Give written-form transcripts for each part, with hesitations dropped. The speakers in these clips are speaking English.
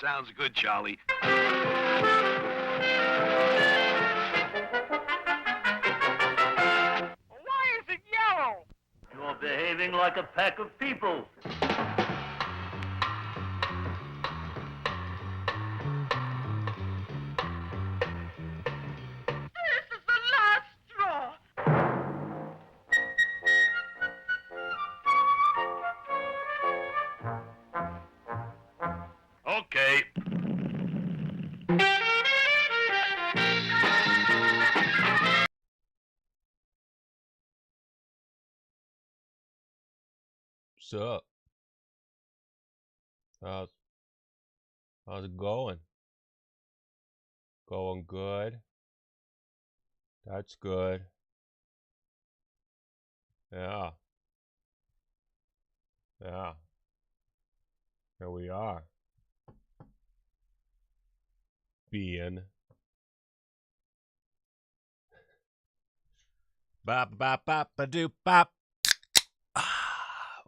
Sounds good, Charlie. Why is it yellow? You're behaving like a pack of people. This is the last straw. Okay. What's up? How's it going? Going good. That's good. Yeah. Yeah. Here we are. Being. Bop bop bop ba doop bop.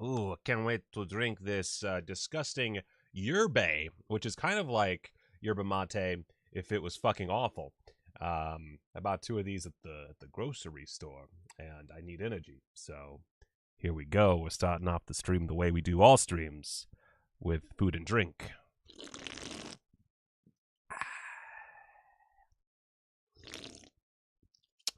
Ooh, I can't wait to drink this disgusting yerba, which is kind of like yerba mate if it was fucking awful. I bought 2 of these at the grocery store, and I need energy. So here we go. We're starting off the stream the way we do all streams, with food and drink.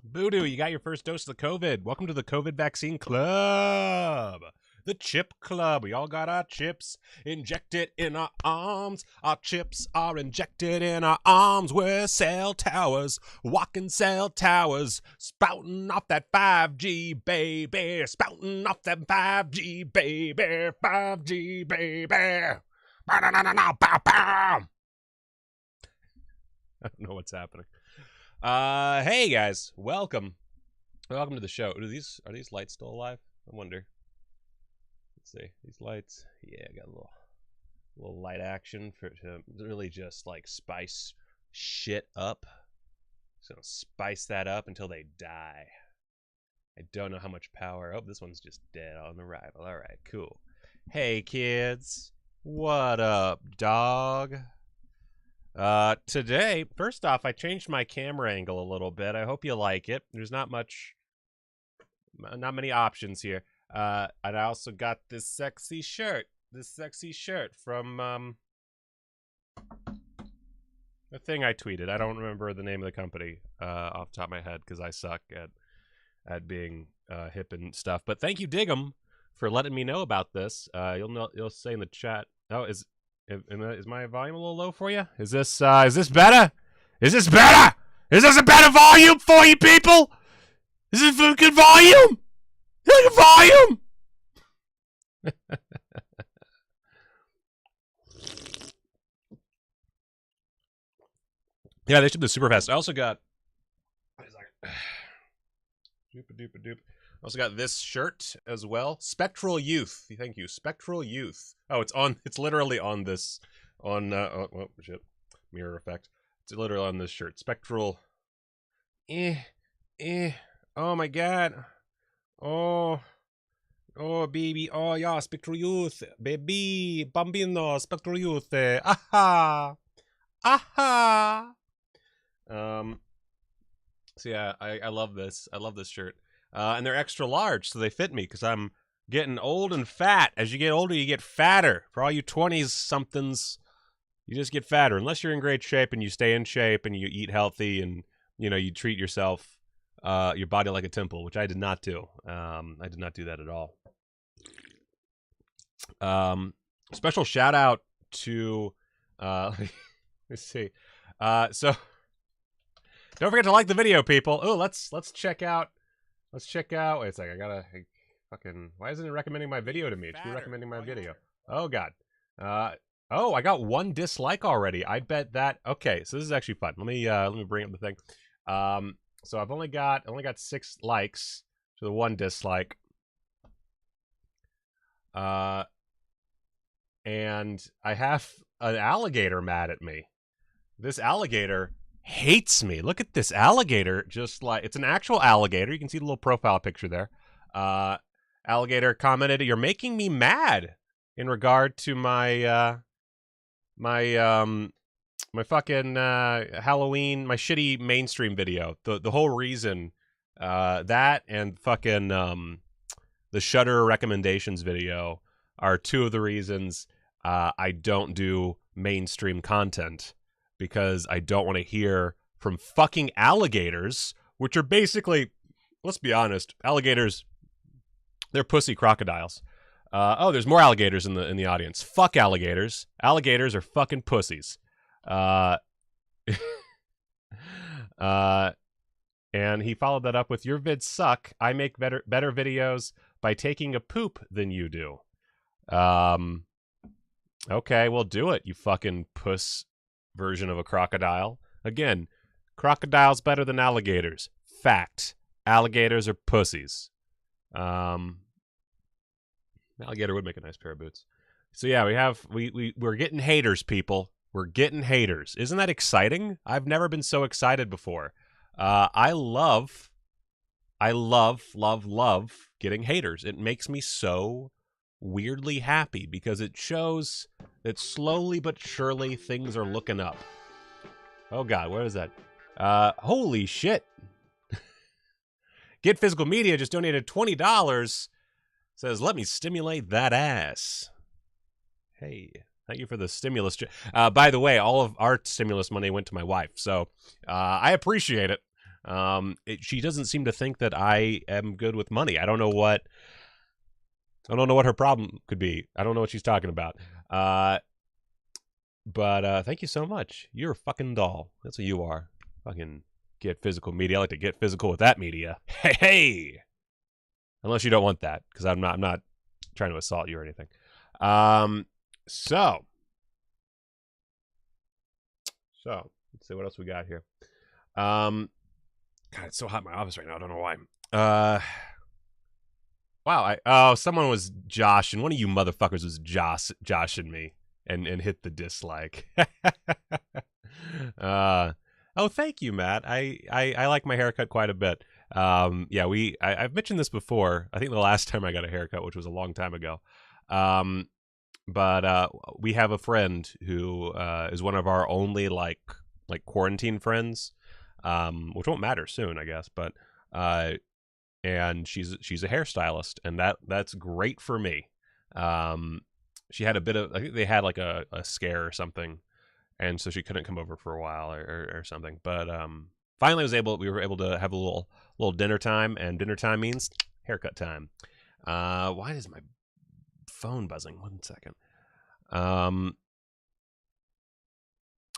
Voodoo, you got your first dose of the COVID. Welcome to the COVID vaccine club. The chip club. We all got our chips injected in our arms. Our chips are injected in our arms. We're cell towers, walking cell towers, spouting off that 5G, baby. Spouting off that 5G, baby. 5G, baby. I don't know what's happening. Hey guys, welcome to the show. Are these lights still alive? I wonder. Let's see, these lights. Yeah, got a little light action to really just like spice shit up. So spice that up until they die. I don't know how much power. Oh, this one's just dead on arrival. All right, cool. Hey kids, what up, dog? Today, first off, I changed my camera angle a little bit. I hope you like it. There's not many options here. And I also got this sexy shirt from, the thing I tweeted. I don't remember the name of the company, off the top of my head, because I suck at being, hip and stuff. But thank you, Diggum, for letting me know about this. You'll say in the chat. Oh, is my volume a little low for you? Is this better? Is this better? Is this a better volume for you people? Is this a good volume? Good volume? Yeah, they ship this super fast. I also got doop. I also got this shirt as well. Spectral Youth. Thank you. Spectral Youth. Oh, it's literally on this, oh shit. Mirror effect. It's literally on this shirt. Spectral. Oh my god. Oh, baby. Oh, yeah. Spectral Youth. Baby. Bambino. Spectral Youth. Aha. Aha. So yeah, I love this. I love this shirt. And they're extra large, so they fit me because I'm getting old and fat. As you get older, you get fatter. For all you 20s-somethings, you just get fatter. Unless you're in great shape and you stay in shape and you eat healthy and, you treat yourself, your body like a temple, which I did not do. I did not do that at all. Special shout out to, let's see. So don't forget to like the video, people. Oh, let's check out. Let's check out. Wait a second. Why isn't it recommending my video to me? It should be recommending my video. Oh God. Oh, I got 1 dislike already. I bet that. Okay, so this is actually fun. Let me bring up the thing. So I've only got 6 likes to the 1 dislike. And I have an alligator mad at me. This alligator hates me. Look at this alligator. Just like, it's an actual alligator. You can see the little profile picture there. Alligator commented, "You're making me mad," in regard to my my fucking Halloween, my shitty mainstream video. The whole reason that and fucking the Shudder recommendations video are two of the reasons I don't do mainstream content, because I don't want to hear from fucking alligators, which are basically, let's be honest, alligators, they're pussy crocodiles. Oh, there's more alligators in the audience. Fuck alligators. Alligators are fucking pussies. And he followed that up with, your vids suck. I make better videos by taking a poop than you do. Okay, well, do it, you fucking puss version of a crocodile. Again, crocodiles better than alligators. Fact. Alligators are pussies. Alligator would make a nice pair of boots. So yeah, we're getting haters, people. We're getting haters. Isn't that exciting? I've never been so excited before. I love getting haters. It makes me so weirdly happy, because it shows that slowly but surely things are looking up. Oh god, what is that? Holy shit. Get Physical Media just donated $20. Says, let me stimulate that ass. Hey, thank you for the stimulus. By the way, all of our stimulus money went to my wife, so I appreciate it. She doesn't seem to think that I am good with money. I don't know what her problem could be. I don't know what she's talking about. But thank you so much. You're a fucking doll. That's what you are. Fucking Get Physical Media. I like to get physical with that media. Hey. Unless you don't want that, because I'm not trying to assault you or anything. So let's see what else we got here. God, it's so hot in my office right now. I don't know why. Wow. Someone was joshing. One of you motherfuckers was joshing me and hit the dislike. Oh, thank you, Matt. I like my haircut quite a bit. Yeah, I've mentioned this before. I think the last time I got a haircut, which was a long time ago. But we have a friend who is one of our only like quarantine friends, which won't matter soon, I guess. But and she's a hairstylist, and that's great for me. She had a bit of, I think they had like a scare or something, and so she couldn't come over for a while or something. But finally we were able to have a little dinner time, and dinner time means haircut time. Why is my phone buzzing? 1 second.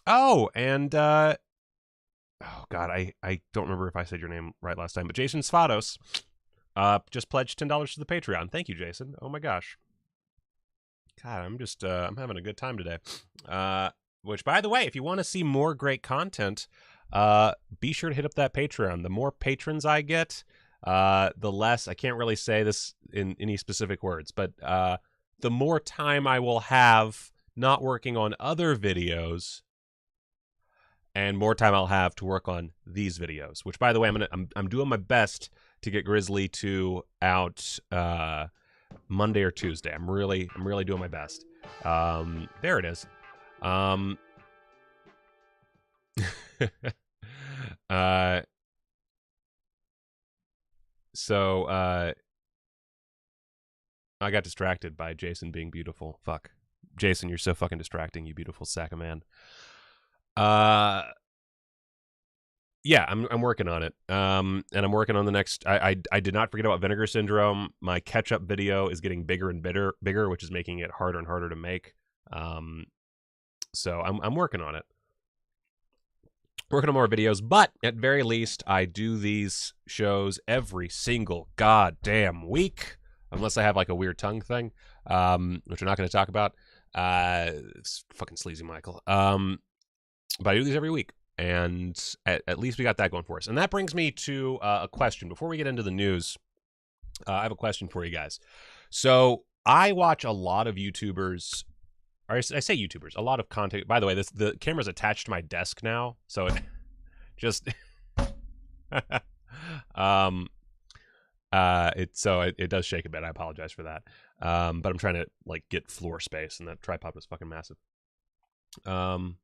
Oh, and oh god, I don't remember if I said your name right last time, but Jason Svados just pledged $10 to the Patreon. Thank you, Jason. Oh my gosh. God, I'm just I'm having a good time today. Which, by the way, if you want to see more great content, be sure to hit up that Patreon. The more patrons I get, the less, I can't really say this in any specific words, but the more time I will have not working on other videos, and more time I'll have to work on these videos. Which, by the way, I'm doing my best to get Grizzly 2 out Monday or Tuesday. I'm really doing my best. There it is. So I got distracted by Jason being beautiful. Fuck. Jason, you're so fucking distracting, you beautiful sack of man. Yeah, I'm working on it. And I'm working on the next. I did not forget about Vinegar Syndrome. My catch-up video is getting bigger and bigger, which is making it harder and harder to make. So I'm working on it. Working on more videos, but at very least, I do these shows every single goddamn week, unless I have like a weird tongue thing, which we're not going to talk about. It's fucking sleazy Michael. But I do these every week, and at least we got that going for us. And that brings me to a question. Before we get into the news, I have a question for you guys. So I watch a lot of YouTubers. Or I say YouTubers, a lot of content. By the way, the camera's attached to my desk now, so it just it does shake a bit. I apologize for that. But I'm trying to like get floor space, and that tripod was fucking massive. Um,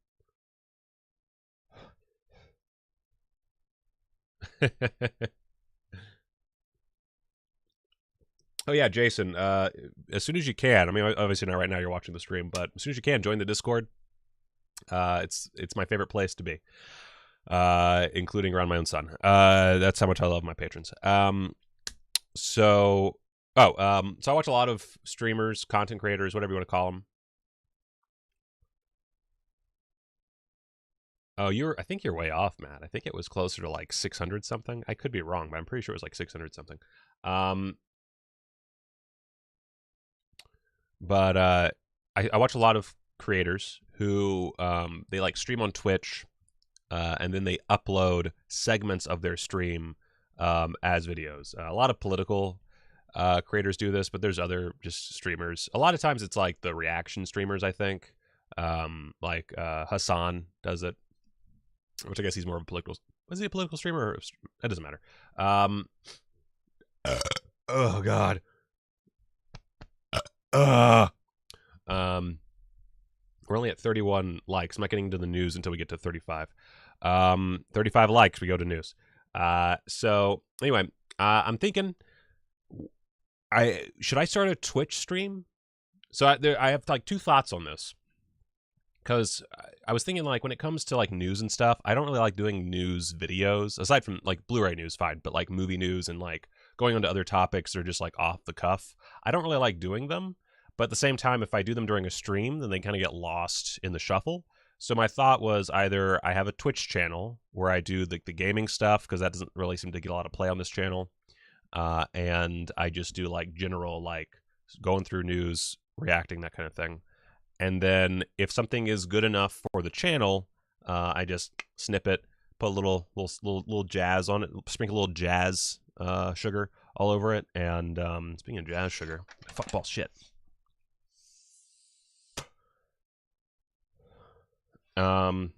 oh yeah, Jason. As soon as you can. I mean, obviously not right now. You're watching the stream, but as soon as you can, join the Discord. It's my favorite place to be, including around my own son. That's how much I love my patrons. So I watch a lot of streamers, content creators, whatever you want to call them. Oh, I think you're way off, Matt. I think it was closer to like 600 something. I could be wrong, but I'm pretty sure it was like 600 something. But I watch a lot of creators who they like stream on Twitch, and then they upload segments of their stream as videos. A lot of political creators do this, but there's other just streamers. A lot of times it's like the reaction streamers, I think. Like Hassan does it, which I guess he's more of a political. Was he a political streamer? Or, that doesn't matter. Oh God. We're only at 31 likes. I'm not getting to the news until we get to 35. 35 likes, we go to news. So anyway, I'm thinking, should I start a Twitch stream? So I have like two thoughts on this, because I was thinking, like, when it comes to like news and stuff, I don't really like doing news videos, aside from like Blu-ray news, fine, but like movie news and like going on to other topics or just like off the cuff, I don't really like doing them. But at the same time, if I do them during a stream, then they kind of get lost in the shuffle. So my thought was, either I have a Twitch channel where I do the gaming stuff, because that doesn't really seem to get a lot of play on this channel, and I just do like general, like going through news, reacting, that kind of thing. And then if something is good enough for the channel, I just snip it, put a little jazz on it, sprinkle a little jazz sugar all over it. And speaking of jazz sugar, fuckball shit. Oh,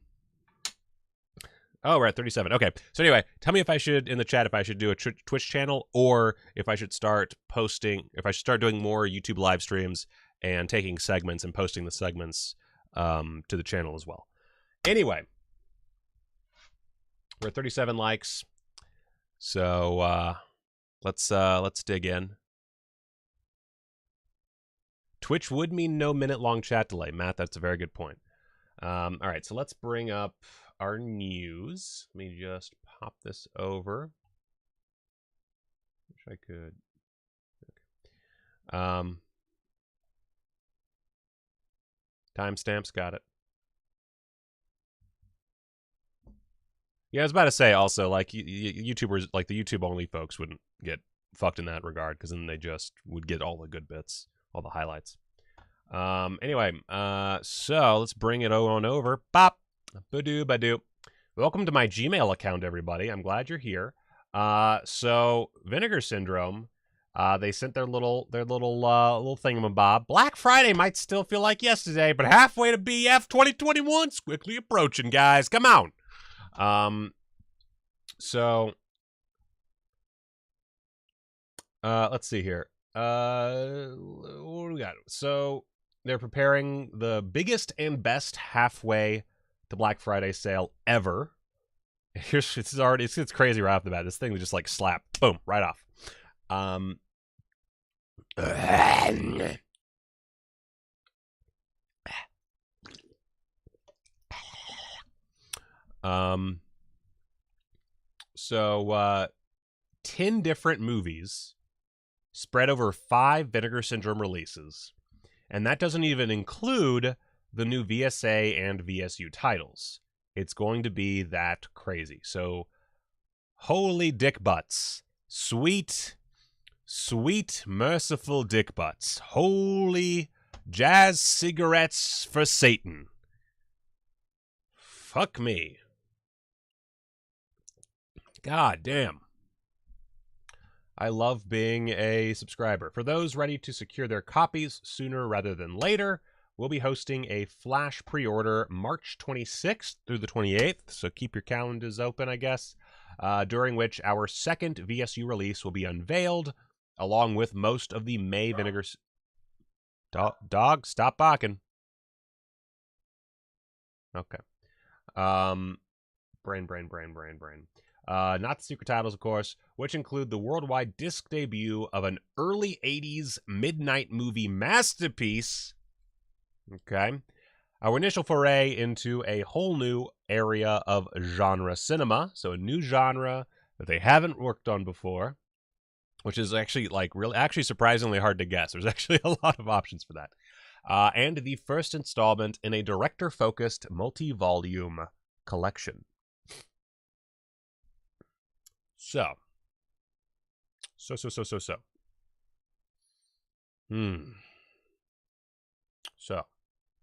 we're at 37. Okay. So anyway, tell me if I should, in the chat, if I should do a Twitch channel, or if I should start doing more YouTube live streams and taking segments and posting the segments to the channel as well. Anyway, we're at 37 likes. So let's dig in. Twitch would mean no minute-long chat delay. Matt, that's a very good point. All right, so let's bring up our news. Let me just pop this over. Wish I could. Okay. Timestamps, got it. Yeah, I was about to say also, like, YouTubers, like the YouTube only folks, wouldn't get fucked in that regard, because then they just would get all the good bits, all the highlights. Anyway, so let's bring it on over. Bop, badoo, badoo. Welcome to my Gmail account, everybody. I'm glad you're here. So Vinegar Syndrome, they sent their little thingamabob. Black Friday might still feel like yesterday, but halfway to BF 2021's quickly approaching, guys. Come on. So let's see here. What do we got? So they're preparing the biggest and best halfway to Black Friday sale ever. It's crazy right off the bat. This thing was just like slap, boom, right off. So 10 different movies spread over 5 Vinegar Syndrome releases. And that doesn't even include the new VSA and VSU titles. It's going to be that crazy. So, holy dick butts. Sweet, sweet, merciful dick butts. Holy jazz cigarettes for Satan. Fuck me. God damn. I love being a subscriber. For those ready to secure their copies sooner rather than later, we'll be hosting a flash pre-order March 26th through the 28th, so keep your calendars open, I guess, during which our second VSU release will be unveiled, along with most of the May Vinegar... Dog, stop barking. Okay. Brain. Not the secret titles, of course, which include the worldwide disc debut of an early 80s midnight movie masterpiece. Okay. Our initial foray into a whole new area of genre cinema. So a new genre that they haven't worked on before, which is actually actually surprisingly hard to guess. There's actually a lot of options for that. And the first installment in a director-focused multi-volume collection. So. So,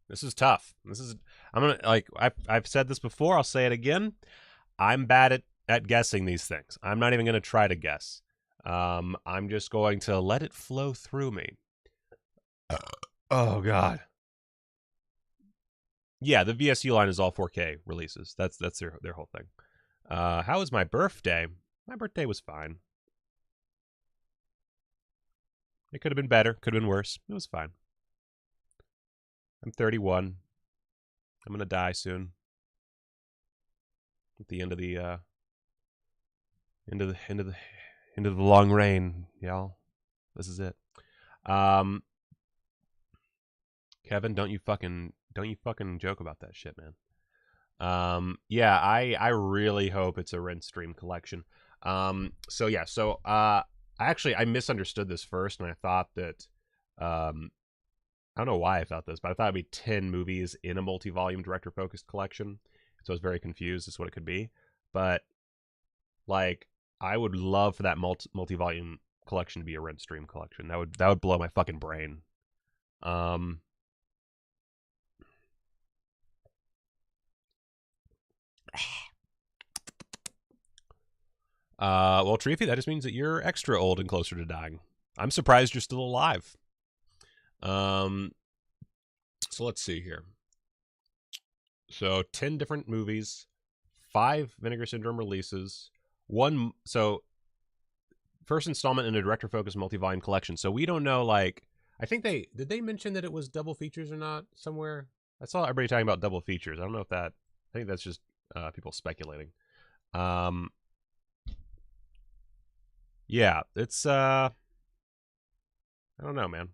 this is tough. I've said this before, I'll say it again. I'm bad at guessing these things. I'm not even going to try to guess. I'm just going to let it flow through me. Oh, God. Yeah, the VSU line is all 4K releases. That's their whole thing. How was my birthday? My birthday was fine. It could have been better. Could have been worse. It was fine. I'm 31. I'm going to die soon. At the end of the into the long rain, y'all. This is it. Kevin, don't you fucking joke about that shit, man. Yeah, I really hope it's a rent stream collection. I misunderstood this first, and I thought that I don't know why I thought this, but I thought it'd be 10 movies in a multi-volume director-focused collection. So I was very confused as to what it could be. But like, I would love for that multi-volume collection to be a rent stream collection. That would blow my fucking brain. Well, Treefy, that just means that you're extra old and closer to dying. I'm surprised you're still alive. So let's see here. So 10 different movies, 5 Vinegar Syndrome releases, first installment in a director-focused multi-volume collection. So we don't know, like, did they mention that it was double features or not somewhere? I saw everybody talking about double features. I don't know if I think that's just people speculating. Yeah, it's, I don't know, man.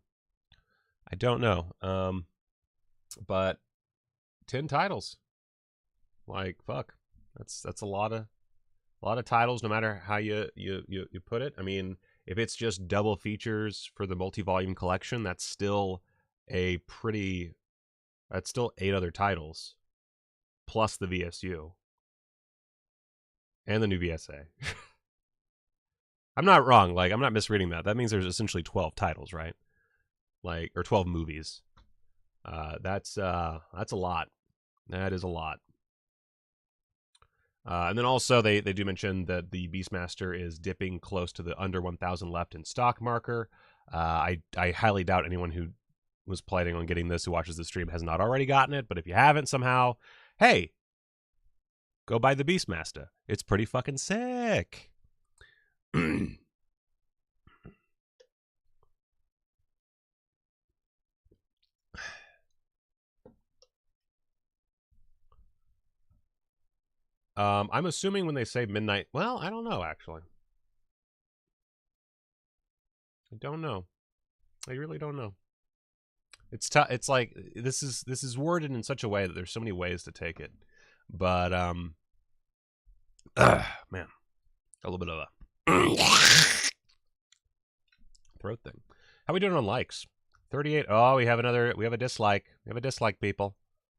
I don't know. But 10 titles. Like, fuck. That's a lot of titles, no matter how you put it. I mean, if it's just double features for the multi-volume collection, that's still 8 other titles plus the VSU and the new VSA. I'm not wrong. Like, I'm not misreading that. That means there's essentially 12 titles, right? Like, or 12 movies. That's a lot. That is a lot. And then also they do mention that the Beastmaster is dipping close to the under 1,000 left in stock marker. I highly doubt anyone who was planning on getting this, who watches the stream, has not already gotten it. But if you haven't somehow, hey, go buy the Beastmaster. It's pretty fucking sick. I'm assuming when they say midnight, well, I don't know, actually. I don't know. I really don't know. It's tough. It's like, this is worded in such a way that there's so many ways to take it. But, man, a little bit of a throat thing. How we doing on likes? 38. Oh, we have a dislike. We have a dislike, people.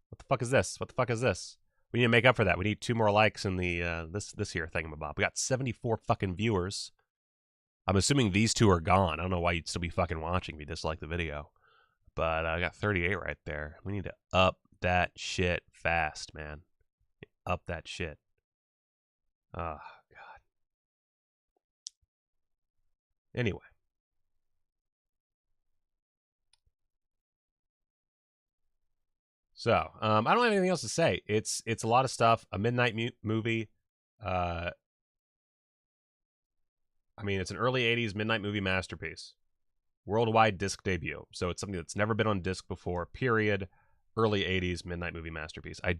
What the fuck is this? What the fuck is this? We need to make up for that. We need 2 more likes in the this here thingamabob. We got 74 fucking viewers. I'm assuming these 2 are gone. I don't know why you'd still be fucking watching if you dislike the video. But I got 38 right there. We need to up that shit fast, man. Up that shit. Oh, God. Anyway. So, I don't have anything else to say. It's a lot of stuff. A midnight movie. I mean, it's an early 80s midnight movie masterpiece. Worldwide disc debut. So it's something that's never been on disc before, period. early 80s midnight movie masterpiece. I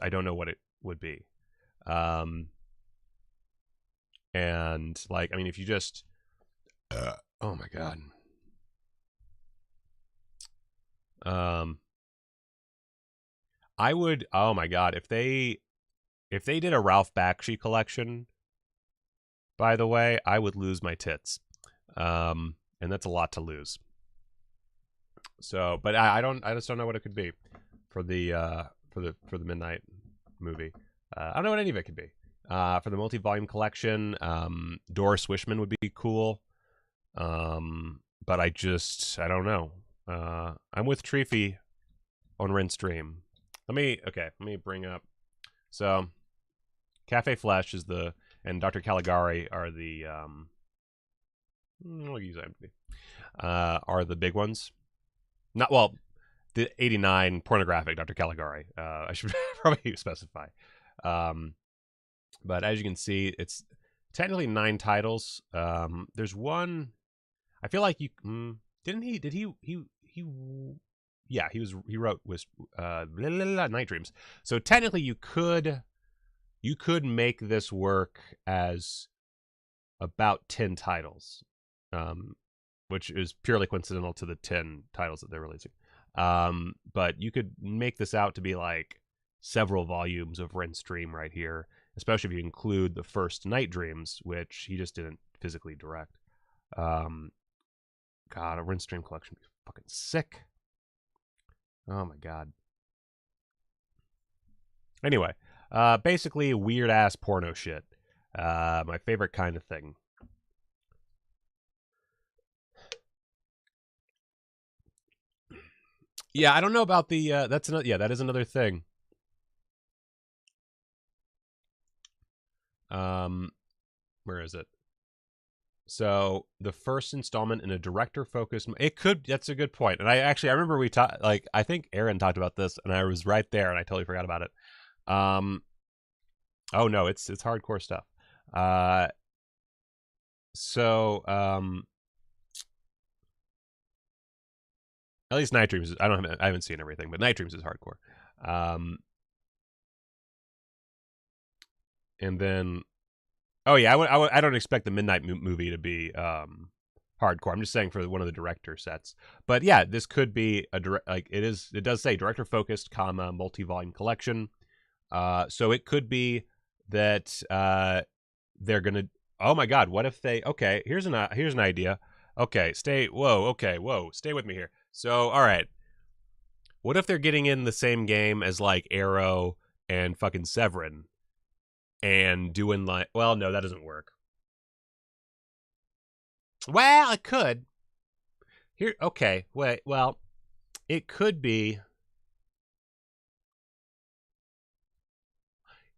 don't know what it would be. And like, I mean, if you just oh my god. I would, oh my god, if they did a Ralph Bakshi collection, by the way, I would lose my tits. And that's a lot to lose. So, but I just don't know what it could be for the midnight movie. I don't know what any of it could be. For the multi-volume collection, Doris Wishman would be cool. But I don't know. I'm with Treefy on Rin Stream. Let me bring up. So, Cafe Flesh is and Dr. Caligari are the, I'll use IMDb, are the big ones. Not, well, the 89 pornographic Dr. Caligari. I should probably specify. But as you can see, it's technically 9 titles. There's one, I feel like he wrote Night Dreams. So technically you could make this work as about 10 titles, which is purely coincidental to the 10 titles that they're releasing. But you could make this out to be like several volumes of Ren Stream right here, especially if you include the first Night Dreams, which he just didn't physically direct. God, a Ren Stream collection would be fucking sick. Oh my god. Anyway, basically weird ass porno shit. My favorite kind of thing. Yeah, I don't know about the that is another thing. Where is it? So the first installment in a director-focused, that's a good point. And I remember we talked, like, I think Aaron talked about this, and I was right there, and I totally forgot about it. Oh no, it's hardcore stuff. At least Night Dreams I haven't seen everything, but Night Dreams is hardcore. And then, oh yeah, I don't expect the Midnight movie to be hardcore. I'm just saying for one of the director sets. But yeah, this could be it does say director focused, multi-volume collection. So it could be that they're gonna. Oh my god, what if they? Okay, here's an idea. Okay, stay with me here. So, all right, what if they're getting in the same game as like Arrow and fucking Severin, and doing like, well, no, that doesn't work. Well, it could. Here, okay, wait, well, it could be.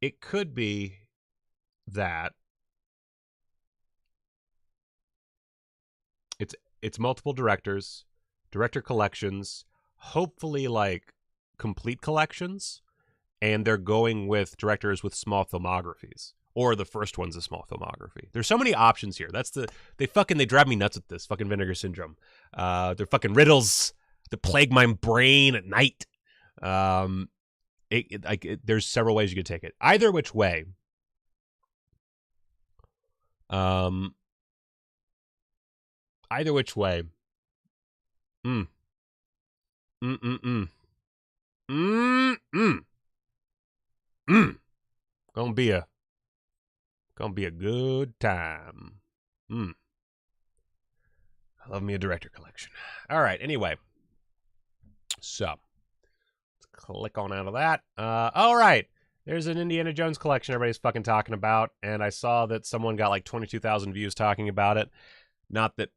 It could be that it's multiple directors, director collections, hopefully like complete collections, and they're going with directors with small filmographies, or the first one's a small filmography. There's so many options here. They drive me nuts with this fucking Vinegar Syndrome. They're fucking riddles that plague my brain at night. There's several ways you could take it. Either which way. Either which way. Gonna be a good time. I love me a director collection. All right, anyway. So, let's click on out of that. All right. There's an Indiana Jones collection everybody's fucking talking about, and I saw that someone got like 22,000 views talking about it. Not that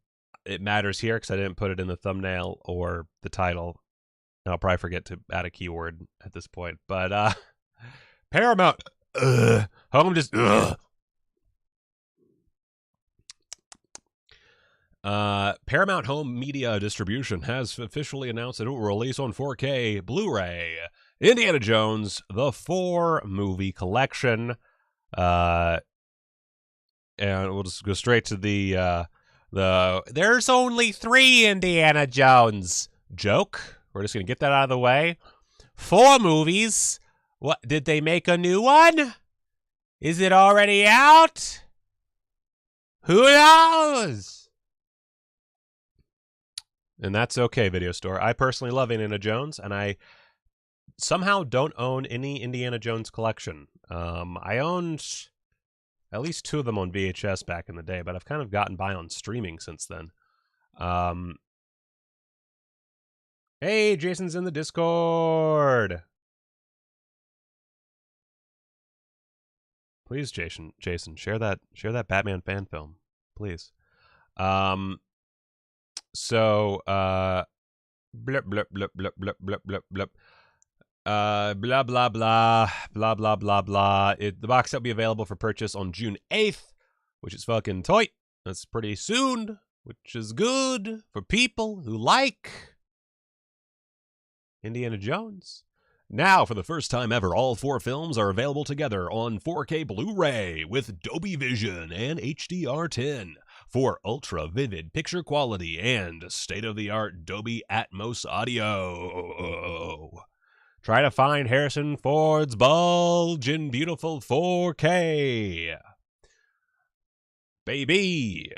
it matters here, because I didn't put it in the thumbnail or the title. And I'll probably forget to add a keyword at this point. But Paramount Home just Paramount Home Media Distribution has officially announced that it will release on 4K Blu-ray Indiana Jones: The 4 Movie Collection. And we'll just go straight to the there's only 3 Indiana Jones joke. We're just going to get that out of the way. 4 movies? What, did they make a new one? Is it already out? Who knows? And that's okay, Video Store. I personally love Indiana Jones, and I somehow don't own any Indiana Jones collection. I owned at least 2 of them on VHS back in the day, but I've kind of gotten by on streaming since then. Hey, Jason's in the Discord. Please, Jason, share that Batman fan film, please. So, blip, blip, blip, blip, blip, blip, blip, blip. Blah, blah, blah, blah, blah, blah, blah. The box set will be available for purchase on June 8th, which is fucking tight. That's pretty soon, which is good for people who like Indiana Jones. Now, for the first time ever, all 4 films are available together on 4K Blu-ray with Dolby Vision and HDR10 for ultra-vivid picture quality and state-of-the-art Dolby Atmos audio. Try to find Harrison Ford's bulge in beautiful 4K. Baby.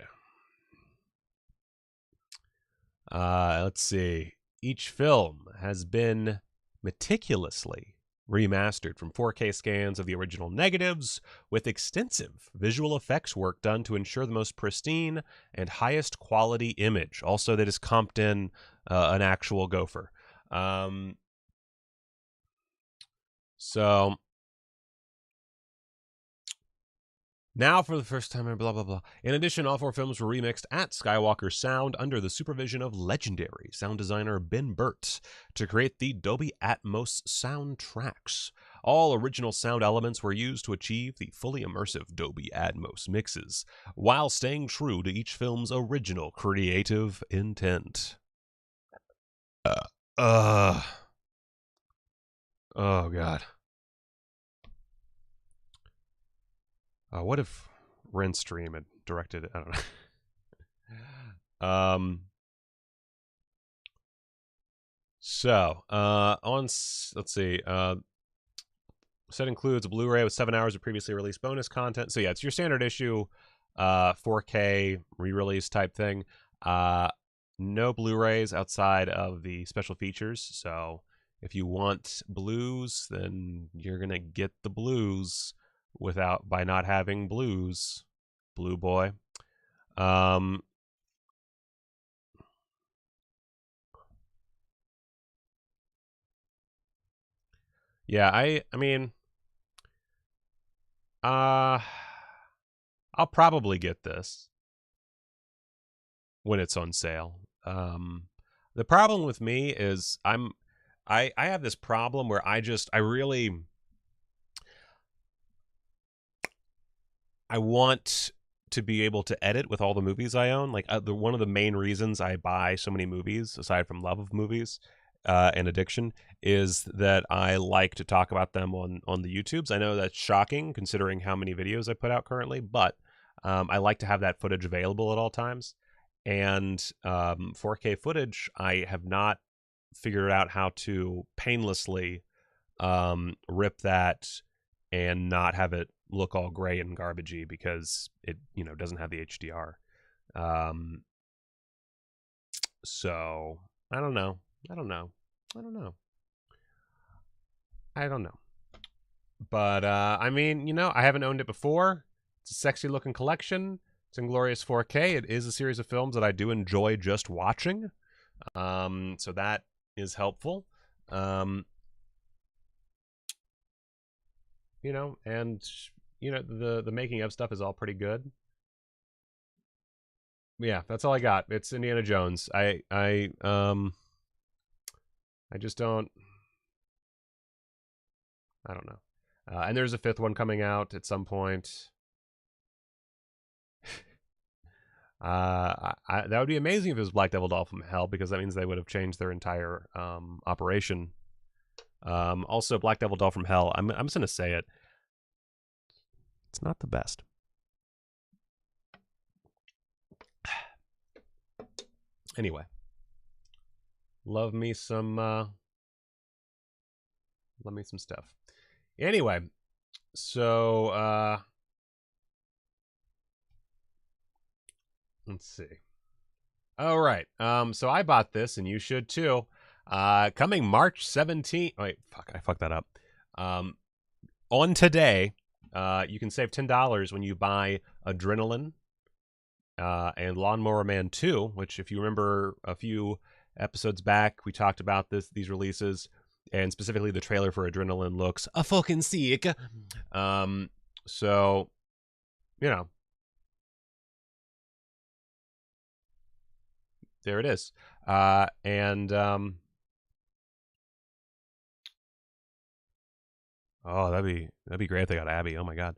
Let's see. Each film has been meticulously remastered from 4K scans of the original negatives with extensive visual effects work done to ensure the most pristine and highest quality image. Also, that is comped in an actual gopher. So now, for the first time, blah, blah, blah. In addition, all 4 films were remixed at Skywalker Sound under the supervision of legendary sound designer Ben Burtt to create the Dolby Atmos soundtracks. All original sound elements were used to achieve the fully immersive Dolby Atmos mixes, while staying true to each film's original creative intent. Oh, God. What if Renstream had directed it? I don't know. Let's see. Set includes a Blu-ray with 7 hours of previously released bonus content. So yeah, it's your standard issue, 4K re-release type thing. No Blu-rays outside of the special features. So if you want blues, then you're gonna get the blues by not having blues, Blue Boy. Yeah, I mean, I'll probably get this when it's on sale. The problem with me is I have this problem where I want to be able to edit with all the movies I own. Like one of the main reasons I buy so many movies, aside from love of movies and addiction, is that I like to talk about them on the YouTubes. I know that's shocking considering how many videos I put out currently, but I like to have that footage available at all times. And 4K footage, I have not figured out how to painlessly rip that and not have it look all gray and garbagey because it doesn't have the HDR. So I don't know. But I mean, I haven't owned it before. It's a sexy looking collection. It's in glorious 4K. It is a series of films that I do enjoy just watching. So that is helpful. And the making of stuff is all pretty good. Yeah, that's all I got. It's Indiana Jones. I just don't. I don't know. And there's a 5th one coming out at some point. That would be amazing if it was Black Devil Doll from Hell, because that means they would have changed their entire operation. Also, Black Devil Doll from Hell. I'm just gonna say it. It's not the best. Anyway, love me some Love me some stuff. Anyway, so let's see. All right. So I bought this, and you should too. Coming March 17th. Wait, fuck, I fucked that up. On today, you can save $10 when you buy Adrenaline and Lawnmower Man 2, which, if you remember a few episodes back, we talked about these releases, and specifically the trailer for Adrenaline looks a fucking sick. So, you know, there it is. Oh, that'd be great if they got Abby. Oh my god.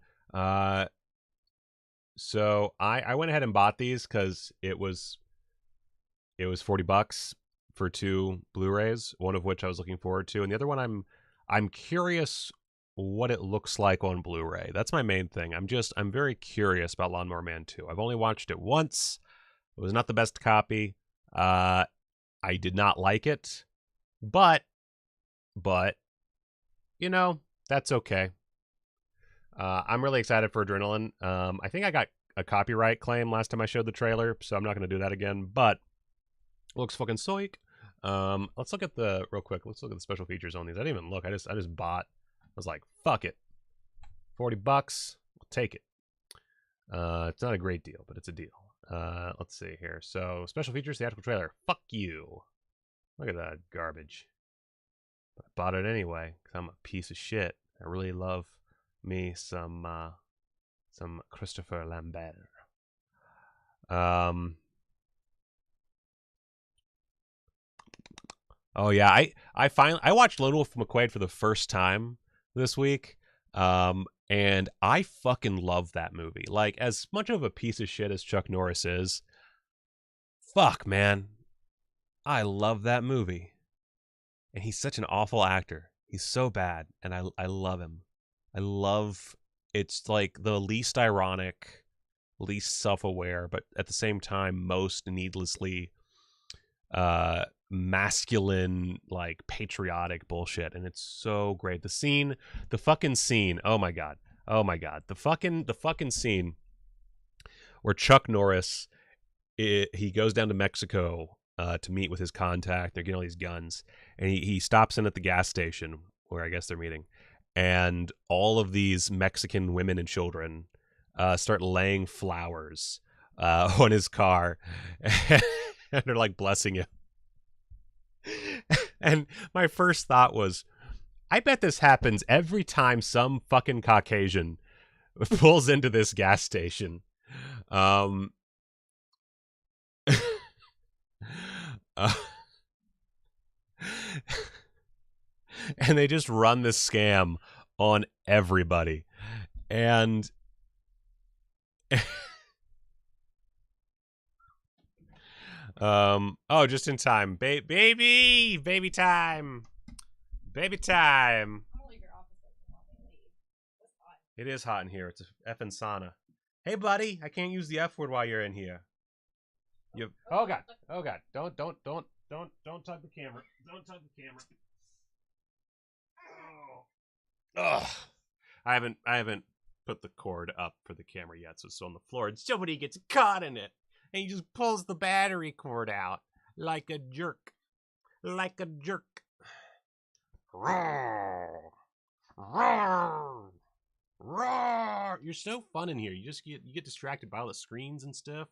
So I went ahead and bought these because it was $40 for 2 Blu-rays, one of which I was looking forward to, and the other one I'm curious what it looks like on Blu-ray. That's my main thing. I'm very curious about Lawnmower Man 2. I've only watched it once. It was not the best copy. I did not like it, but you know, that's okay. I'm really excited for Adrenaline. I think I got a copyright claim last time I showed the trailer, so I'm not going to do that again, but it looks fucking psych. Let's look at real quick. Let's look at the special features on these. I didn't even look. I just bought. I was like, fuck it. $40. We'll take it. It's not a great deal, but it's a deal. Let's see here. So, special features, theatrical trailer. Fuck you. Look at that garbage. But I bought it anyway, because I'm a piece of shit. I really love me some Christopher Lambert. Oh yeah, I watched Little McQuaid for the first time this week. And I fucking love that movie. Like, as much of a piece of shit as Chuck Norris is, fuck, man. I love that movie. And he's such an awful actor. He's so bad, and I love him. It's like the least ironic, least self-aware, but at the same time most needlessly masculine, like, patriotic bullshit, and it's so great. The fucking scene, oh my god, the fucking scene where Chuck Norris, he goes down to Mexico to meet with his contact. They're getting all these guns, and he stops in at the gas station where I guess they're meeting, and all of these Mexican women and children start laying flowers on his car, and they're like blessing him. And my first thought was, I bet this happens every time some fucking Caucasian pulls into this gas station. And they just run this scam on everybody. And oh, just in time. Baby time. Baby time. I'm gonna leave your office open while they leave. It's hot. It is hot in here. It's a effing sauna. Hey, buddy, I can't use the F word while you're in here. Oh god. Oh god. Don't tug the camera. Don't tug the camera. Oh. I haven't put the cord up for the camera yet, so it's on the floor, and somebody gets caught in it, and he just pulls the battery cord out like a jerk. Like a jerk. Roar. Roar. Roar. You're so fun in here. You get distracted by all the screens and stuff.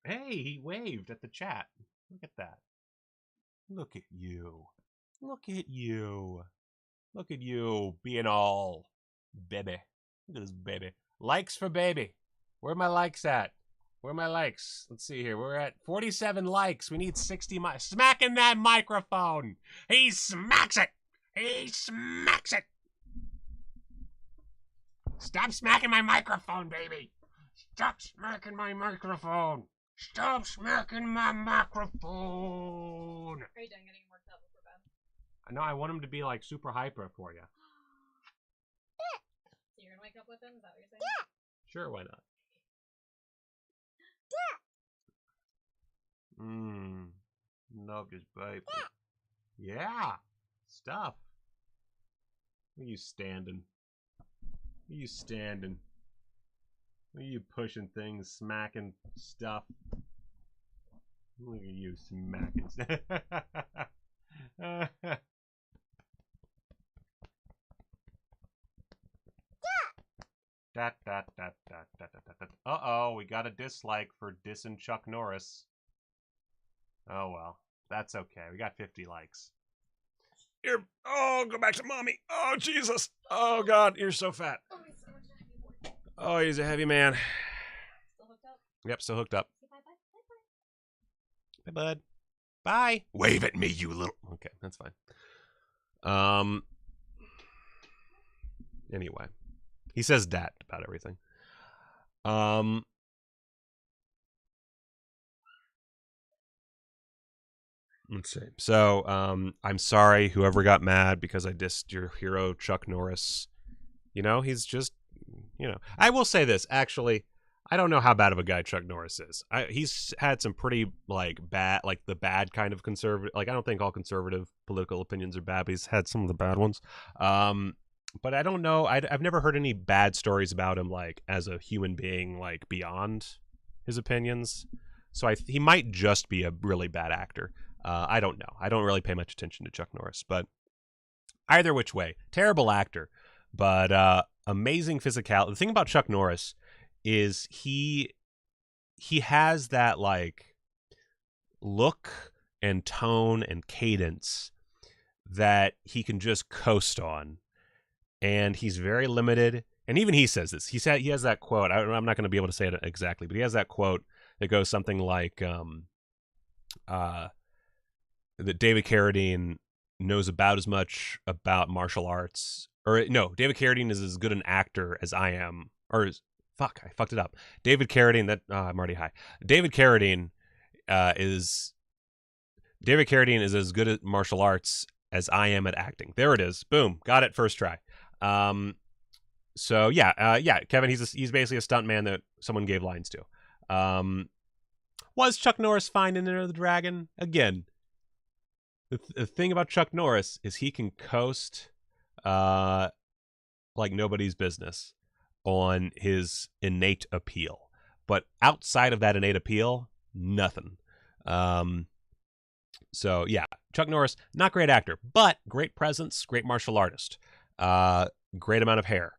Hey, he waved at the chat. Look at that. Look at you. Look at you. Look at you being all baby. Look at this baby. Likes for baby. Where are my likes at? Where are my likes? Let's see here. We're at 47 likes. We need 60 smacking that microphone. He smacks it. He smacks it. Stop smacking my microphone, baby. Stop smacking my microphone. Stop smacking my microphone. Are you done getting worked up before bed? No, I want him to be like super hyper for you. So you're gonna wake up with him? Is that what you're saying? Sure, why not? Love this baby. Yeah. Stuff. Where you standing? Where you standing? Where you pushing things, smacking stuff? Look at you smacking stuff. Uh-oh, we got a dislike for dissing Chuck Norris. Oh well, that's okay. We got 50 likes. Oh, go back to mommy. Oh, Jesus. Oh, God, you're so fat. Oh, he's a heavy man. Still hooked up? Yep, still hooked up. Bye-bye. Bye, bud. Bye. Wave at me, you little... Okay, that's fine. Anyway. He says that about everything. Let's see. So, I'm sorry whoever got mad because I dissed your hero, Chuck Norris. You know, he's just, you know. I will say this, actually. I don't know how bad of a guy Chuck Norris is. He's had some pretty, like, bad, like, the bad kind of conservative. Like, I don't think all conservative political opinions are bad, but he's had some of the bad ones. But I don't know. I've never heard any bad stories about him, like, as a human being, like, beyond his opinions. So he might just be a really bad actor. I don't know. I don't really pay much attention to Chuck Norris. But either which way, terrible actor. But amazing physicality. The thing about Chuck Norris is he has that, like, look and tone and cadence that he can just coast on. And he's very limited. And even he says this. He has that quote. I'm not going to be able to say it exactly, but he has that quote that goes something like that David Carradine knows about as much about martial arts. Or no, David Carradine is as good an actor as I am. Or fuck, I fucked it up. David Carradine, I'm already high. David Carradine is as good at martial arts as I am at acting. There it is. Boom. Got it first try. So yeah, Kevin, he's basically a stuntman that someone gave lines to. Was Chuck Norris fine in Enter the Dragon? Again, the thing about Chuck Norris is he can coast like nobody's business on his innate appeal. But outside of that innate appeal, nothing. So yeah, Chuck Norris, not great actor, but great presence, great martial artist, great amount of hair.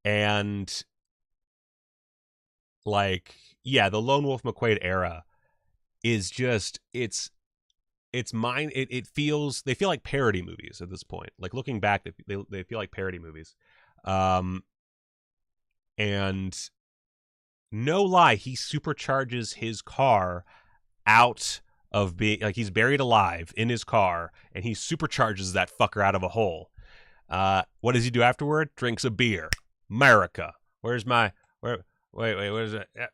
And like, yeah, the Lone Wolf McQuade era is just, they feel like parody movies at this point. Like looking back, they feel like parody movies. And no lie, he supercharges his car out of being, like, he's buried alive in his car and he supercharges that fucker out of a hole. What does he do afterward? Drinks a beer. America. Where's it?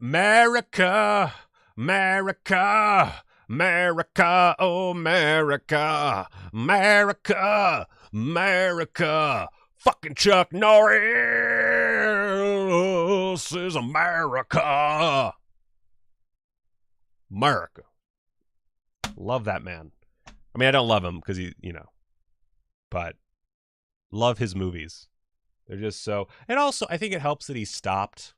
America, America, America, oh America, America, America. Fucking Chuck Norris is America. America. Love that man. I mean, I don't love him because but love his movies. They're just so... And also, I think it helps that he stopped.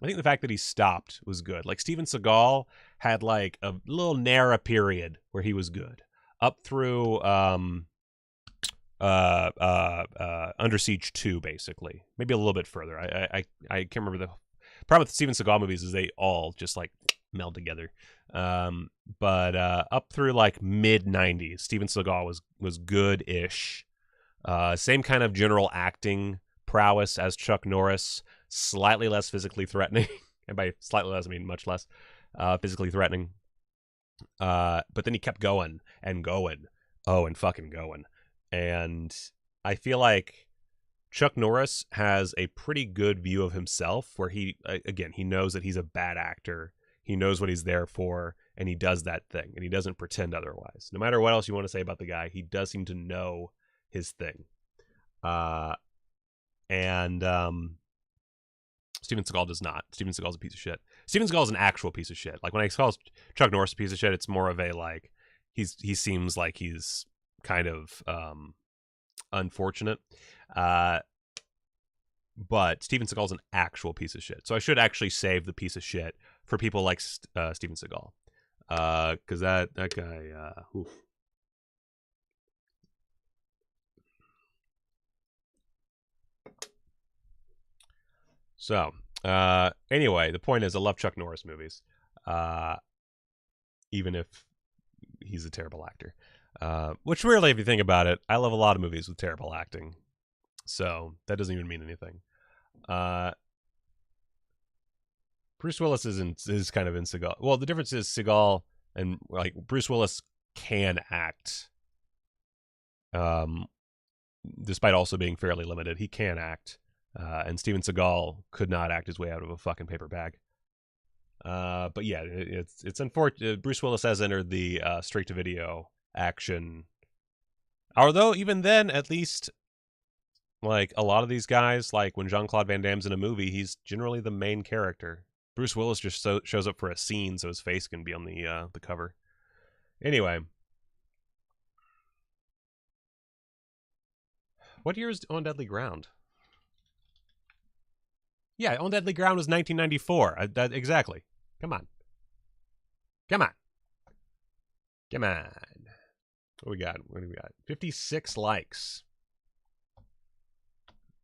I think the fact that he stopped was good. Like, Steven Seagal had, like, a little narrow period where he was good. Up through Under Siege 2, basically. Maybe a little bit further. I can't remember the... problem with Steven Seagal movies is they all just, like, meld together. But up through, like, mid-90s, Steven Seagal was good-ish. Same kind of general acting prowess as Chuck Norris, slightly less physically threatening. And by slightly less, I mean much less physically threatening. But then he kept going and going. Oh, and fucking going. And I feel like Chuck Norris has a pretty good view of himself where he knows that he's a bad actor. He knows what he's there for, and he does that thing, and he doesn't pretend otherwise. No matter what else you want to say about the guy, he does seem to know his thing. And Steven Seagal does not. Steven Seagal's a piece of shit. Steven Seagal's an actual piece of shit. Like, when I call Chuck Norris a piece of shit, it's more of a, like, he seems like he's kind of unfortunate. But Steven Seagal's an actual piece of shit. So I should actually save the piece of shit for people like Steven Seagal. Because that guy, oof. So, anyway, the point is I love Chuck Norris movies. Even if he's a terrible actor. Which really, if you think about it, I love a lot of movies with terrible acting. So, that doesn't even mean anything. Bruce Willis is kind of in Seagal. Well, the difference is Seagal and like Bruce Willis can act. Despite also being fairly limited, he can act. And Steven Seagal could not act his way out of a fucking paper bag. But yeah, it's unfortunate. Bruce Willis has entered the straight-to-video action. Although, even then, at least, like, a lot of these guys, like, when Jean-Claude Van Damme's in a movie, he's generally the main character. Bruce Willis just shows up for a scene so his face can be on the cover. Anyway. What year is On Deadly Ground? Yeah, On Deadly Ground was 1994. Exactly. Come on. Come on. Come on. What do we got? 56 likes.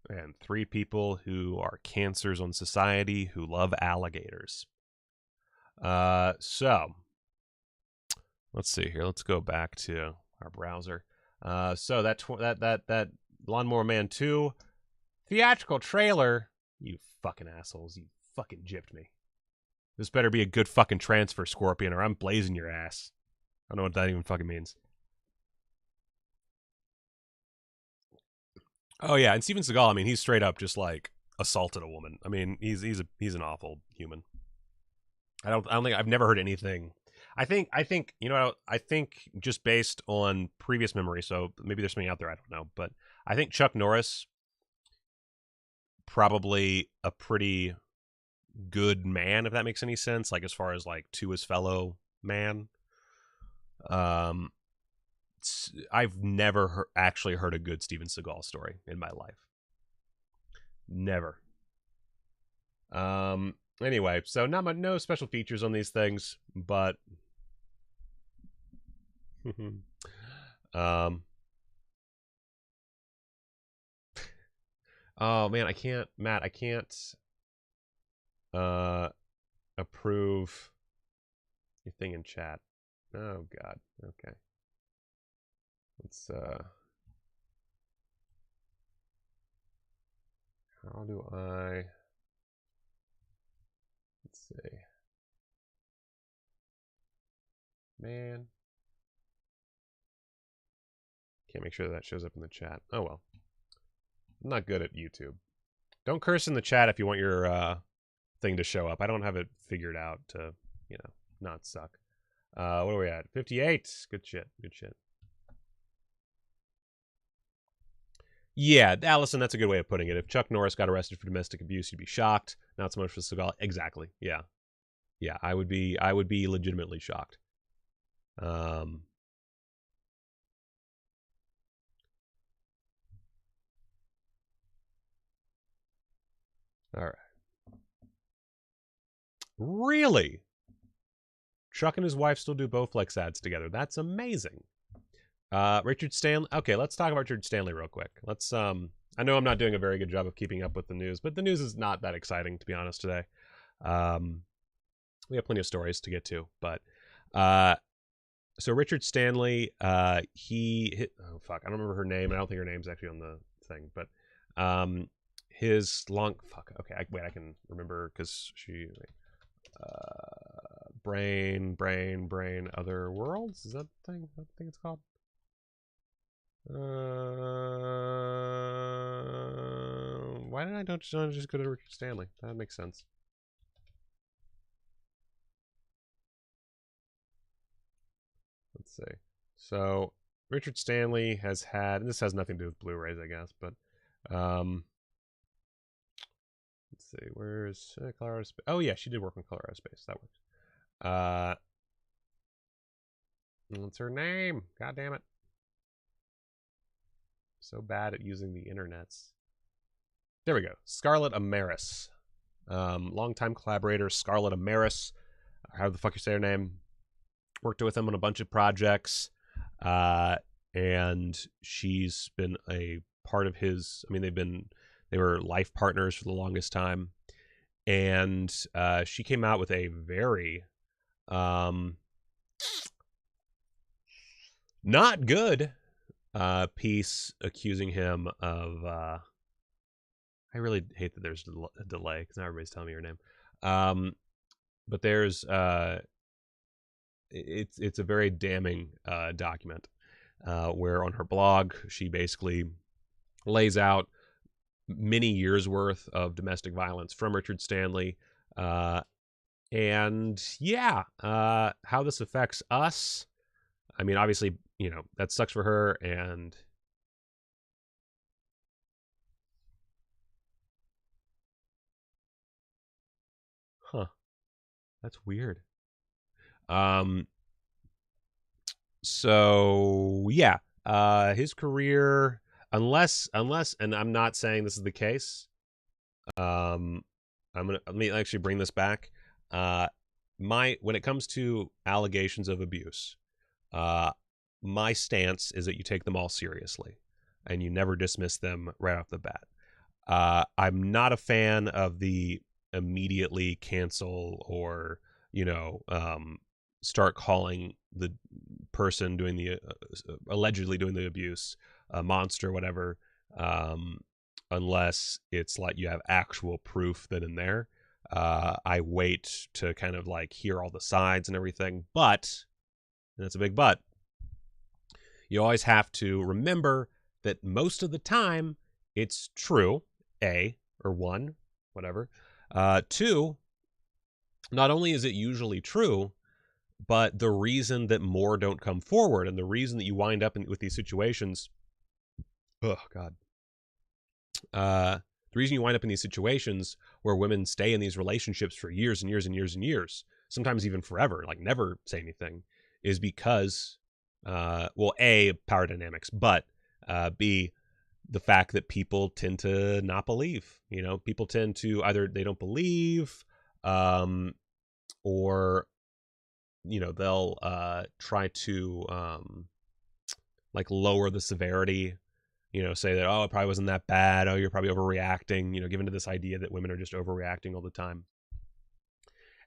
And 3 people who are cancers on society who love alligators. So, let's see here. Let's go back to our browser. So that Lawnmower Man 2 theatrical trailer. You fucking assholes. You fucking gypped me. This better be a good fucking transfer, Scorpion, or I'm blazing your ass. I don't know what that even fucking means. Oh yeah, and Steven Seagal, I mean, he's straight up just like assaulted a woman. I mean, he's an awful human. I don't think I've never heard anything. I think you know, I think just based on previous memory, so maybe there's something out there, I don't know, but I think Chuck Norris probably a pretty good man, if that makes any sense, like as far as like to his fellow man. I've never actually heard a good Steven Seagal story in my life. Never. Anyway, so no special features on these things, but oh man, I can't approve your thing in chat. Oh god. Okay. Let's how do I, let's see. Man. Can't make sure that shows up in the chat. Oh well. I'm not good at YouTube. Don't curse in the chat if you want your thing to show up. I don't have it figured out to, you know, not suck. What are we at? 58. Good shit. Good shit. Yeah, Allison, that's a good way of putting it. If Chuck Norris got arrested for domestic abuse, you'd be shocked. Not so much for Seagal. Exactly. Yeah. Yeah, I would be legitimately shocked. All right. Really? Chuck and his wife still do Bowflex ads together. That's amazing. Richard Stanley. Okay, let's talk about Richard Stanley real quick. Let's I know I'm not doing a very good job of keeping up with the news, but the news is not that exciting, to be honest, today. We have plenty of stories to get to, but so Richard Stanley, he hit, oh fuck, I don't remember her name. I don't think her name's actually on the thing, but his long fuck. Okay, I can remember because she brain other worlds, is that the thing? I think it's called. Why did I don't just go to Richard Stanley? That makes sense. Let's see. So Richard Stanley has had, and this has nothing to do with Blu-rays, I guess, but let's see. Where's Colorado Space? Oh yeah, she did work on Colorado Space. That works. What's her name? God damn it. So bad at using the internets. There we go. Scarlett Amaris. Longtime collaborator, Scarlett Amaris. How the fuck you say her name? Worked with him on a bunch of projects. And she's been a part of his... I mean, they were life partners for the longest time. And she came out with a very... not good piece accusing him of... I really hate that there's a delay because now everybody's telling me her name. But there's... it's a very damning document where on her blog she basically lays out many years worth of domestic violence from Richard Stanley. And yeah, how this affects us. I mean, obviously, you know, that sucks for her. And that's weird. So yeah, his career, unless, and I'm not saying this is the case. Let me actually bring this back. When it comes to allegations of abuse, my stance is that you take them all seriously and you never dismiss them right off the bat. I'm not a fan of the immediately cancel or, you know, start calling the person doing the allegedly doing the abuse a monster, whatever, unless it's like you have actual proof that in there. I wait to kind of like hear all the sides and everything, but, and that's a big but, you always have to remember that most of the time it's true, or one, whatever. Two, not only is it usually true, but the reason that more don't come forward and the reason that you wind up with these situations, the reason you wind up in these situations where women stay in these relationships for years and years and years and years, sometimes even forever, like never say anything, is because, well, A, power dynamics, but B, the fact that people tend to not believe. You know, people tend to either they don't believe, or, you know, they'll try to like lower the severity. You know, say that, oh, it probably wasn't that bad. Oh, you're probably overreacting. You know, given to this idea that women are just overreacting all the time.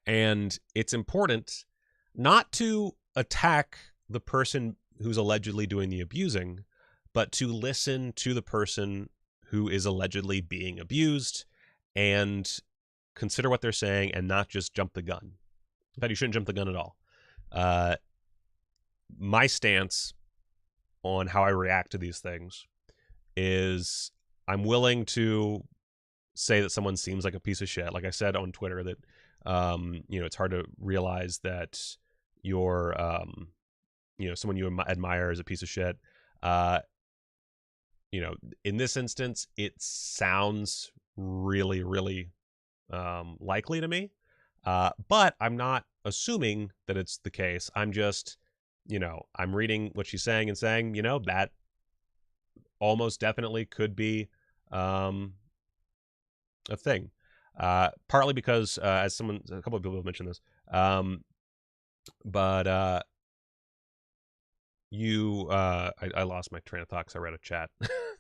And it's important not to attack the person who's allegedly doing the abusing, but to listen to the person who is allegedly being abused and consider what they're saying and not just jump the gun. In fact, you shouldn't jump the gun at all. My stance on how I react to these things is I'm willing to say that someone seems like a piece of shit. Like I said on Twitter that, you know, it's hard to realize that you're, you know, someone you admire is a piece of shit. You know, in this instance, it sounds really, really likely to me. But I'm not assuming that it's the case. I'm just, you know, I'm reading what she's saying and saying, you know, that almost definitely could be a thing. Partly because, as a couple of people have mentioned this, but I lost my train of thought because I read a chat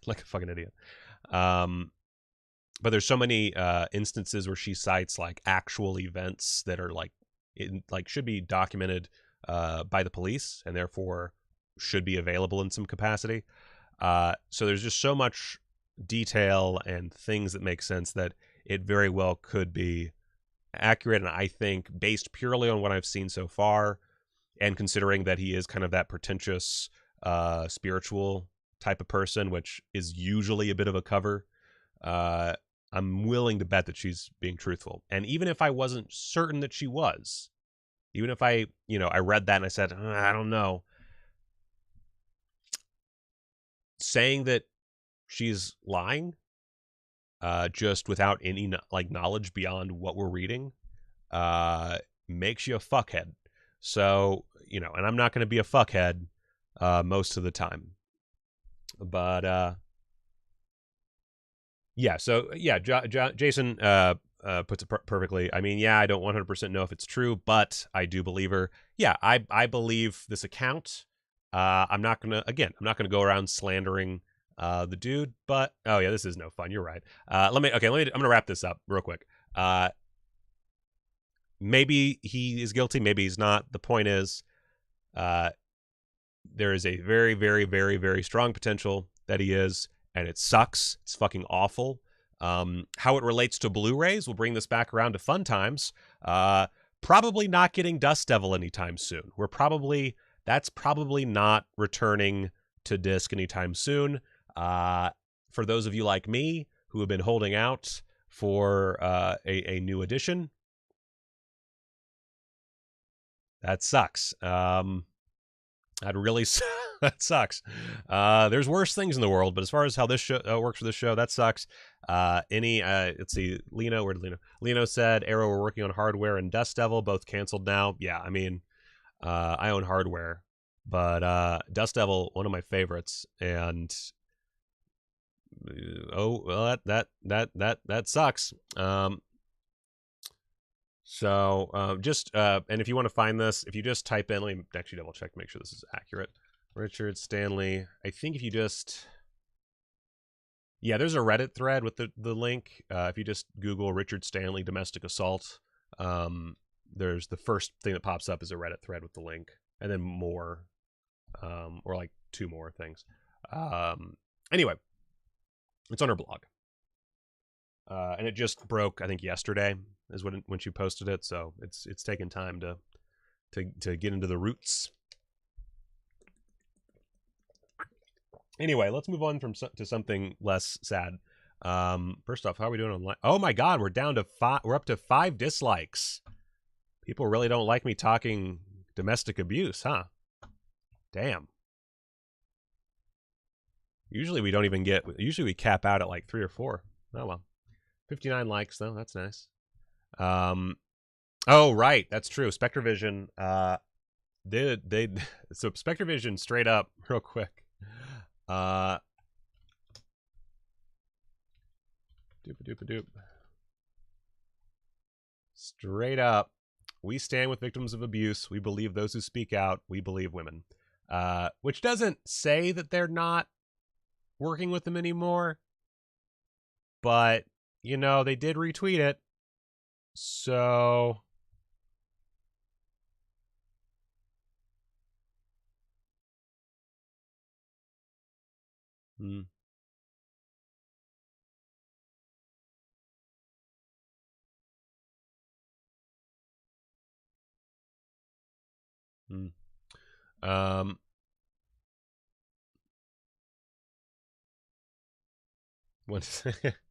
like a fucking idiot. But there's so many instances where she cites like actual events that are like should be documented by the police and therefore should be available in some capacity. So there's just so much detail and things that make sense that it very well could be accurate. And I think based purely on what I've seen so far, and considering that he is kind of that pretentious, spiritual type of person, which is usually a bit of a cover, I'm willing to bet that she's being truthful. And even if I wasn't certain that she was, even if I read that and I said, I don't know, saying that she's lying, just without any knowledge beyond what we're reading, makes you a fuckhead. So, and I'm not going to be a fuckhead most of the time. But Yeah. So yeah, Jason puts it perfectly. I mean, yeah, I don't 100% know if it's true, but I do believe her. Yeah, I believe this account. I'm not gonna go around slandering the dude, but oh yeah, this is no fun. You're right. I'm gonna wrap this up real quick. Maybe he is guilty, maybe he's not. The point is, there is a very, very, very, very strong potential that he is, and it sucks. It's fucking awful. How it relates to Blu-rays, we'll bring this back around to fun times. Probably not getting Dust Devil anytime soon. That's probably not returning to disc anytime soon. For those of you like me who have been holding out for a new edition, that sucks. That really that sucks. There's worse things in the world, but as far as how this show works for this show, that sucks. Let's see, Lino, where did Lino? Lino said Arrow were working on Hardware and Dust Devil, both canceled now. Yeah, I mean, I own Hardware, but Dust Devil, one of my favorites, and oh well, that sucks. And if you want to find this, if you just type in, let me actually double check to make sure this is accurate. Richard Stanley. I think if you just, yeah, there's a Reddit thread with the link. If you just Google Richard Stanley domestic assault, there's the first thing that pops up is a Reddit thread with the link, and then more, or like 2 more things. Anyway, it's on her blog. And it just broke, I think, yesterday is when she posted it, so it's taken time to get into the roots. Anyway, let's move on to something less sad. First off, how are we doing online? Oh my God, we're down to 5. We're up to 5 dislikes. People really don't like me talking domestic abuse, huh? Damn. Usually we don't even get. Usually we cap out at like 3 or 4. Oh well. 59 likes though. That's nice. Oh right, that's true. Spectrovision. So Spectrovision straight up, real quick. Doop doop doop. Straight up, we stand with victims of abuse. We believe those who speak out. We believe women. Which doesn't say that they're not working with them anymore, but you know, they did retweet it. So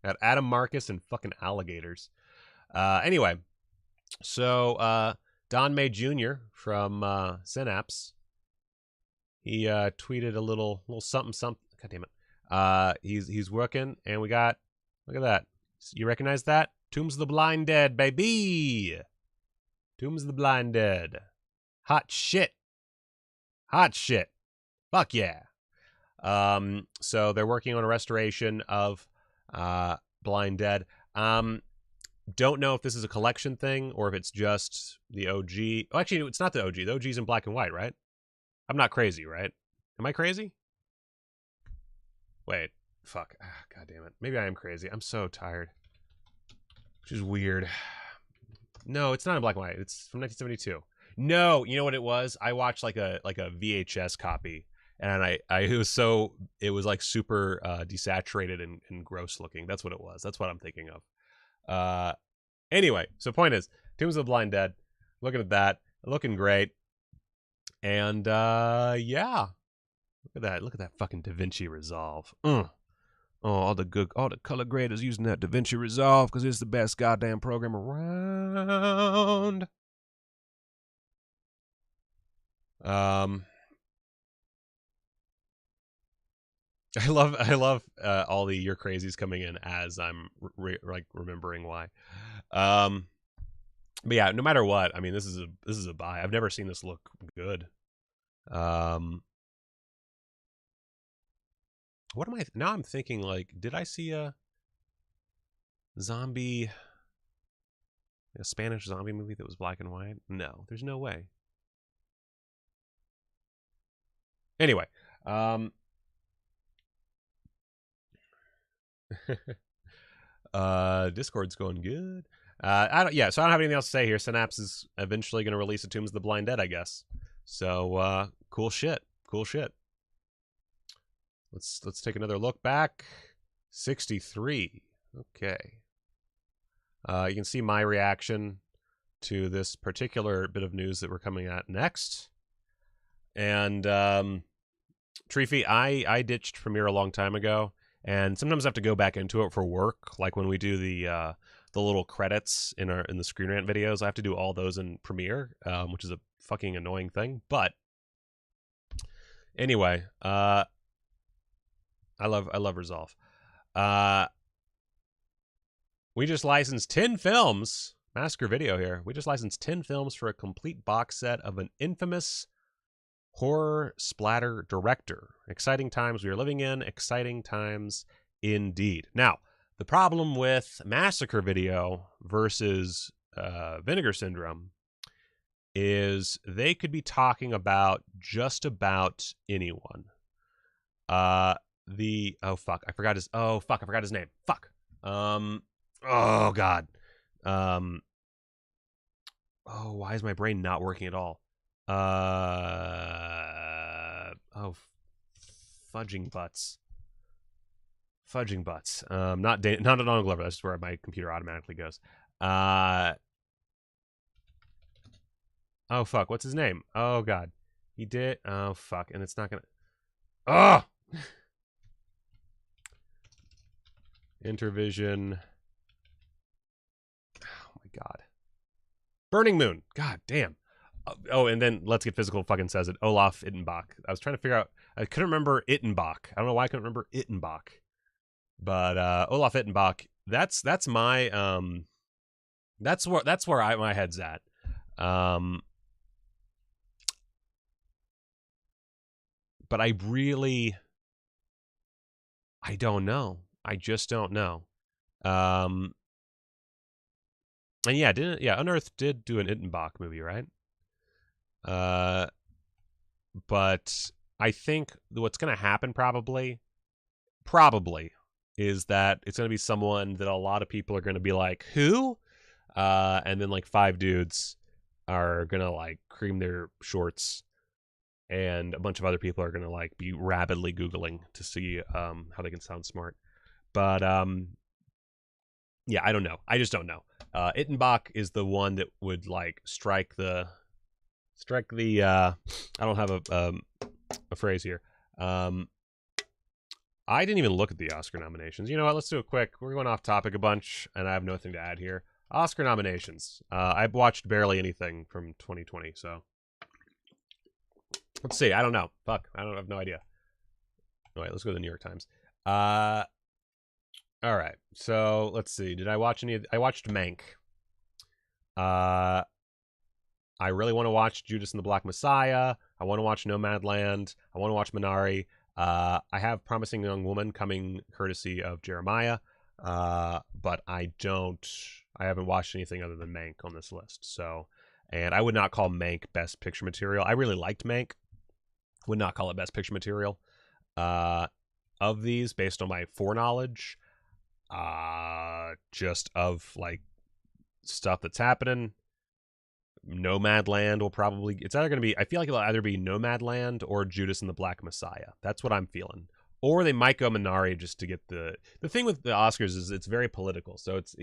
at Adam Marcus and fucking alligators. Anyway, so Don May Jr. from Synapse, he tweeted a little something. God damn it. He's working, and we got, look at that. You recognize that? Tombs of the Blind Dead, baby. Tombs of the Blind Dead. Hot shit. Hot shit. Fuck yeah. So they're working on a restoration of Blind Dead. Don't know if this is a collection thing or if it's just the OG. Oh, actually, it's not the OG. The OG's in black and white, right? I'm not crazy, right? Am I crazy? Wait. Fuck. God damn it. Maybe I am crazy. I'm so tired. Which is weird. No, it's not in black and white. It's from 1972. No, you know what it was? I watched like a VHS copy, and it was like super desaturated and gross looking. That's what it was. That's what I'm thinking of. Anyway, so point is, Tombs of the Blind Dead, looking at that, looking great. And yeah. Look at that fucking DaVinci Resolve. Oh, all the color graders using that DaVinci Resolve because it's the best goddamn program around. I love all the You're Crazies coming in as I'm remembering why. But yeah, no matter what, I mean, this is a buy. I've never seen this look good. What am I now? I'm thinking like, did I see a? zombie, a Spanish zombie movie that was black and white? No, there's no way. Anyway, Discord's going good. So I don't have anything else to say here. Synapse is eventually going to release a Tombs of the Blind Dead, I guess. So, cool shit. Cool shit. Let's take another look back. 63. Okay. You can see my reaction to this particular bit of news that we're coming at next. And, Treefy, I ditched Premiere a long time ago, and sometimes I have to go back into it for work, like when we do the little credits in the Screen Rant videos. I have to do all those in Premiere, which is a fucking annoying thing. But anyway, I love Resolve. We just licensed 10 films. Massacre Video here. We just licensed 10 films for a complete box set of an infamous horror splatter director. Exciting times we are living in. Exciting times indeed. Now, the problem with Massacre Video versus Vinegar Syndrome is they could be talking about just about anyone. Oh fuck, I forgot his name. Fuck. Oh god. Oh, why is my brain not working at all? Fudging butts. Not Donald Glover. That's where my computer automatically goes. Oh fuck, what's his name? Oh god, he did. Oh fuck, and it's not gonna. Oh. Intervision. Oh my god. Burning Moon. God damn. Oh, and then Let's Get Physical fucking says it. Olaf Ittenbach. I was trying to figure out. I couldn't remember Ittenbach. I don't know why I couldn't remember Ittenbach. But Olaf Ittenbach. That's my That's where my head's at. But I don't know. I just don't know. And Unearthed did do an Ittenbach movie, right? But I think what's going to happen probably is that it's going to be someone that a lot of people are going to be like, who? And then like 5 dudes are going to like cream their shorts, and a bunch of other people are going to like be rapidly Googling to see how they can sound smart. But yeah, I don't know. I just don't know. Ittenbach is the one that would like strike the I don't have a phrase here. I didn't even look at the Oscar nominations. You know what? Let's do it quick. We're going off topic a bunch, and I have nothing to add here. Oscar nominations. I've watched barely anything from 2020, so let's see. I don't know. Fuck. I have no idea. All right, let's go to the New York Times. All right. So let's see. Did I watch any? I watched Mank. I really want to watch Judas and the Black Messiah. I want to watch Nomadland. I want to watch Minari. I have Promising Young Woman coming courtesy of Jeremiah. But I haven't watched anything other than Mank on this list. So, and I would not call Mank Best Picture material. I really liked Mank. Would not call it Best Picture material. Of these, based on my foreknowledge, just of like stuff that's happening, Nomadland will probably, it's either going to be, I feel like it'll either be Nomadland or Judas and the Black Messiah. That's what I'm feeling. Or they might go Minari just to get the thing with the Oscars is it's very political. So it's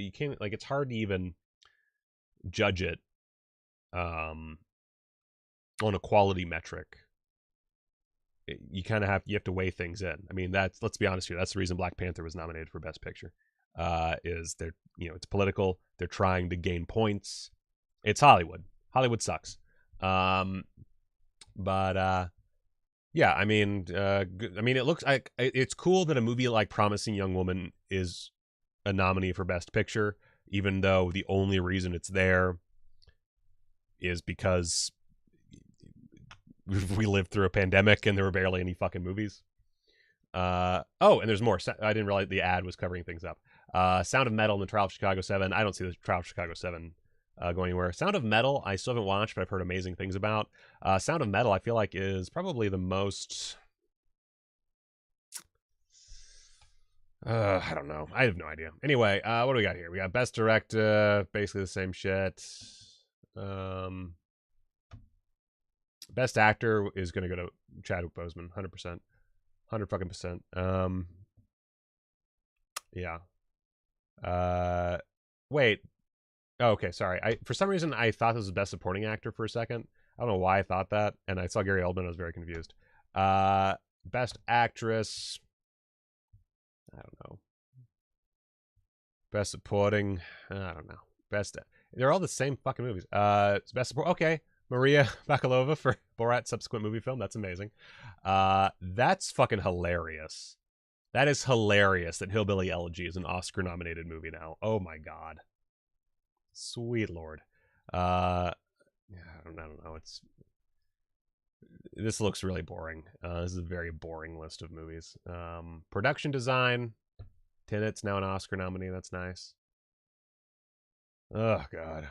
hard to even judge it on a quality metric. You have to weigh things in. I mean, let's be honest here. That's the reason Black Panther was nominated for Best Picture. Is it's political. They're trying to gain points. It's Hollywood. Hollywood sucks. Yeah, I mean, it looks like it's cool that a movie like Promising Young Woman is a nominee for Best Picture, even though the only reason it's there is because we lived through a pandemic and there were barely any fucking movies. Oh, and there's more. I didn't realize the ad was covering things up. Sound of Metal and the Trial of Chicago 7. I don't see the Trial of Chicago 7 going anywhere. Sound of Metal, I still haven't watched, but I've heard amazing things about. Sound of Metal, I feel like, is probably the most... I don't know. I have no idea. Anyway, what do we got here? We got Best Director, basically the same shit. Best Actor is going to go to Chadwick Boseman, 100%. 100%. Yeah. Wait. Oh, okay, sorry. For some reason, I thought this was Best Supporting Actor for a second. I don't know why I thought that, and I saw Gary Oldman. I was very confused. Best Actress... I don't know. Best Supporting... I don't know. Best... They're all the same fucking movies. Best Support... Okay. Maria Bakalova for Borat's subsequent movie film. That's amazing. That's fucking hilarious. That is hilarious that Hillbilly Elegy is an Oscar-nominated movie now. Oh my god. Sweet lord. I don't know. This looks really boring. This is a very boring list of movies. Production design. Tenet's now an Oscar nominee. That's nice. Oh god.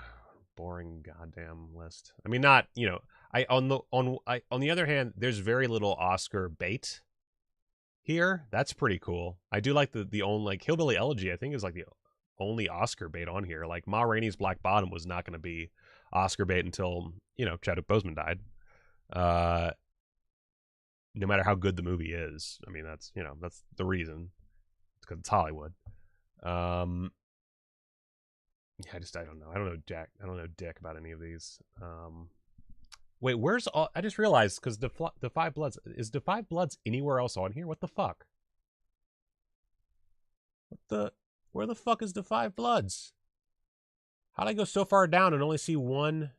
Boring goddamn list. I mean, not, you know, on the other hand, there's very little Oscar bait here. That's pretty cool. I do like the only, like, Hillbilly Elegy, I think, is like the only Oscar bait on here. Like, Ma Rainey's Black Bottom was not going to be Oscar bait until, you know, Chadwick Boseman died. No matter how good the movie is. I mean, that's, you know, that's the reason. It's because it's Hollywood. Yeah, I don't know. I don't know Jack. I don't know dick about any of these. Wait, where's all... I just realized, because the Five Bloods... Is the Five Bloods anywhere else on here? What the fuck? Where the fuck is the Five Bloods? How'd I go so far down and only see one?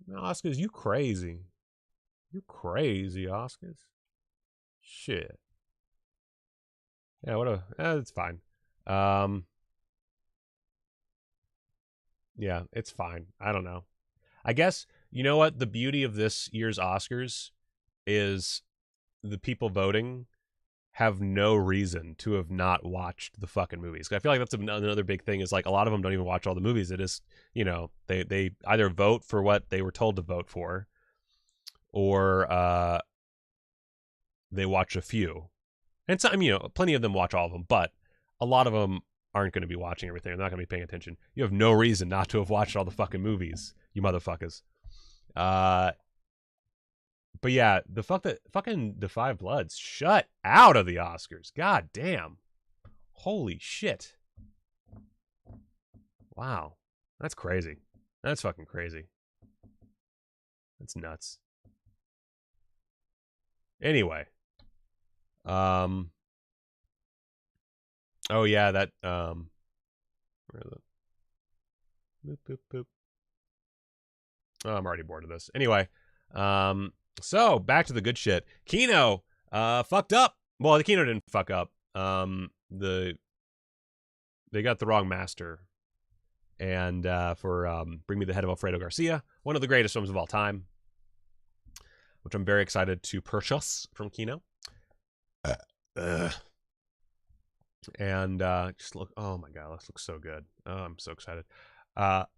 No, Oscars, you crazy. You crazy, Oscars. Shit. Yeah, it's fine. Yeah, it's fine. I don't know. I guess, you know what? The beauty of this year's Oscars is the people voting have no reason to have not watched the fucking movies. I feel like that's another big thing, is like a lot of them don't even watch all the movies. It is, you know, they either vote for what they were told to vote for, or they watch a few. And some, you know, plenty of them watch all of them, but a lot of them aren't going to be watching everything. They're not going to be paying attention. You have no reason not to have watched all the fucking movies, you motherfuckers. But yeah, the Five Bloods shut out of the Oscars. God damn. Holy shit. Wow. That's crazy. That's fucking crazy. That's nuts. Anyway. Oh yeah, that where is it? Boop boop boop. Oh, I'm already bored of this. Anyway, so back to the good shit. Kino fucked up. Well, the Kino didn't fuck up. They got the wrong master. And for Bring Me the Head of Alfredo Garcia, one of the greatest films of all time, which I'm very excited to purchase from Kino. And just look, oh my god, this looks so good. Oh, I'm so excited. But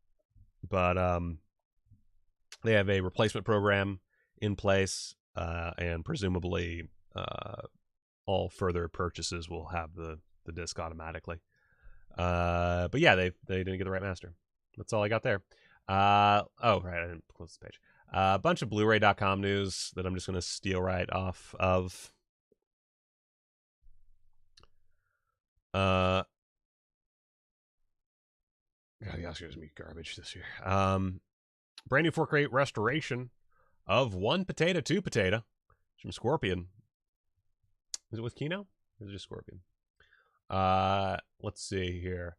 they have a replacement program in place, and presumably all further purchases will have the disc automatically. But yeah, they didn't get the right master. That's all I got there. Oh right, I didn't close the page. A bunch of Blu-ray.com news that I'm just gonna steal right off of. God, the Oscars gonna be garbage this year. Brand new 4K restoration of One Potato, Two Potato from Scorpion. Is it with Kino? Or is it just Scorpion? Let's see here.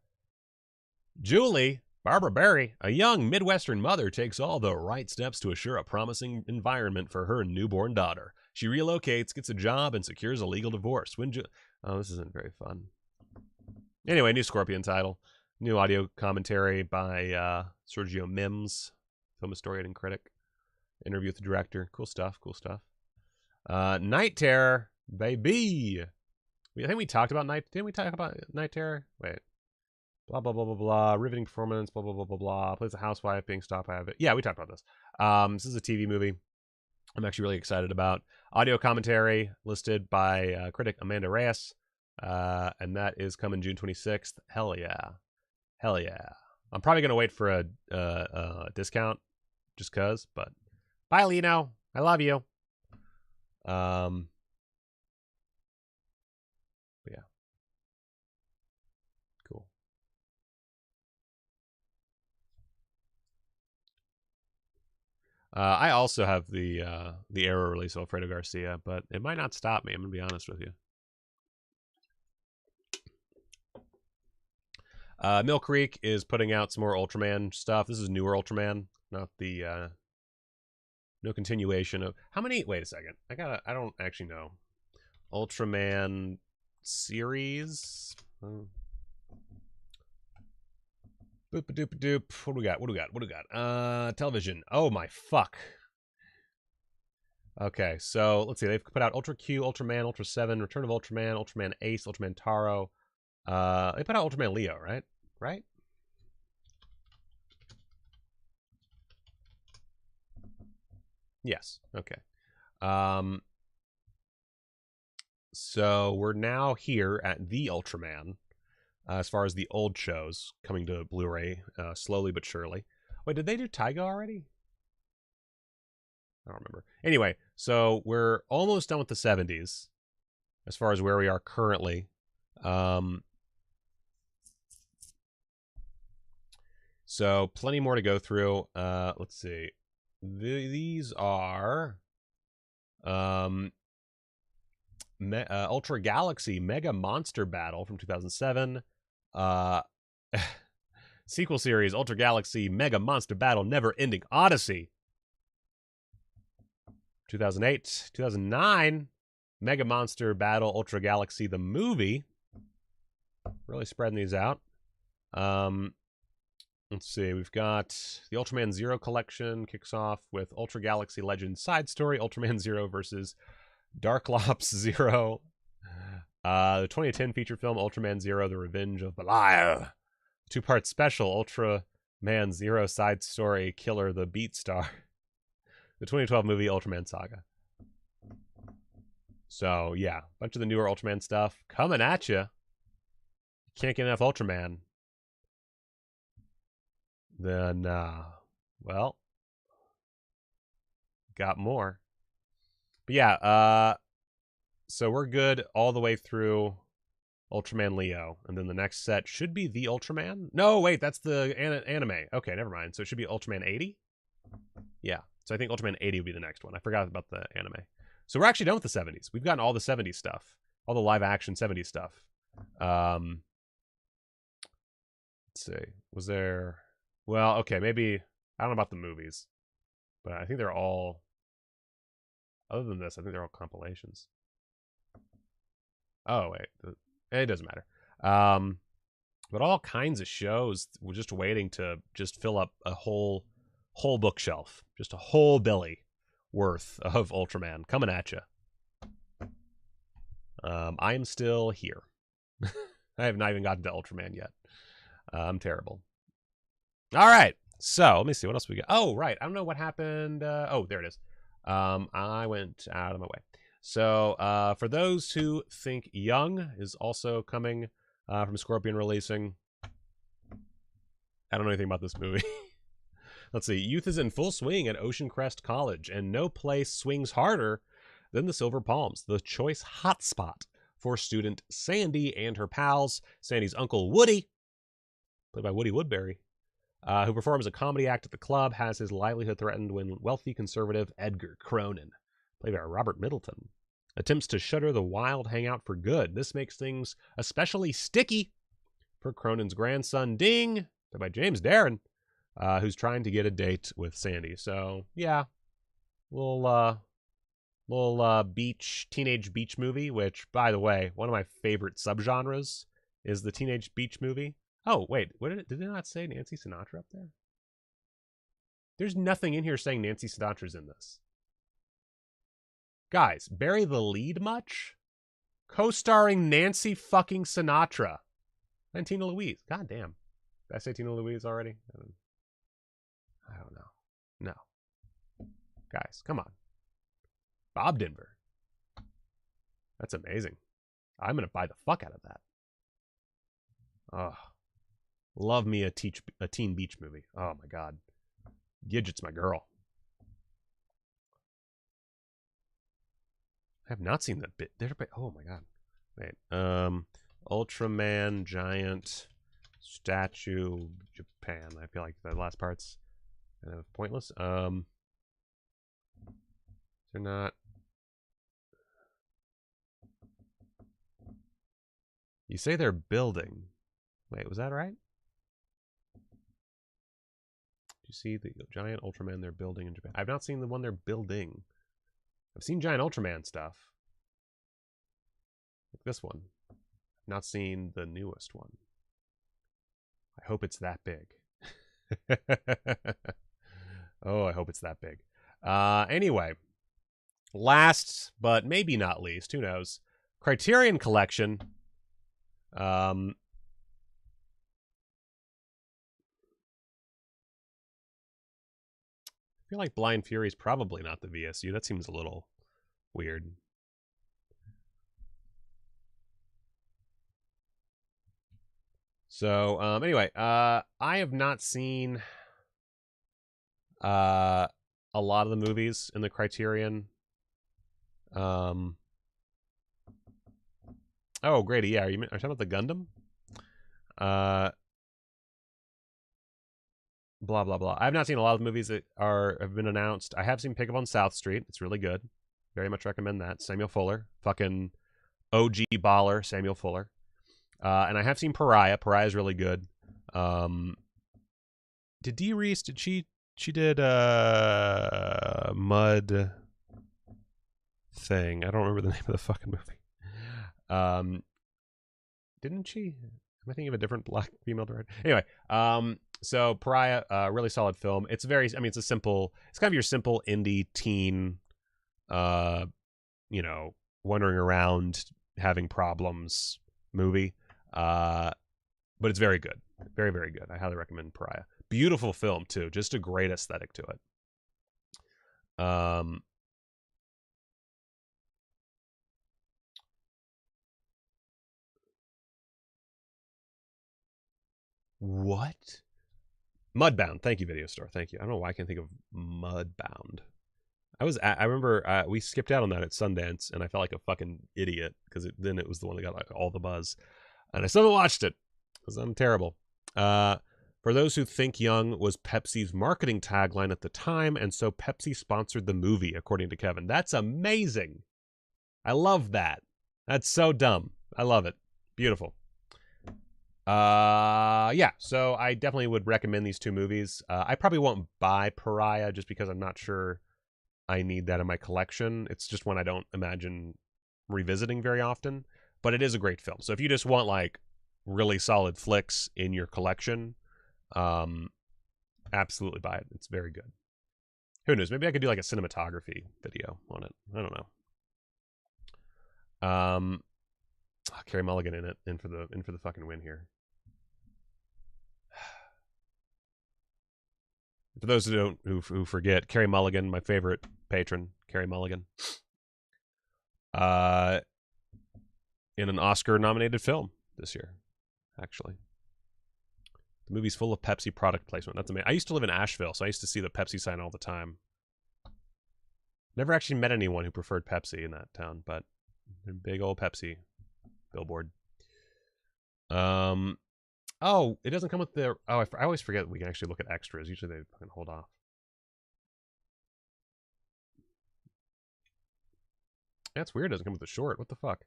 Julie, Barbara Barry, a young Midwestern mother, takes all the right steps to assure a promising environment for her newborn daughter. She relocates, gets a job, and secures a legal divorce. Oh, this isn't very fun. Anyway, new Scorpion title. New audio commentary by Sergio Mims, film historian and critic. Interview with the director. Cool stuff, cool stuff. Night Terror, baby. I think we talked about Night. Didn't we talk about Night Terror? Wait. Blah, blah, blah, blah, blah. Riveting performance, blah, blah, blah, blah, blah. Plays a housewife being stopped by a... Yeah, we talked about this. This is a TV movie I'm actually really excited about. Audio commentary listed by critic Amanda Reyes. And that is coming June 26th. Hell yeah. Hell yeah. I'm probably going to wait for a discount just because, but bye, Lino. I love you. Yeah. Cool. I also have the Arrow release of Alfredo Garcia, but it might not stop me. I'm gonna be honest with you. Mill Creek is putting out some more Ultraman stuff. This is newer Ultraman, not the no continuation of how many. Wait a second. I don't actually know. Ultraman series. Boop a doop a doop. What do we got? What do we got? What do we got? Television. Oh my fuck. Okay, so let's see. They've put out Ultra Q, Ultraman, Ultra 7, Return of Ultraman, Ultraman Ace, Ultraman Taro. They put out Ultraman Leo, right? Right? Yes. Okay. So we're now here at the Ultraman. As far as the old shows coming to Blu-ray, slowly but surely. Wait, did they do Taiga already? I don't remember. Anyway, so we're almost done with the 70s, as far as where we are currently. So plenty more to go through. Let's see. These are Ultra Galaxy Mega Monster Battle from 2007. Sequel series Ultra Galaxy Mega Monster Battle Never Ending Odyssey 2008. 2009 Mega Monster Battle Ultra Galaxy the movie. Really spreading these out. Let's see, we've got the Ultraman Zero collection kicks off with Ultra Galaxy Legends side story Ultraman Zero versus Darklops Zero. The 2010 feature film Ultraman Zero: The Revenge of Belial. Two-part special Ultraman Zero side story Killer the Beatstar. The 2012 movie Ultraman Saga. So yeah, a bunch of the newer Ultraman stuff coming at you. Can't get enough Ultraman. Then, well, got more. But yeah, so we're good all the way through Ultraman Leo. And then the next set should be the Ultraman. No, wait, that's the anime. Okay, never mind. So it should be Ultraman 80? Yeah, so I think Ultraman 80 would be the next one. I forgot about the anime. So we're actually done with the 70s. We've gotten all the 70s stuff. All the live-action 70s stuff. Let's see. Was there... Well, okay, maybe... I don't know about the movies. But I think they're all... Other than this, I think they're all compilations. Oh, wait. It doesn't matter. But all kinds of shows. We're just waiting to just fill up a whole bookshelf. Just a whole Billy worth of Ultraman coming at you. I am still here. I have not even gotten to Ultraman yet. I'm terrible. All right. So, let me see. What else we got? Oh, right. I don't know what happened. Oh, there it is. I went out of my way. So, for those who think Young is also coming from Scorpion releasing. I don't know anything about this movie. Let's see. Youth is in full swing at Ocean Crest College, and no place swings harder than the Silver Palms, the choice hotspot for student Sandy and her pals. Sandy's uncle Woody, played by Woody Woodbury, who performs a comedy act at the club, has his livelihood threatened when wealthy conservative Edgar Cronin, played by Robert Middleton, attempts to shutter the wild hangout for good. This makes things especially sticky for Cronin's grandson, Ding, played by James Darren, who's trying to get a date with Sandy. So, yeah, little teenage beach movie, which, by the way, one of my favorite subgenres is the teenage beach movie. Oh, wait, did it not say Nancy Sinatra up there? There's nothing in here saying Nancy Sinatra's in this. Guys, bury the lead much? Co-starring Nancy fucking Sinatra. And Tina Louise. God damn. Did I say Tina Louise already? I don't know. No. Guys, come on. Bob Denver. That's amazing. I'm going to buy the fuck out of that. Oh. Love me a teen beach movie. Oh my god. Gidget's my girl. I have not seen that bit. Oh my god. Wait. Ultraman, giant, statue, Japan. I feel like the last part's kind of pointless. They're not. You say they're building. Wait, was that right? Did you see the giant Ultraman they're building in Japan? I've not seen the one they're building. I've seen giant Ultraman stuff. Like this one. I've not seen the newest one. I hope it's that big. Oh, I hope it's that big. Anyway. Last, but maybe not least, who knows? Criterion Collection. I feel like Blind Fury is probably not the VSU. That seems a little weird. So, anyway, I have not seen a lot of the movies in the Criterion. Oh, Grady, yeah, are you talking about the Gundam? Blah, blah, blah. I have not seen a lot of the movies that have been announced. I have seen Pickup on South Street. It's really good. Very much recommend that. Samuel Fuller. Fucking OG baller, Samuel Fuller. And I have seen Pariah. Pariah is really good. Did Dee Reese, she did Mud thing. I don't remember the name of the fucking movie. Didn't she? Am I thinking of a different black female director? Anyway, so Pariah, really solid film. It's it's kind of your simple indie teen, wandering around having problems movie. But it's very good. Very, very good. I highly recommend Pariah. Beautiful film too. Just a great aesthetic to it. What? Mudbound. Thank you, Video Store. Thank you. I don't know why I can't think of Mudbound. I remember we skipped out on that at Sundance, and I felt like a fucking idiot because then it was the one that got like all the buzz, and I still haven't watched it because I'm terrible. For those who think young was Pepsi's marketing tagline at the time, and so Pepsi sponsored the movie, according to Kevin. That's amazing. I love that. That's so dumb. I love it. Beautiful. Yeah, so I definitely would recommend these two movies. I probably won't buy Pariah just because I'm not sure I need that in my collection. It's just one I don't imagine revisiting very often, but it is a great film. So if you just want like really solid flicks in your collection, absolutely buy it. It's very good. Who knows? Maybe I could do like a cinematography video on it. I don't know. Carey Mulligan in for the fucking win here. For those who forget, Carey Mulligan, my favorite patron, Carey Mulligan, in an Oscar-nominated film this year, actually. The movie's full of Pepsi product placement. That's amazing. I used to live in Asheville, so I used to see the Pepsi sign all the time. Never actually met anyone who preferred Pepsi in that town, but big old Pepsi billboard. Oh, it doesn't come with the... Oh, I always forget we can actually look at extras. Usually they fucking hold off. That's weird. It doesn't come with the short. What the fuck?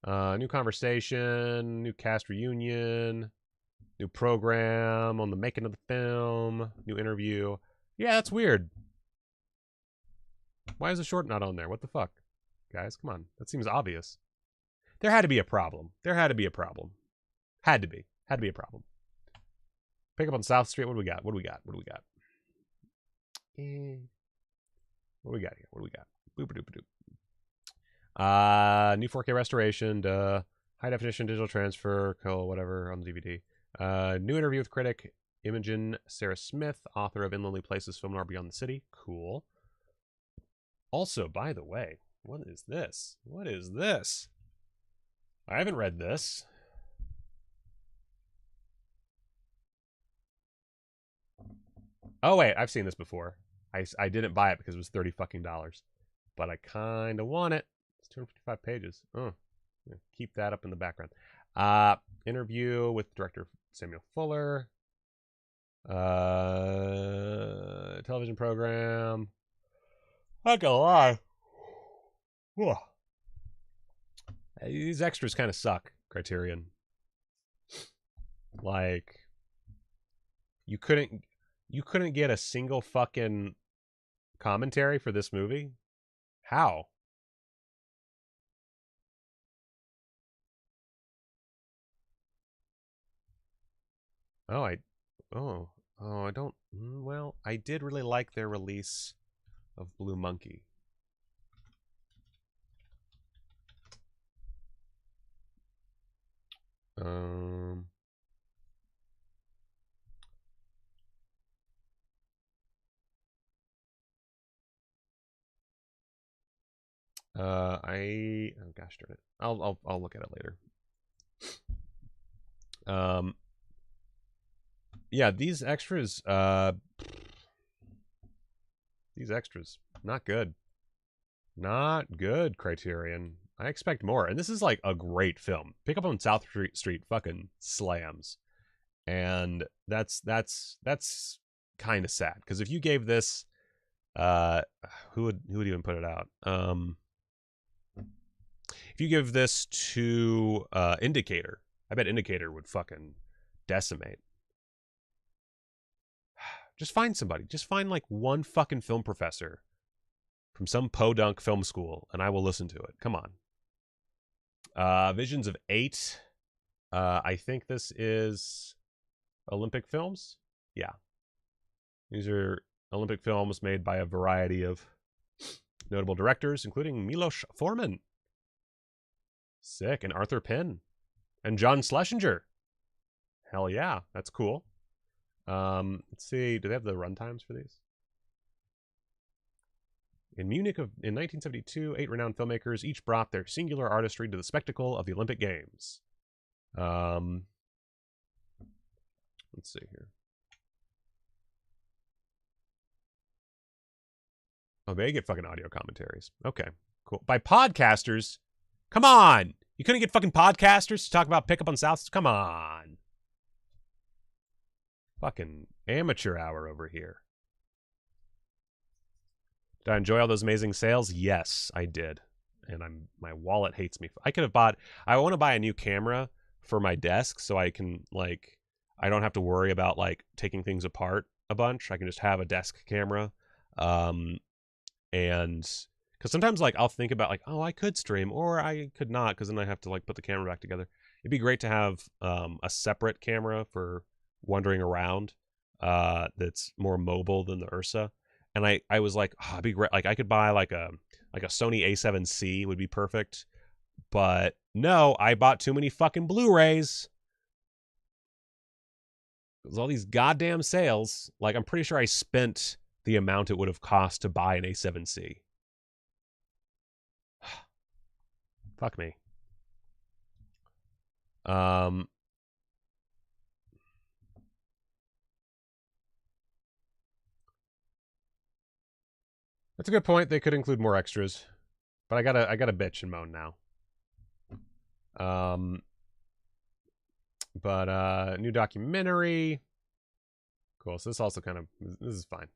New conversation, new cast reunion, new program on the making of the film, new interview. Yeah, that's weird. Why is the short not on there? What the fuck? Guys, come on. That seems obvious. There had to be a problem. There had to be a problem. Had to be. Had to be a problem. Pick up on South Street. What do we got? What do we got? What do we got? What do we got here? What do we got? Boop-a-doop-a-doop. New 4K restoration, high definition digital transfer, whatever on the DVD. New interview with critic Imogen Sarah Smith, author of In Lonely Places, Film Noir Beyond the City. Cool. Also, by the way, what is this? What is this? I haven't read this. Oh wait, I've seen this before. I didn't buy it because it was $30 fucking, but I kind of want it. It's 255 pages. Oh, yeah, keep that up in the background. Interview with director Samuel Fuller. Television program. Not gonna lie. Whew. These extras kind of suck, Criterion. Like, you couldn't get a single fucking commentary for this movie? How? Oh, I don't. Well, I did really like their release of Blue Monkey. Oh gosh darn it. I'll look at it later. Yeah, these extras not good. Not good, Criterion. I expect more. And this is like a great film. Pick Up on South Street fucking slams. And that's kind of sad, because if you gave this who would even put it out? If you give this to Indicator, I bet Indicator would fucking decimate. Just find somebody. Just find like one fucking film professor from some podunk film school, and I will listen to it. Come on. Visions of 8. I think this is Olympic films. Yeah. These are Olympic films made by a variety of notable directors, including Milos Forman. Sick. And Arthur Penn. And John Schlesinger. Hell yeah. That's cool. Let's see. Do they have the runtimes for these? In Munich in 1972, 8 renowned filmmakers each brought their singular artistry to the spectacle of the Olympic Games. Let's see here. Oh, they get fucking audio commentaries. Okay, cool. By podcasters? Come on! You couldn't get fucking podcasters to talk about Pick Up on South? Come on. Fucking amateur hour over here. Did I enjoy all those amazing sales? Yes, I did. And my wallet hates me. I want to buy a new camera for my desk so I can, like, I don't have to worry about, like, taking things apart a bunch. I can just have a desk camera. And because sometimes, like, I'll think about, like, oh, I could stream, or I could not, because then I have to, like, put the camera back together. It'd be great to have a separate camera for wandering around that's more mobile than the Ursa. And I was like, oh, it'd be great. Like, I could buy like a Sony A7C would be perfect. But no, I bought too many fucking Blu-rays. There's all these goddamn sales. Like, I'm pretty sure I spent the amount it would have cost to buy an A7C. Fuck me. That's a good point. They could include more extras, but I gotta bitch and moan now. But new documentary. Cool. So this also this is fine.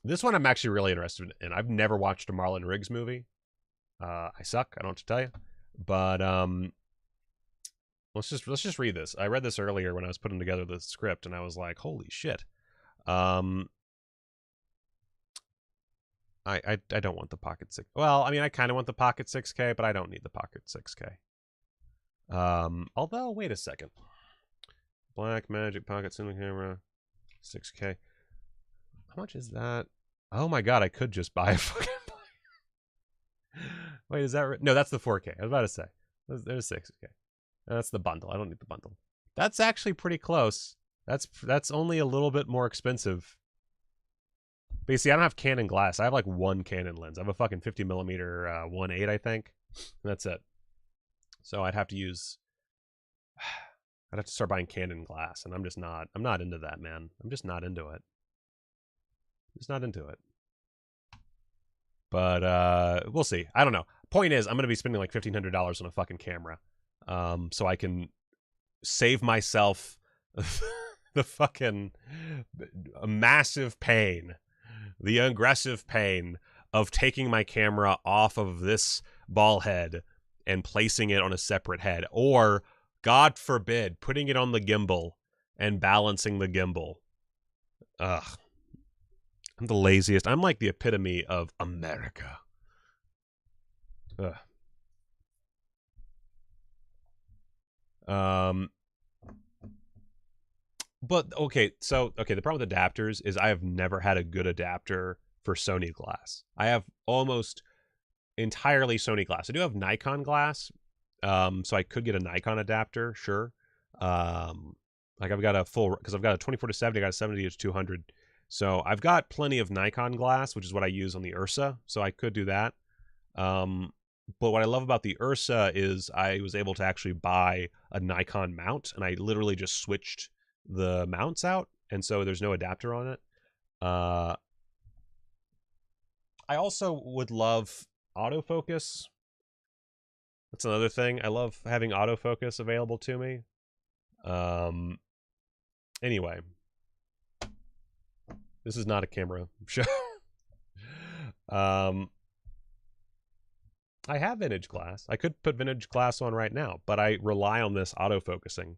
This one I'm actually really interested in. I've never watched a Marlon Riggs movie. I suck. I don't have to tell you. But let's just read this. I read this earlier when I was putting together the script, and I was like, holy shit. I don't want the Pocket 6. Well, I mean, I kind of want the Pocket 6K, but I don't need the Pocket 6K. Although, wait a second. Black Magic Pocket Cinema Camera, 6K. How much is that? Oh my god, I could just buy a fucking Wait, is that right? No, that's the 4K. I was about to say. There's 6K. That's the bundle. I don't need the bundle. That's actually pretty close. That's only a little bit more expensive. But you see, I don't have Canon glass. I have like one Canon lens. I have a fucking 50mm 1.8, I think. That's it. So I'd have to start buying Canon glass, and I'm not into that, man. I'm just not into it. Just not into it. But we'll see. I don't know. Point is, I'm going to be spending like $1,500 on a fucking camera. So I can save myself the fucking massive pain, the aggressive pain of taking my camera off of this ball head and placing it on a separate head, or God forbid, putting it on the gimbal and balancing the gimbal. Ugh. I'm the laziest. I'm like the epitome of America. Ugh. But okay, the problem with adapters is I have never had a good adapter for Sony glass. I have almost entirely Sony glass. I do have Nikon glass, so I could get a Nikon adapter, sure. Like I've got a full, because I've got a 24-70, I got a 70-200. So I've got plenty of Nikon glass, which is what I use on the Ursa, so I could do that. But what I love about the Ursa is I was able to actually buy a Nikon mount, and I literally just switched the mounts out, and so there's no adapter on it. I also would love autofocus. That's another thing. I love having autofocus available to me. Anyway. This is not a camera show. I have vintage glass. I could put vintage glass on right now, but I rely on this autofocusing.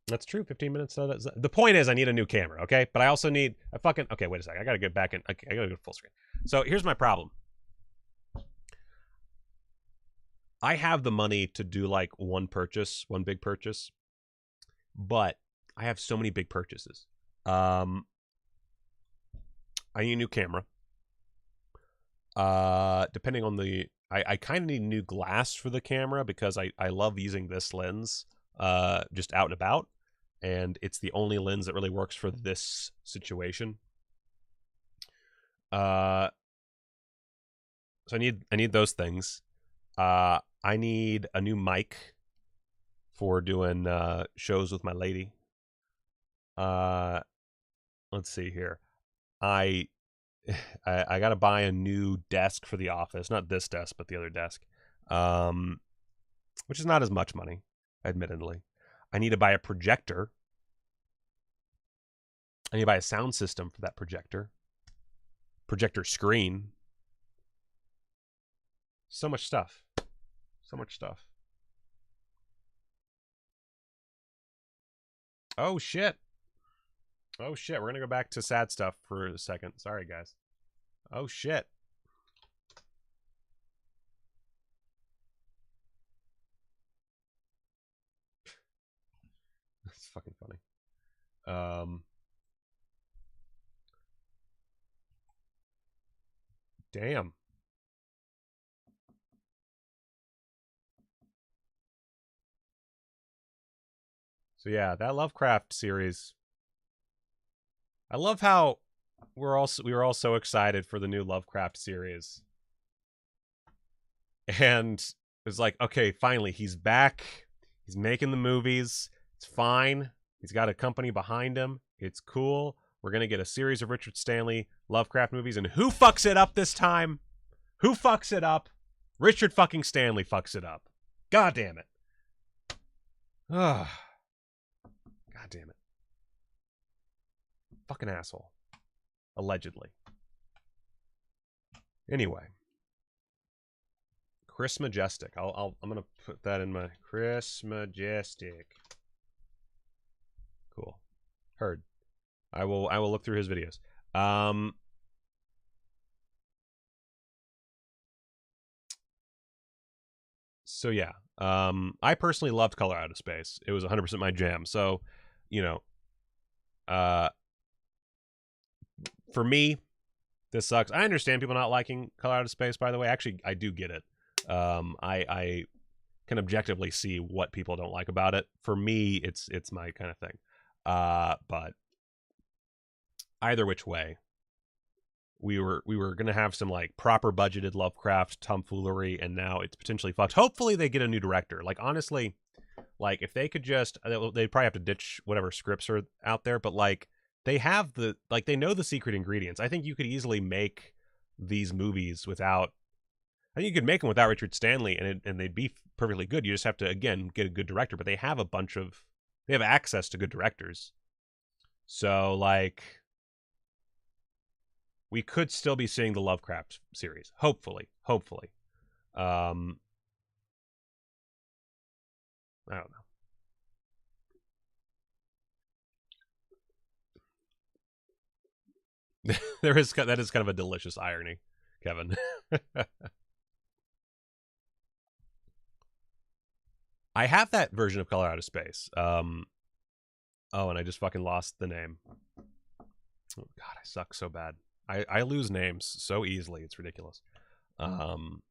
That's true. 15 minutes. The point is, I need a new camera, okay? But I also need a fucking. Okay, wait a second. I gotta get back in. Okay, I gotta go full screen. So here's my problem. I have the money to do like one big purchase, but I have so many big purchases. I need a new camera. Depending on the, I kind of need new glass for the camera because I love using this lens just out and about, and it's the only lens that really works for this situation. So I need those things. I need a new mic for doing shows with my lady. Let's see here. I gotta buy a new desk for the office. Not this desk, but the other desk. Which is not as much money, admittedly. I need to buy a projector. I need to buy a sound system for that projector. Projector screen. So much stuff. So much stuff. Oh, shit. Oh, shit. We're going to go back to sad stuff for a second. Sorry, guys. Oh, shit. That's fucking funny. Damn. So yeah, that Lovecraft series. I love how we were all so excited for the new Lovecraft series. And it's like, okay, finally, he's back. He's making the movies. It's fine. He's got a company behind him. It's cool. We're going to get a series of Richard Stanley Lovecraft movies. And who fucks it up this time? Who fucks it up? Richard fucking Stanley fucks it up. God damn it. Ugh. God damn it. Fucking asshole. Allegedly. Anyway. Chris Majestic. I'm gonna put that in my Chris Majestic. Cool. Heard. I will look through his videos. So yeah. I personally loved Color Out of Space. It was 100% my jam. So, you know, for me, This sucks. I understand people not liking Color Out of Space, by the way. Actually, I do get it. I can objectively see what people don't like about it. For me, it's my kind of thing. But either which way, we were gonna have some like proper budgeted Lovecraft tomfoolery, and now it's potentially fucked. Hopefully they get a new director. Like honestly, like if they could just, they'd probably have to ditch whatever scripts are out there, but like they have they know the secret ingredients. I think you could easily make these movies without, I think you could make them without Richard Stanley, and they'd be perfectly good. You just have to, again, get a good director, but they have they have access to good directors. So like, we could still be seeing the Lovecraft series. Hopefully. I don't know. That is kind of a delicious irony, Kevin. I have that version of Color Out of Space. Oh, and I just fucking lost the name. Oh, God, I suck so bad. I lose names so easily. It's ridiculous. One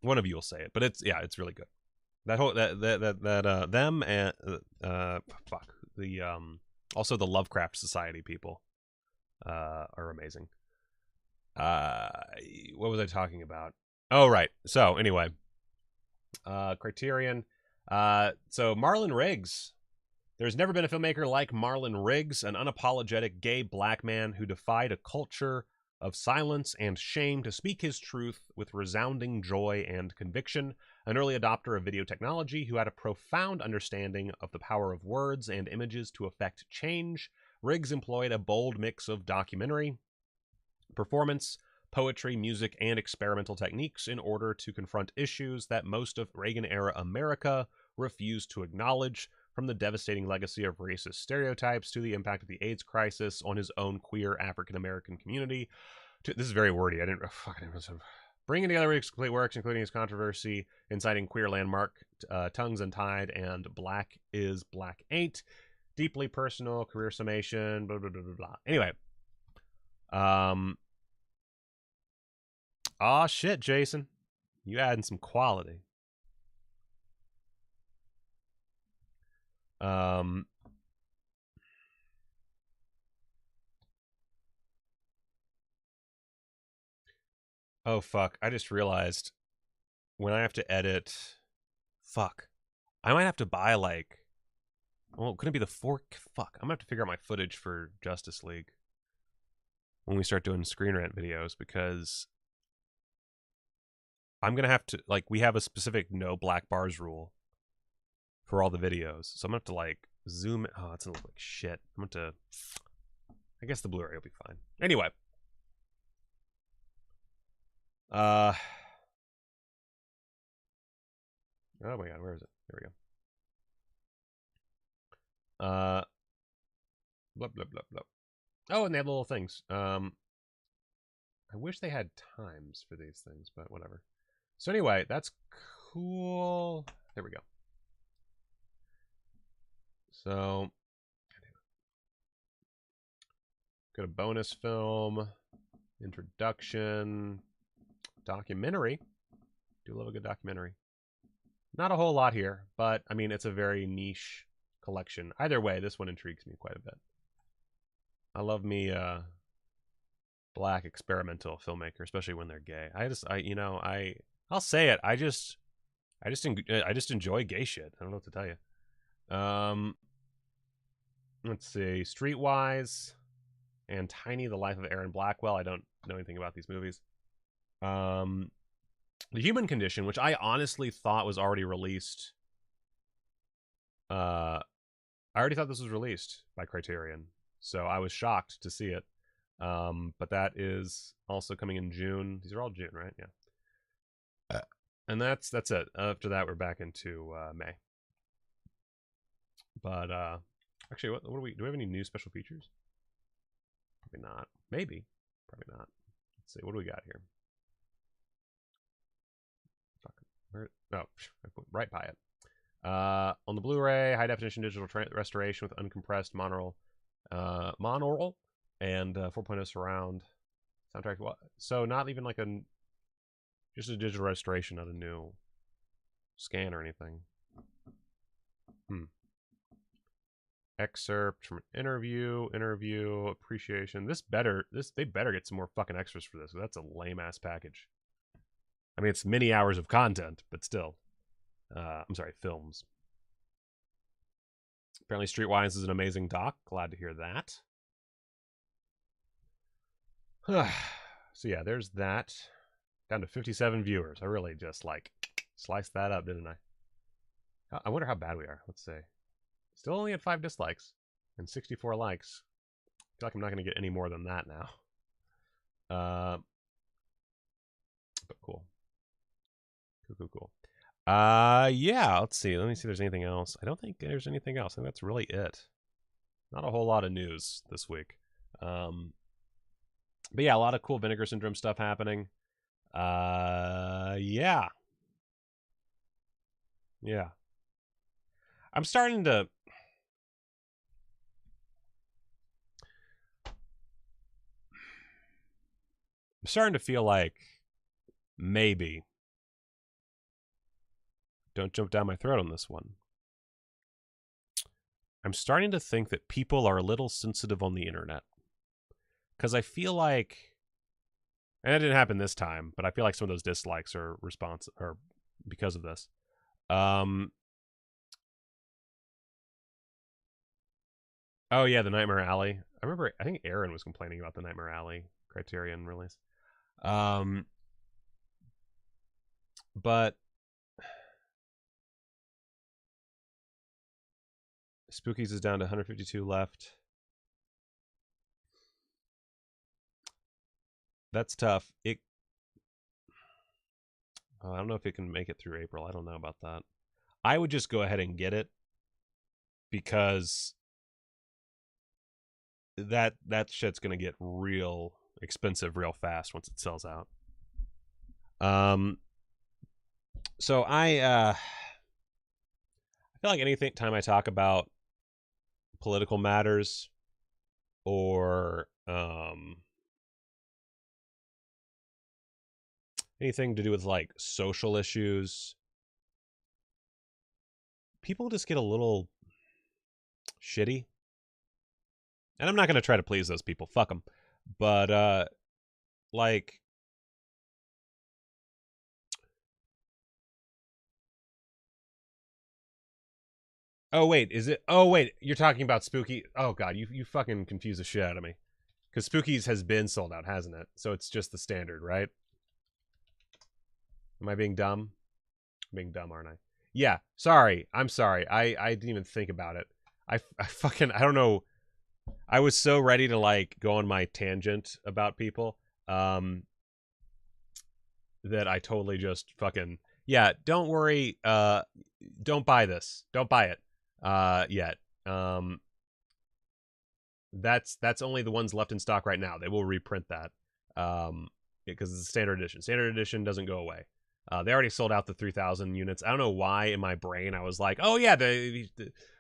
of you will say it, but it's really good. That whole them and fuck the also the Lovecraft Society people are amazing. What was I talking about? Oh right. So anyway, Criterion. So Marlon Riggs. There's never been a filmmaker like Marlon Riggs, an unapologetic gay black man who defied a culture of silence and shame to speak his truth with resounding joy and conviction. An early adopter of video technology who had a profound understanding of the power of words and images to effect change, Riggs employed a bold mix of documentary, performance, poetry, music, and experimental techniques in order to confront issues that most of Reagan-era America refused to acknowledge, from the devastating legacy of racist stereotypes to the impact of the AIDS crisis on his own queer African-American community. This is very wordy. I didn't bringing together his complete works, including his controversy inciting queer landmark, Tongues Untied, and Black is Black Ain't. Deeply personal, career summation, blah, blah, blah, blah, blah. Anyway. Aw, shit, Jason. You adding some quality. Oh, fuck. I just realized when I have to edit... Fuck. I might have to buy, like... Well, couldn't it be the fork? Fuck. I'm gonna have to figure out my footage for Justice League when we start doing Screen Rant videos, because I'm gonna have to... Like, we have a specific no black bars rule for all the videos. So I'm gonna have to, like, zoom... Oh, it's gonna look like shit. I'm gonna have to... I guess the Blu-ray will be fine. Anyway. Oh my god, where is it? There we go. Blah, blah, blah, blah. Oh, and they have little things. I wish they had times for these things, but whatever. So anyway, that's cool. There we go. So, got a bonus film, introduction, documentary. Do love a good documentary. Not a whole lot here, but I mean, it's a very niche collection. Either way, this one intrigues me quite a bit. I love me black experimental filmmaker, especially when they're gay. I'll say it. I just enjoy gay shit. I don't know what to tell you. Let's see, Streetwise and Tiny: The Life of Aaron Blackwell. I don't know anything about these movies. The Human Condition, which I honestly thought was already released. I already thought this was released by Criterion, so I was shocked to see it. But that is also coming in June. These are all June, right? Yeah. And that's it. After that, we're back into May. But actually, what do we have any new special features? Probably not. Maybe. Probably not. Let's see. What do we got here? Where? Oh, I put right by it. On the Blu-ray, high definition digital restoration with uncompressed monaural and 4.0 surround soundtrack. So not even like just a digital restoration, not a new scan or anything. Excerpt from an interview, appreciation. They better get some more fucking extras for this. That's a lame ass package. I mean, it's many hours of content, but still. I'm sorry, films. Apparently Streetwise is an amazing doc. Glad to hear that. So yeah, there's that. Down to 57 viewers. I really just like sliced that up, didn't I? I wonder how bad we are. Let's see. Still only at 5 dislikes and 64 likes. I feel like I'm not going to get any more than that now. But cool. Cool. Yeah, let's see. Let me see if there's anything else. I don't think there's anything else. I think that's really it. Not a whole lot of news this week. But yeah, a lot of cool Vinegar Syndrome stuff happening. Yeah. I'm starting to feel like maybe, don't jump down my throat on this one, I'm starting to think that people are a little sensitive on the internet. Because I feel like, and it didn't happen this time, but I feel like some of those dislikes are because of this. Oh yeah, the Nightmare Alley. I think Aaron was complaining about the Nightmare Alley Criterion release. But Spookies is down to 152 left. That's tough. I don't know if it can make it through April. I don't know about that. I would just go ahead and get it, because that shit's gonna get real expensive real fast once it sells out. So I feel like anything time I talk about political matters or anything to do with like social issues, people just get a little shitty. And I'm not going to try to please those people. Fuck them. But, like, oh, wait, is it? Oh, wait, you're talking about Spooky. Oh, God, you fucking confuse the shit out of me. Because Spookies has been sold out, hasn't it? So it's just the standard, right? Am I being dumb? I'm being dumb, aren't I? Yeah, sorry. I'm sorry. I didn't even think about it. I don't know. I was so ready to like go on my tangent about people that I totally just fucking, yeah, don't worry, don't buy this. Don't buy it yet. That's only the ones left in stock right now. They will reprint that because it's a standard edition. Standard edition doesn't go away. They already sold out the 3,000 units. I don't know why in my brain I was like, oh yeah, the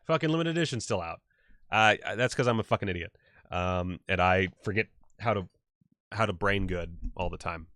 fucking limited edition's still out. That's because I'm a fucking idiot. And I forget how to brain good all the time.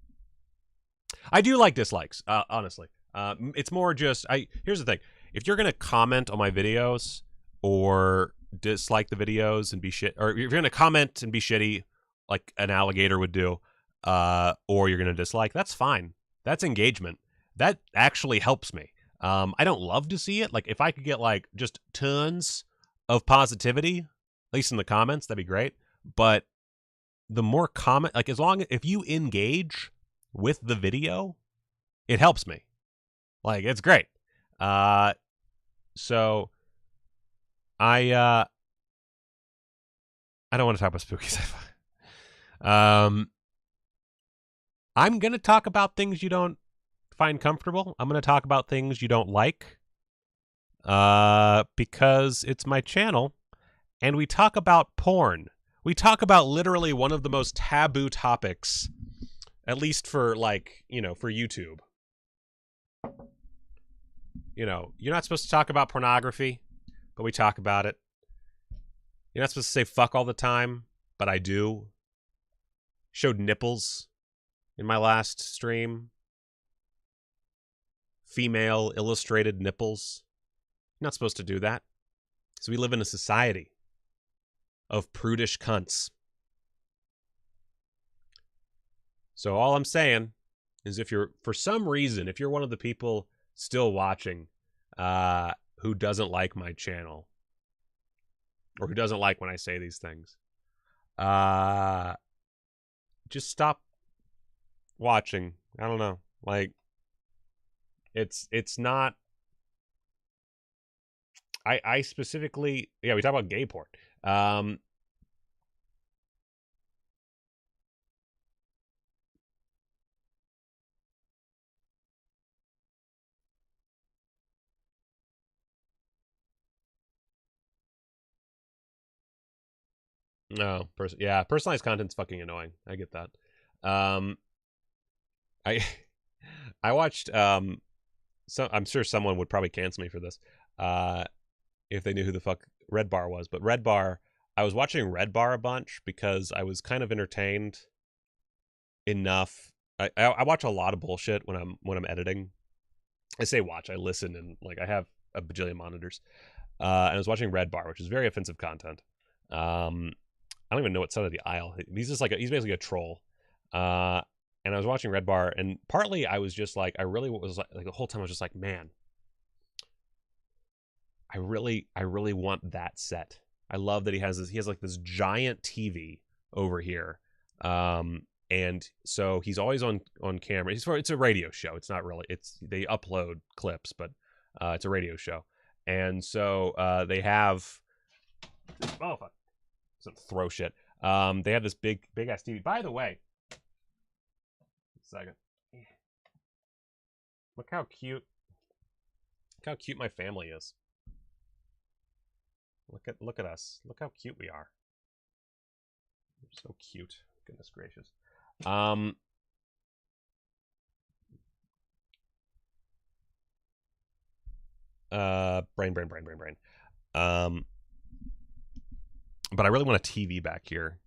I do like dislikes, honestly. It's more just, here's the thing. If you're going to comment on my videos or dislike the videos and be shit, or if you're going to comment and be shitty like an alligator would do, or you're going to dislike, that's fine. That's engagement. That actually helps me. I don't love to see it. Like if I could get like just tons of positivity, at least in the comments, that'd be great. But the more comment, like if you engage with the video, it helps me. Like it's great. So I don't want to talk about spooky stuff. I'm going to talk about things you don't find comfortable. I'm going to talk about things you don't like. Because it's my channel and we talk about porn. We talk about literally one of the most taboo topics, at least for like, for YouTube. You're not supposed to talk about pornography, but we talk about it. You're not supposed to say fuck all the time, but I do. Showed nipples in my last stream. Female illustrated nipples. You're not supposed to do that. So we live in a society of prudish cunts. So all I'm saying is if you're, for some reason, if you're one of the people still watching who doesn't like my channel, or who doesn't like when I say these things, just stop watching. I don't know. Like, it's not... I specifically... Yeah, we talk about gay porn. No, yeah, personalized content's fucking annoying. I get that. I I watched so I'm sure someone would probably cancel me for this if they knew who the fuck Red Bar was, but Red Bar, I was watching Red Bar a bunch because I was kind of entertained enough. I watch a lot of bullshit when I'm editing. I say watch, I listen, and like I have a bajillion monitors. And I was watching Red Bar, which is very offensive content. I don't even know what side of the aisle. He's just like he's basically a troll. And I was watching Red Bar, and partly I was just like, I really was like the whole time I was just like, man, I really want that set. I love that he has like this giant TV over here. And so he's always on camera. It's a radio show. It's not really, they upload clips, but it's a radio show. And so they have, oh fuck, some throw shit. They have this big ass TV. By the way, second, look how cute my family is. Look at us. Look how cute we are. We're so cute. Goodness gracious. Brain. But I really want a TV back here.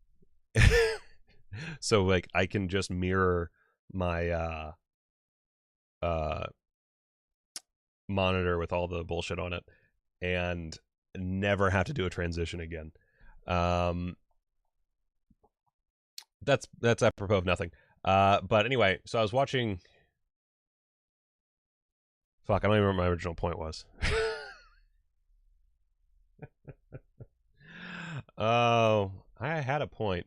So like I can just mirror my monitor with all the bullshit on it and never have to do a transition again. That's apropos of nothing. But anyway, so I was watching, fuck, I don't even remember what my original point was. Oh, I had a point.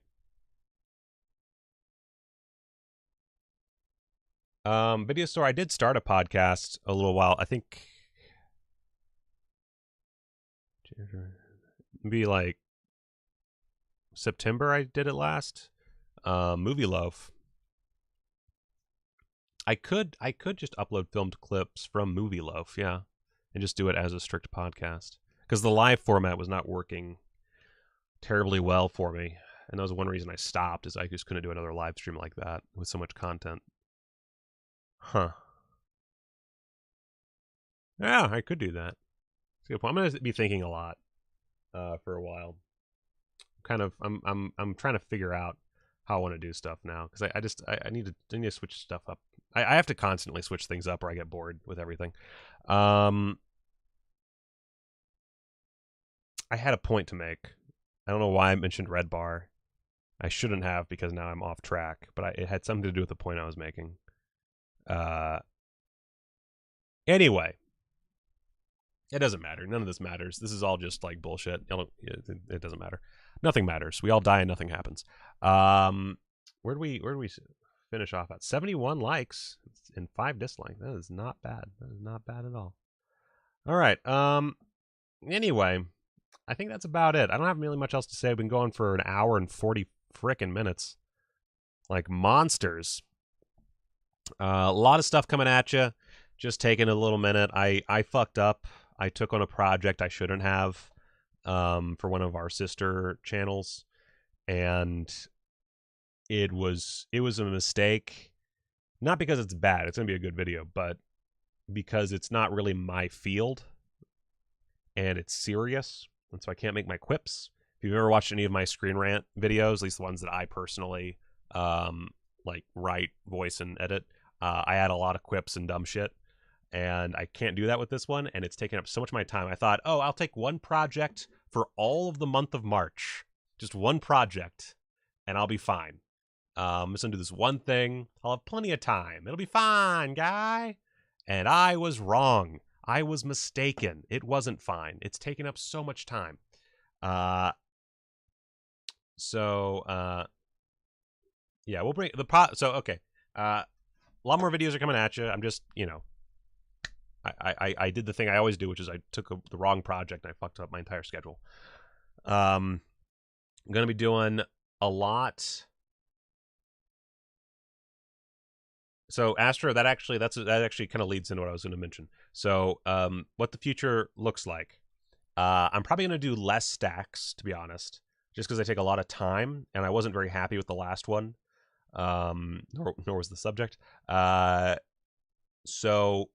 Video store, I did start a podcast a little while, I think maybe like September I did it last. Movie Loaf. I could just upload filmed clips from Movie Loaf, yeah, and just do it as a strict podcast, because the live format was not working terribly well for me, and that was one reason I stopped, is I just couldn't do another live stream like that with so much content. Huh. Yeah, I could do that. That's a good point. I'm gonna be thinking a lot for a while. I'm trying to figure out how I want to do stuff now, because I need to switch stuff up. I have to constantly switch things up or I get bored with everything. I had a point to make. I don't know why I mentioned Red Bar. I shouldn't have, because now I'm off track, but it had something to do with the point I was making. Anyway, it doesn't matter. None of this matters. This is all just like bullshit. It doesn't matter. Nothing matters. We all die and nothing happens. Where do we finish off at? 71 likes and 5 dislikes. That is not bad. That is not bad at all. All right. Anyway, I think that's about it. I don't have really much else to say. I've been going for an hour and 40 frickin' minutes. Like monsters. A lot of stuff coming at you. Just taking a little minute. I fucked up. I took on a project I shouldn't have for one of our sister channels, and it was a mistake. Not because it's bad. It's going to be a good video, but because it's not really my field, and it's serious, and so I can't make my quips. If you've ever watched any of my Screen Rant videos, at least the ones that I personally like write, voice, and edit, I add a lot of quips and dumb shit. And I can't do that with this one, and it's taking up so much of my time. I thought, oh, I'll take one project for all of the month of March. Just one project, and I'll be fine. I'm just going to do this one thing. I'll have plenty of time. It'll be fine, guy. And I was wrong. I was mistaken. It wasn't fine. It's taking up so much time. Yeah, we'll bring the so, okay. A lot more videos are coming at you. I'm just, you know, I did the thing I always do, which is I took the wrong project and I fucked up my entire schedule. I'm going to be doing a lot. So Astra, that actually kind of leads into what I was going to mention. So what the future looks like. I'm probably going to do less stacks, to be honest, just because they take a lot of time, and I wasn't very happy with the last one. Nor was the subject. So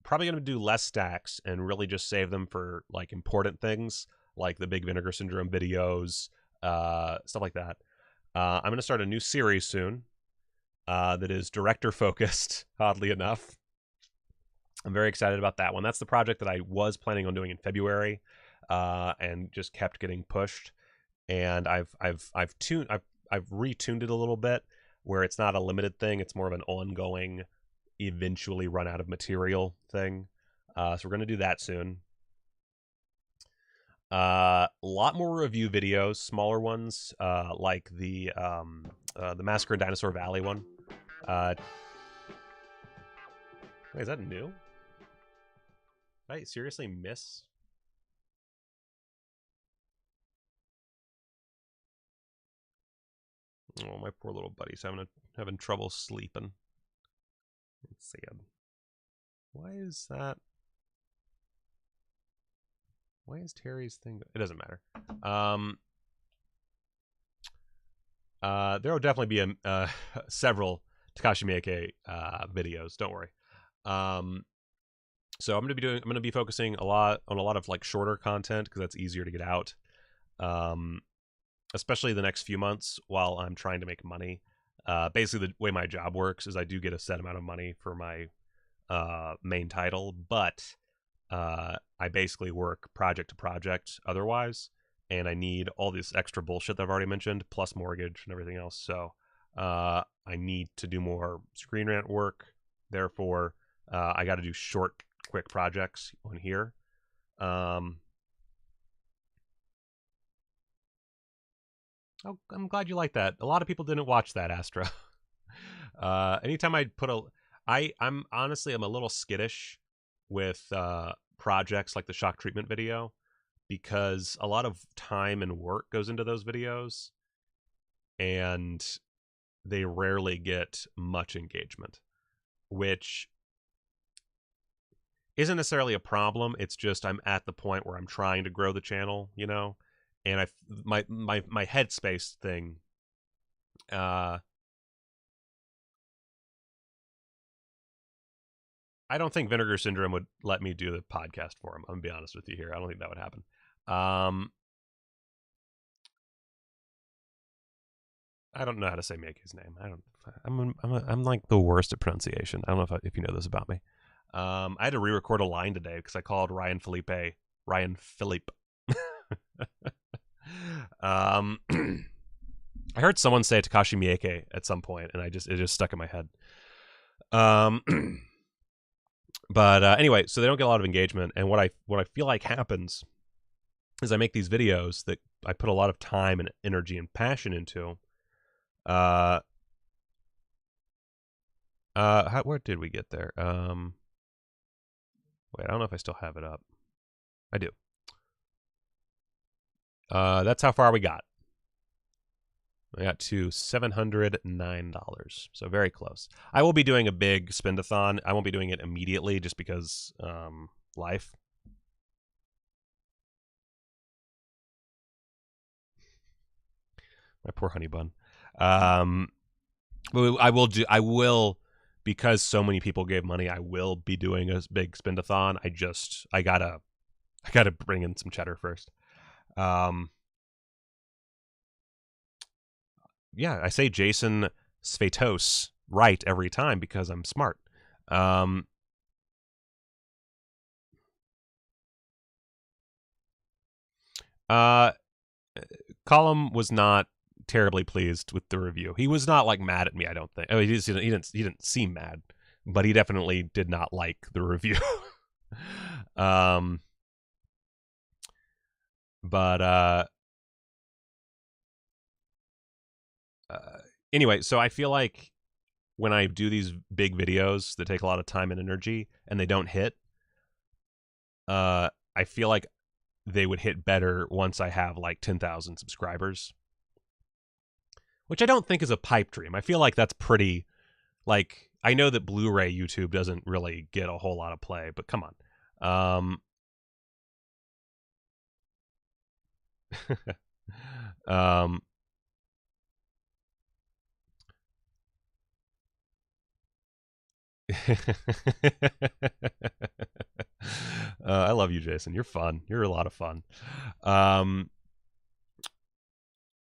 probably going to do less stacks and really just save them for like important things like the big Vinegar Syndrome videos, stuff like that. I'm going to start a new series soon that is director focused, oddly enough. I'm very excited about that one. That's the project that I was planning on doing in February, and just kept getting pushed. And I've retuned it a little bit where it's not a limited thing. It's more of an ongoing, eventually run out of material thing. So we're going to do that soon. A lot more review videos, smaller ones, like the Massacre in Dinosaur Valley one. Wait, is that new? Did I seriously miss? Oh, my poor little buddy's having trouble sleeping. Let's see. Why is that? Why is Terry's thing? It doesn't matter. There will definitely be several Takashi Miike videos. Don't worry. So I'm gonna be focusing on a lot of like shorter content because that's easier to get out. Especially the next few months while I'm trying to make money. Basically, the way my job works is I do get a set amount of money for my main title, but I basically work project to project otherwise, and I need all this extra bullshit that I've already mentioned, plus mortgage and everything else. So I need to do more Screen Rant work. Therefore, I got to do short, quick projects on here. Oh, I'm glad you like that. A lot of people didn't watch that, Astra. Anytime I put I'm honestly, I'm a little skittish with projects like the shock treatment video because a lot of time and work goes into those videos and they rarely get much engagement, which isn't necessarily a problem. It's just I'm at the point where I'm trying to grow the channel, you know? And my headspace thing, I don't think Vinegar Syndrome would let me do the podcast for him. I'm gonna be honest with you here. I don't think that would happen. I don't know how to say make his name. I'm like the worst at pronunciation. I don't know if you know this about me. I had to re-record a line today because I called Ryan Philippe. I heard someone say Takashi Miike at some point, and it just stuck in my head. But anyway, so they don't get a lot of engagement, and what I feel like happens is I make these videos that I put a lot of time and energy and passion into. Where did we get there? Wait, I don't know if I still have it up. I do. That's how far we got. I got to $709, so very close. I will be doing a big spend-a-thon. I won't be doing it immediately just because life. My poor honey bun. I will, because so many people gave money, I will be doing a big spend-a-thon. I gotta bring in some cheddar first. I say Jason Svetos right every time because I'm smart. Colum was not terribly pleased with the review. He was not like mad at me, I don't think. Oh, he didn't seem mad, but he definitely did not like the review. Anyway, so I feel like when I do these big videos that take a lot of time and energy and they don't hit, I feel like they would hit better once I have like 10,000 subscribers, which I don't think is a pipe dream. I feel like that's pretty, like, I know that Blu-ray YouTube doesn't really get a whole lot of play, but come on. I love you, Jason. You're fun. You're a lot of fun.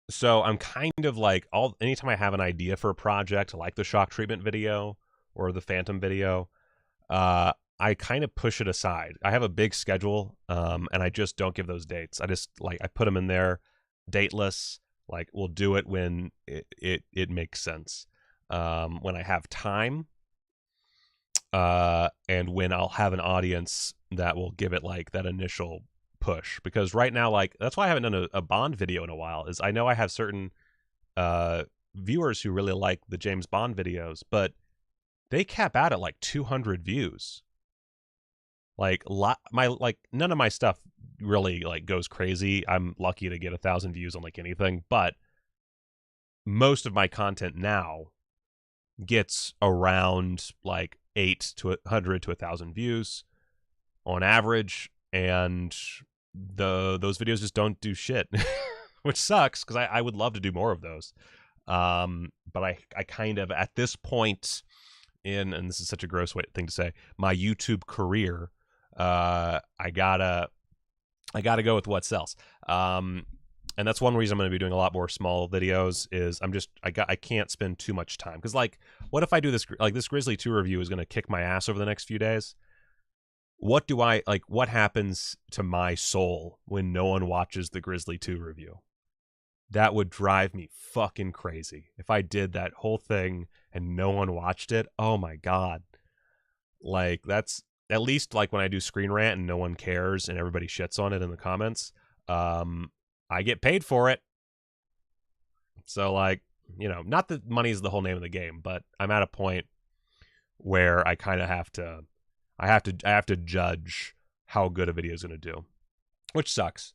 So I'm kind of like, anytime I have an idea for a project, like the shock treatment video or the Phantom video, I kind of push it aside. I have a big schedule, and I just don't give those dates. I just I put them in there, dateless. Like, we'll do it when it makes sense. When I have time, and when I'll have an audience that will give it like that initial push. Because right now, like, that's why I haven't done a Bond video in a while, is I know I have certain viewers who really like the James Bond videos, but they cap out at like 200 views. Like, none of my stuff really like goes crazy. I'm lucky to get 1,000 views on like anything, but most of my content now gets around like 800 to 1,000 views on average, and those videos just don't do shit, which sucks because I would love to do more of those. But I kind of, at this point in, and this is such a gross thing to say, my YouTube career, I gotta go with what sells. And that's one reason I'm going to be doing a lot more small videos, is I can't spend too much time. Because, like, what if I do this, like, this Grizzly 2 review is going to kick my ass over the next few days? What happens to my soul when no one watches the Grizzly 2 review? That would drive me fucking crazy. If I did that whole thing and no one watched it, oh my God. Like, that's, at least, like, when I do Screen Rant and no one cares and everybody shits on it in the comments, I get paid for it. So, like, you know, not that money is the whole name of the game, but I'm at a point where I kind of have to, I have to judge how good a video is going to do, which sucks.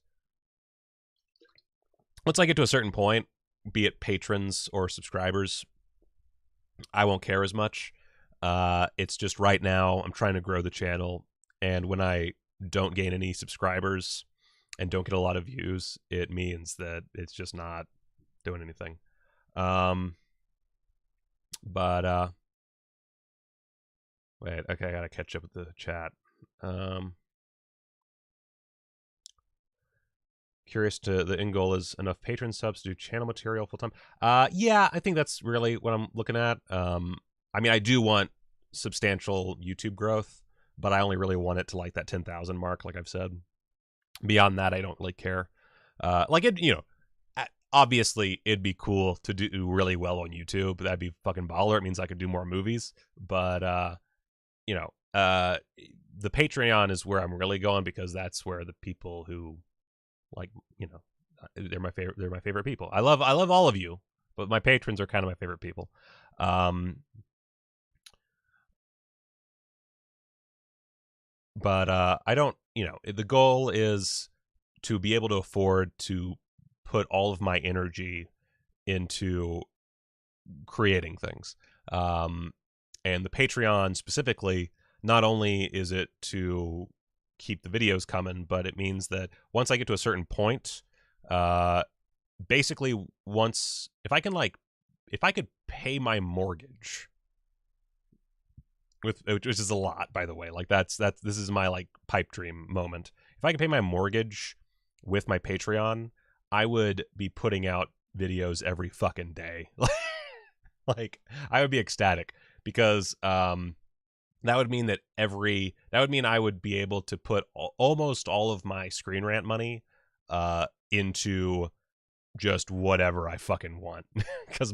Once I get to a certain point, be it patrons or subscribers, I won't care as much. It's just right now I'm trying to grow the channel, and when I don't gain any subscribers and don't get a lot of views, it means that it's just not doing anything. Wait, okay, I gotta catch up with the chat. Curious to the end goal is enough patron subs to do channel material full time. Yeah, I think that's really what I'm looking at. I mean, I do want substantial YouTube growth, but I only really want it to like that 10,000 mark, like I've said. Beyond that, I don't really care. Like, it, you know, obviously it'd be cool to do really well on YouTube. That'd be fucking baller. It means I could do more movies. But you know, the Patreon is where I'm really going, because that's where the people who, like, you know, they're my favorite people. I love all of you, but my patrons are kind of my favorite people. But I don't, you know, the goal is to be able to afford to put all of my energy into creating things. And the Patreon specifically, not only is it to keep the videos coming, but it means that once I get to a certain point, basically if I could pay my mortgage, which is a lot, by the way, like this is my like pipe dream moment. If I could pay my mortgage with my Patreon, I would be putting out videos every fucking day. Like, I would be ecstatic because that would mean I would be able to put almost all of my Screen Rant money into just whatever I fucking want. Because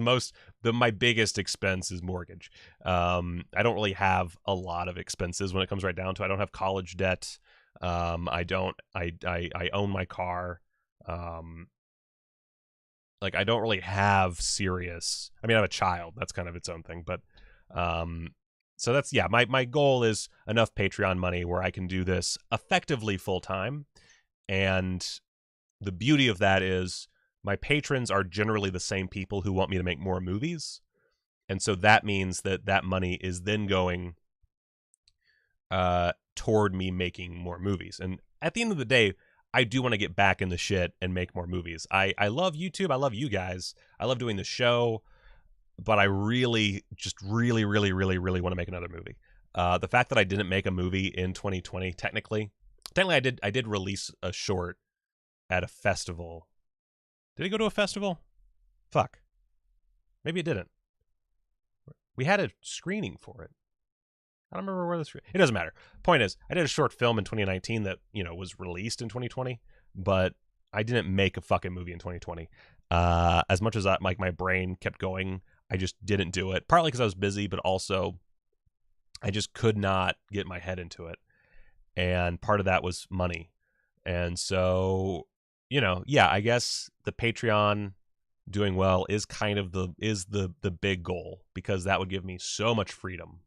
my biggest expense is mortgage. I don't really have a lot of expenses when it comes right down to it. I don't have college debt. I own my car. Like, I don't really have serious, I have a child. That's kind of its own thing. But, so that's, yeah, my goal is enough Patreon money where I can do this effectively full time. And the beauty of that is my patrons are generally the same people who want me to make more movies. And so that means that money is then going toward me making more movies. And at the end of the day, I do want to get back in the shit and make more movies. I love YouTube. I love you guys. I love doing the show. But I really want to make another movie. The fact that I didn't make a movie in 2020, technically I did release a short at a festival. Did it go to a festival? Fuck. Maybe it didn't. We had a screening for it. I don't remember where it doesn't matter. Point is, I did a short film in 2019 that, was released in 2020, but I didn't make a fucking movie in 2020. As much as my brain kept going, I just didn't do it. Partly because I was busy, but also I just could not get my head into it. And part of that was money. And so, yeah, I guess the Patreon doing well is kind of the big goal, because that would give me so much freedom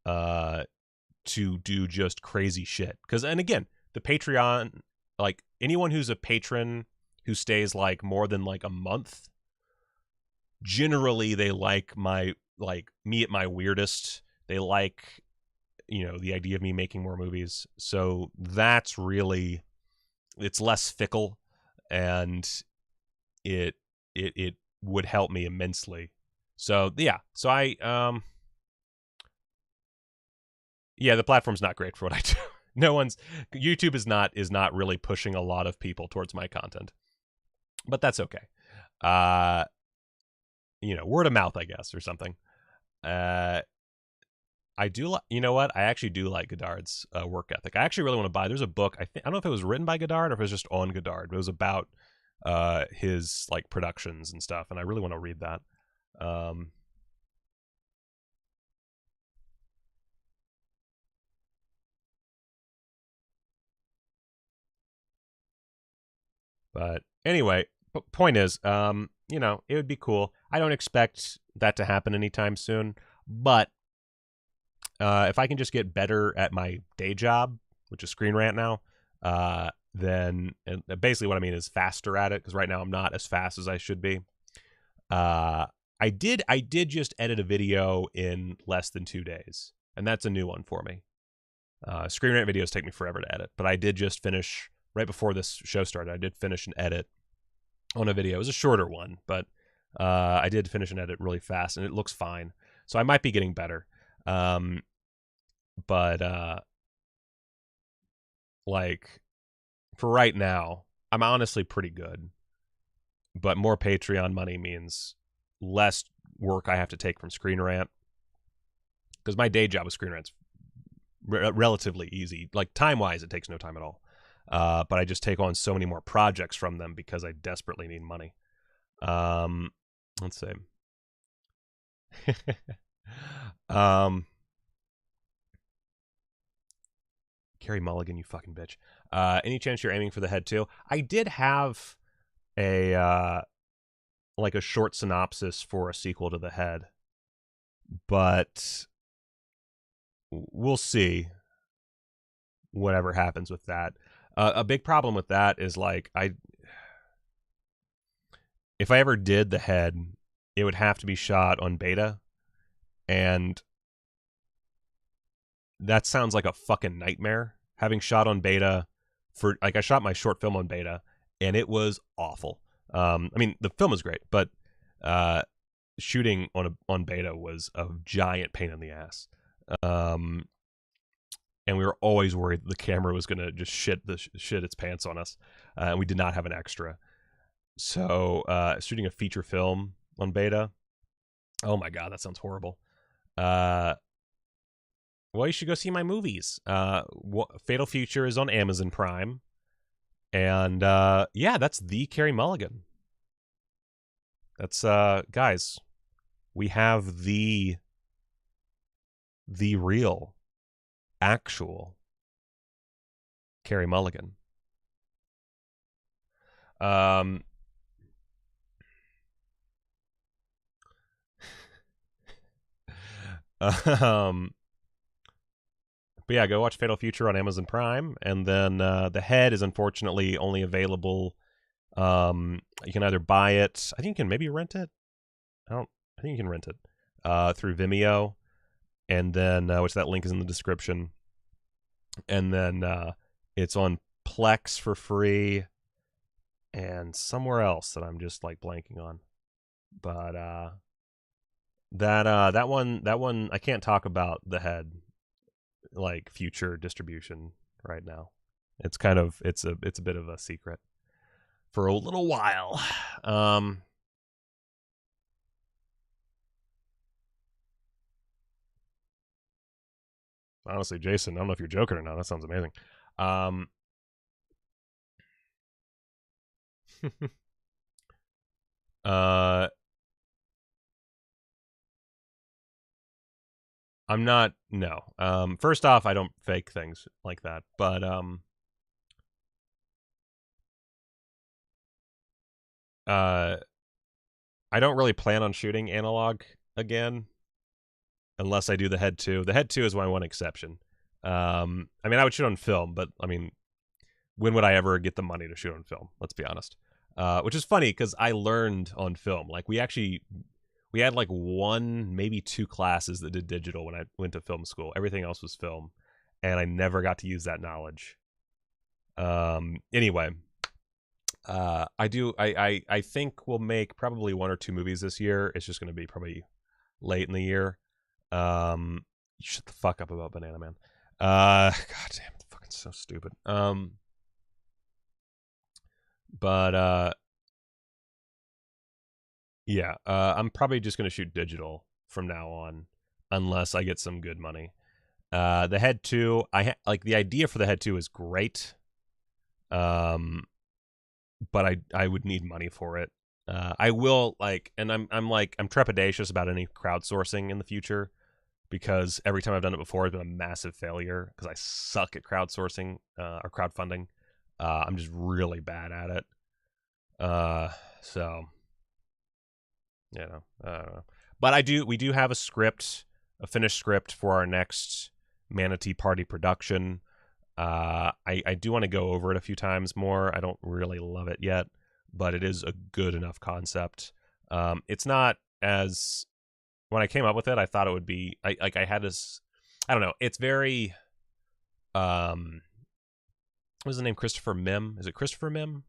to do just crazy shit. And again, the Patreon, like, anyone who's a patron who stays like more than like a month, generally they like me at my weirdest. They like, the idea of me making more movies. So that's really, it's less fickle, and it would help me immensely. So yeah, so yeah, the platform's not great for what I do. YouTube is not really pushing a lot of people towards my content, but that's okay. Word of mouth, I guess, or something. I do you know what? I actually do like Godard's work ethic. I actually really want to buy. There's a book. I don't know if it was written by Godard or if it was just on Godard. But it was about his like productions and stuff, and I really want to read that. But anyway, point is, it would be cool. I don't expect that to happen anytime soon, but if I can just get better at my day job, which is Screen Rant now, then, and basically what I mean is faster at it, because right now I'm not as fast as I should be. I did just edit a video in less than 2 days, and that's a new one for me. Screen Rant videos take me forever to edit, but I did just finish, right before this show started, I did finish an edit on a video. It was a shorter one, but I did finish an edit really fast, and it looks fine. So I might be getting better. But like, for right now, I'm honestly pretty good. But more Patreon money means less work I have to take from Screen Rant, because my day job with Screen Rant's relatively easy. Like, time-wise, it takes no time at all. But I just take on so many more projects from them because I desperately need money. Let's see. Carrie Mulligan, you fucking bitch. Any chance you're aiming for the head too? I did have a like a short synopsis for a sequel to The Head, but we'll see whatever happens with that. A big problem with that is, like, if I ever did The Head, it would have to be shot on beta, and that sounds like a fucking nightmare. Having shot on beta for, like, I shot my short film on beta, and it was awful. I mean, the film was great, but shooting on beta was a giant pain in the ass. And we were always worried the camera was going to just shit its pants on us. And we did not have an extra. So shooting a feature film on beta. Oh my god, that sounds horrible. Well, you should go see my movies. Fatal Future is on Amazon Prime. And yeah, that's the Carey Mulligan. That's guys, we have the real, actual Carey Mulligan. But yeah, go watch Fatal Future on Amazon Prime, and then The Head is unfortunately only available. You can either buy it. I think you can maybe rent it. I think you can rent it through Vimeo, and then which that link is in the description. And then it's on Plex for free, and somewhere else that I'm just like blanking on. But that one I can't talk about The Head like future distribution right now. It's kind of it's a bit of a secret for a little while. Honestly, Jason, I don't know if you're joking or not. That sounds amazing. I'm not, no. First off, I don't fake things like that, but I don't really plan on shooting analog again unless I do The Head 2. The Head 2 is my one exception. I mean, I would shoot on film, but I mean, when would I ever get the money to shoot on film? Let's be honest. Which is funny because I learned on film. Like we had like one, maybe two classes that did digital when I went to film school. Everything else was film, and I never got to use that knowledge. Anyway, I think we'll make probably one or two movies this year. It's just going to be probably late in the year. You shut the fuck up about Banana Man. God damn, it's fucking so stupid. But yeah, I'm probably just gonna shoot digital from now on, unless I get some good money. The Head 2, like the idea for the Head 2 is great, but I would need money for it. I will like, and I'm trepidatious about any crowdsourcing in the future because every time I've done it before, it's been a massive failure because I suck at crowdsourcing or crowdfunding. I'm just really bad at it. So, you know, I don't know. But we do have a finished script for our next Manatee Party production. I do want to go over it a few times more. I don't really love it yet, but it is a good enough concept. It's not as, when I came up with it, I thought it would be, I had this, I don't know, it's very, what was the name? Christopher Mim? Is it Christopher Mim?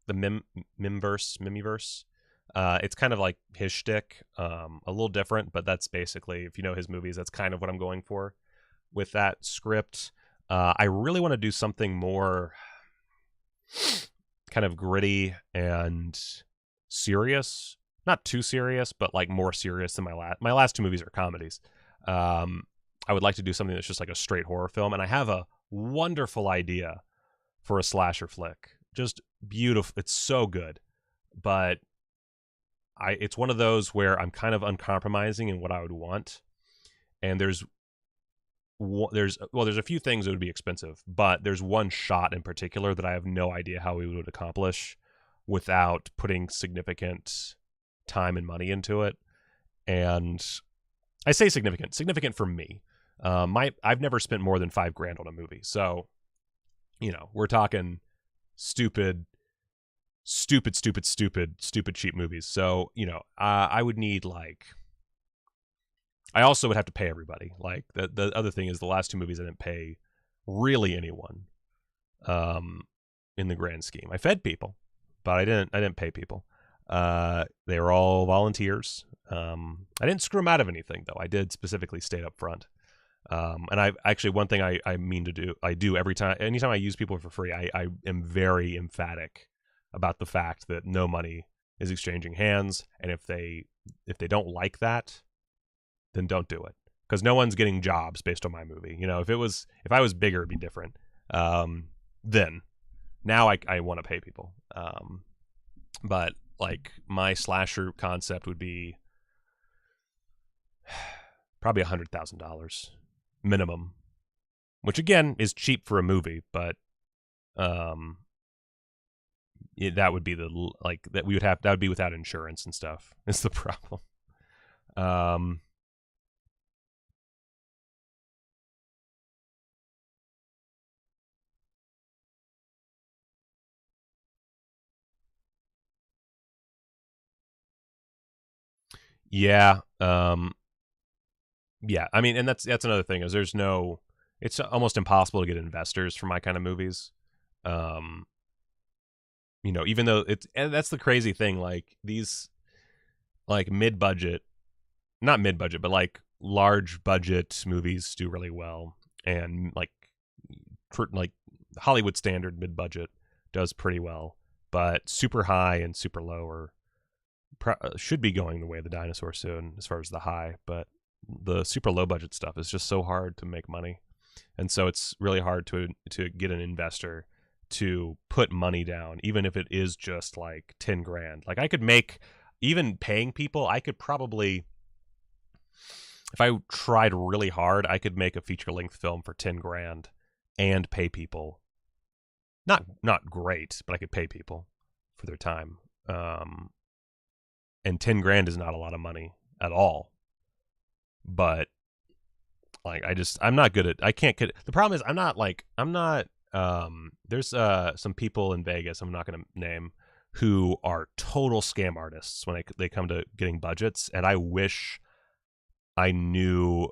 The Mimiverse. It's kind of like his shtick, a little different, but that's basically, if you know his movies, that's kind of what I'm going for with that script. I really want to do something more kind of gritty and serious. Not too serious, but like more serious than my last two movies are comedies. I would like to do something that's just like a straight horror film, and I have a wonderful idea for a slasher flick. Just beautiful. It's so good. But it's one of those where I'm kind of uncompromising in what I would want. And there's a few things that would be expensive, but there's one shot in particular that I have no idea how we would accomplish without putting significant time and money into it. And I say significant for me. I've never spent more than $5,000 on a movie. So, you know, we're talking stupid cheap movies. So, you know, I would need like, I also would have to pay everybody. Like the other thing is the last two movies I didn't pay really anyone in the grand scheme. I fed people, but I didn't pay people. They were all volunteers. I didn't screw them out of anything though. I did specifically stay up front. And I actually, one thing I do anytime I use people for free, I am very emphatic about the fact that no money is exchanging hands, and if they don't like that, then don't do it, because no one's getting jobs based on my movie. If I was bigger, it'd be different. Then now I want to pay people. But like my slasher concept would be probably $100,000 minimum, which again is cheap for a movie, but that would be that would be without insurance and stuff. Is the problem. Yeah. Yeah. I mean, and that's another thing is it's almost impossible to get investors for my kind of movies. Even though and that's the crazy thing. Like these, like not mid-budget, but like large budget movies do really well, and like Hollywood standard mid-budget does pretty well, but super high and super low should be going the way of the dinosaur soon as far as the high, but the super low budget stuff is just so hard to make money, and so it's really hard to get an investor to put money down, even if it is just like 10 grand. Like I could make, even paying people, I could probably, if I tried really hard, I could make a feature-length film for 10 grand and pay people. Not great, but I could pay people for their time. And 10 grand is not a lot of money at all. But like I'm not good at, I can't get, the problem is there's some people in Vegas, I'm not going to name, who are total scam artists when they come to getting budgets, and I wish I knew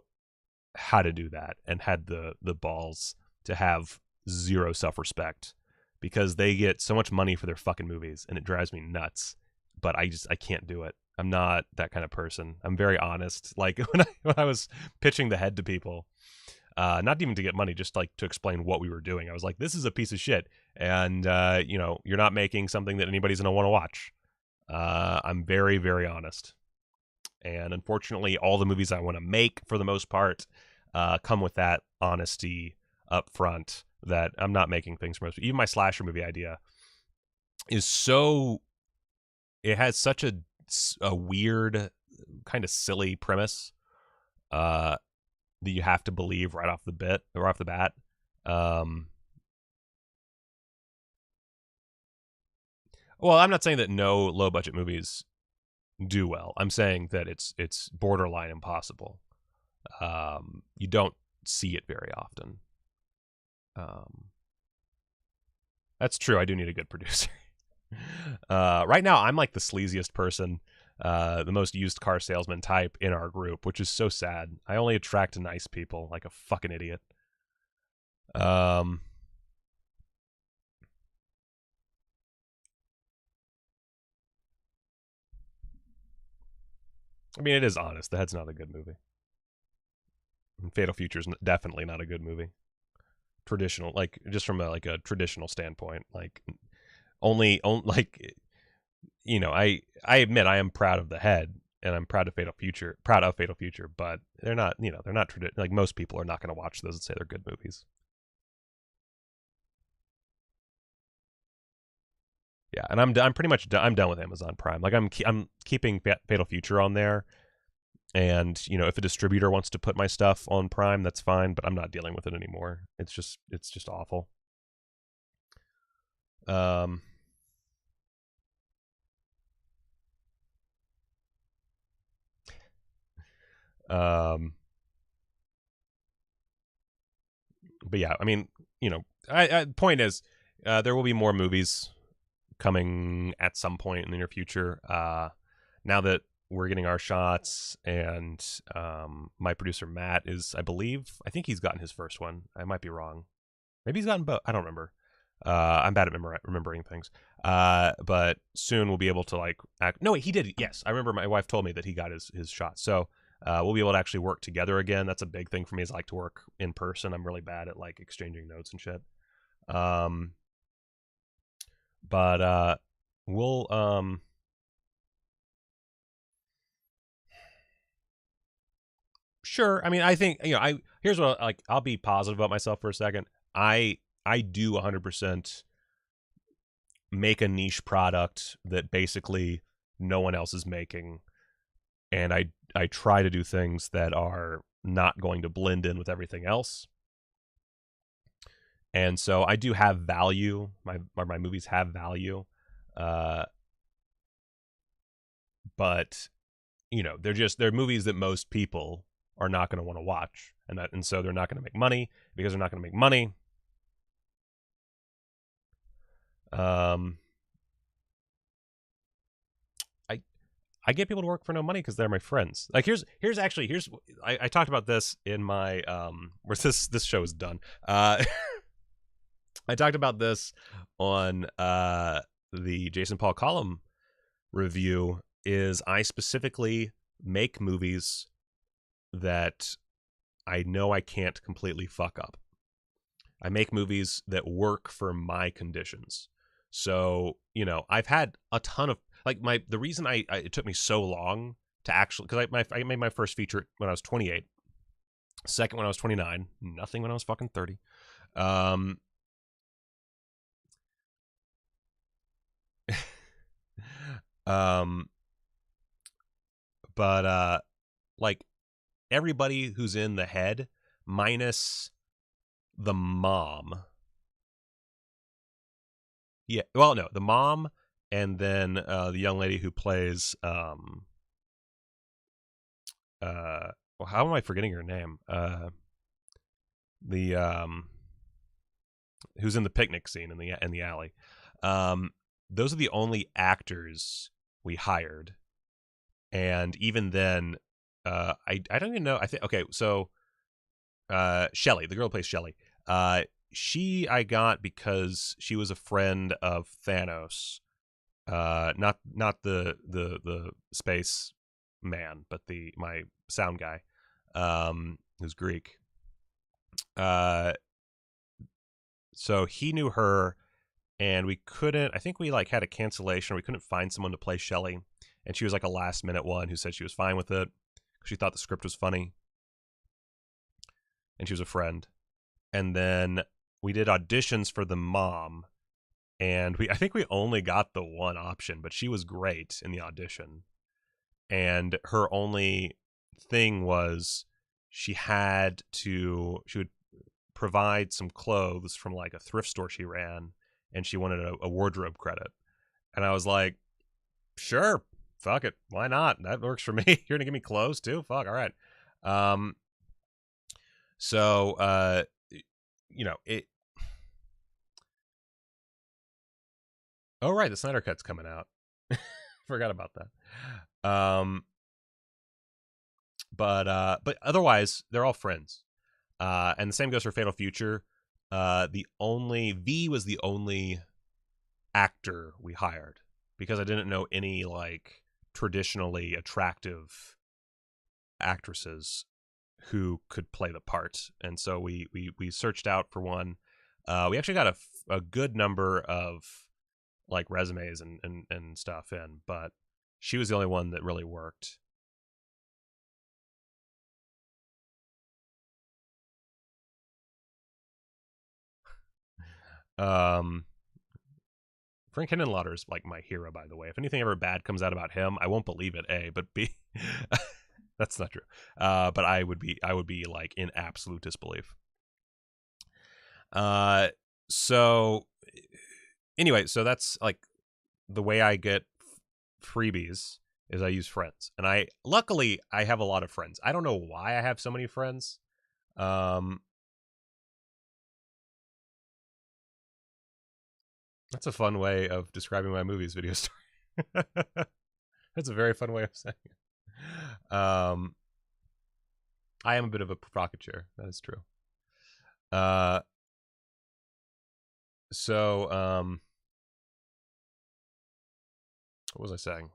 how to do that and had the balls to have zero self-respect, because they get so much money for their fucking movies and it drives me nuts. But I can't do it. I'm not that kind of person. I'm very honest. Like when I was pitching the head to people, not even to get money, just like to explain what we were doing, I was like, this is a piece of shit, and you're not making something that anybody's gonna want to watch. I'm very, very honest, and unfortunately all the movies I want to make, for the most part, come with that honesty up front, that I'm not making things for most. Even my slasher movie idea is it has such a weird, kind of silly premise that you have to believe right off the bat. Well, I'm not saying that no low budget movies do well. I'm saying that it's borderline impossible. You don't see it very often. That's true. I do need a good producer. Right now I'm like the sleaziest person, the most used car salesman type in our group, which is so sad. I only attract nice people, like a fucking idiot. I mean, it is honest. The Head's not a good movie. And Fatal Future's definitely not a good movie. Traditional, like just from a traditional standpoint, like only like, I admit I am proud of The Head, and I'm proud of Fatal Future, but they're not, they're not like most people are not going to watch those and say they're good movies. Yeah, and I'm pretty much done. I'm done with Amazon Prime. Like I'm keeping Fatal Future on there, and if a distributor wants to put my stuff on Prime, that's fine. But I'm not dealing with it anymore. It's just awful. But yeah, I mean, point is, there will be more movies coming at some point in the near future. Now that we're getting our shots, and my producer Matt I think he's gotten his first one. I might be wrong. Maybe he's gotten both. I don't remember. I'm bad at remembering things. But soon we'll be able to act. No, wait, he did. Yes, I remember. My wife told me that he got his shot. So we'll be able to actually work together again. That's a big thing for me. Is I like to work in person. I'm really bad at exchanging notes and shit. But we'll sure. I mean, I think, here's what, like, I'll be positive about myself for a second. I do 100% make a niche product that basically no one else is making, and I try to do things that are not going to blend in with everything else. And so I do have value. My movies have value, but they're movies that most people are not going to want to watch, and so they're not going to make money. Because they're not going to make money, I get people to work for no money because they're my friends. Like here's I talked about this in my where this show is done. I talked about this on the Jason Paul column review. Is I specifically make movies that I know I can't completely fuck up. I make movies that work for my conditions. So, I've had a ton of, like, the reason it took me so long to actually, because I made my first feature when I was 28, second when I was 29, nothing when I was fucking 30. But like, everybody who's in the head minus the mom. Yeah, well, no, the mom, and then the young lady who plays well, how am I forgetting her name? The who's in the picnic scene in the alley. Those are the only actors we hired, and even then, I don't even know. I think, okay, so Shelly, the girl who plays Shelly, she I got because she was a friend of Thanos, not the space man, but my sound guy, who's Greek. So he knew her, and we couldn't. I think we had a cancellation. We couldn't find someone to play Shelly, and she was like a last minute one who said she was fine with it. She thought the script was funny, and she was a friend. And then we did auditions for the mom, and I think we only got the one option, but she was great in the audition. And her only thing was she would provide some clothes from like a thrift store she ran, and she wanted a wardrobe credit. And I was like, sure, fuck it, why not? That works for me. You're gonna give me clothes too? Fuck, all right. So it. Oh right, the Snyder Cut's coming out. Forgot about that. But otherwise they're all friends. And the same goes for Fatal Future. V was the only actor we hired because I didn't know any like traditionally attractive actresses who could play the part, and so we searched out for one. We actually got a good number of like resumes and stuff in, but she was the only one that really worked. Frank Henenlotter is like my hero, by the way. If anything ever bad comes out about him, I won't believe it, A, but B, that's not true. But I would be like in absolute disbelief. So anyway, so that's like the way I get freebies is I use friends, and luckily I have a lot of friends. I don't know why I have so many friends. That's a fun way of describing my movies video story. That's a very fun way of saying it. I am a bit of a provocateur. That is true. So what was I saying?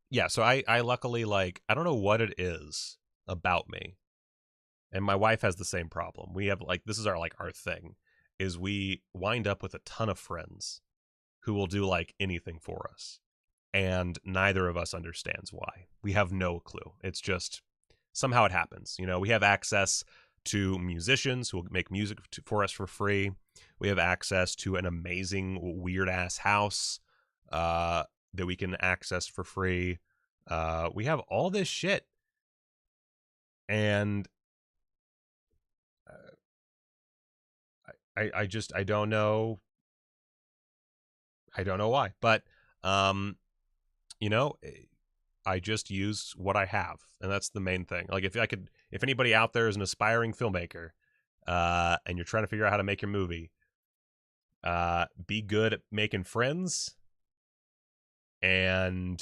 Yeah, so I luckily, like, I don't know what it is about me, and my wife has the same problem. We have like, this is our thing, is we wind up with a ton of friends who will do like anything for us. And neither of us understands why. We have no clue. It's just somehow it happens. You know, we have access to musicians who will make music for us for free. We have access to an amazing weird ass house that we can access for free. We have all this shit. And I don't know. I don't know why, but you know, I just use what I have, and that's the main thing. Like if anybody out there is an aspiring filmmaker, and you're trying to figure out how to make your movie, be good at making friends, and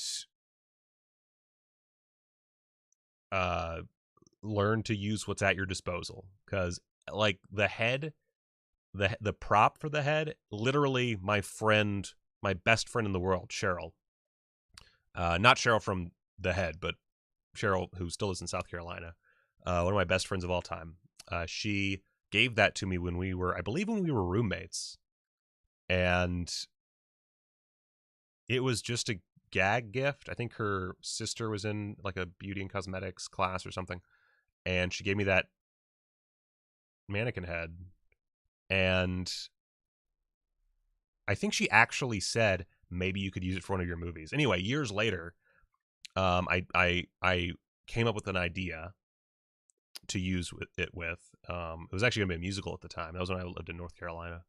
learn to use what's at your disposal. Because like the prop for the head, literally my best friend in the world, Cheryl. Not Cheryl from The Head, but Cheryl, who still lives in South Carolina. One of my best friends of all time. She gave that to me when we were roommates. And it was just a gag gift. I think her sister was in like a beauty and cosmetics class or something. And she gave me that mannequin head. And I think she actually said, maybe you could use it for one of your movies. Anyway, years later, I came up with an idea to use it with. It was actually going to be a musical at the time. That was when I lived in North Carolina.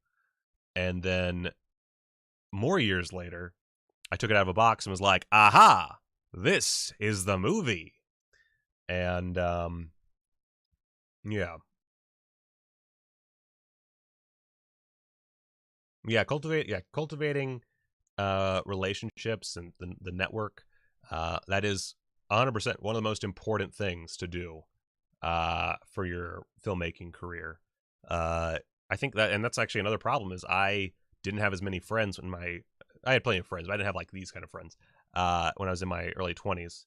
And then more years later, I took it out of a box and was like, aha, this is the movie. And yeah. Cultivating relationships and the network, that is 100% one of the most important things to do for your filmmaking career. I think that's actually another problem, is I didn't have as many friends I had plenty of friends, but I didn't have like these kind of friends when I was in my early 20s.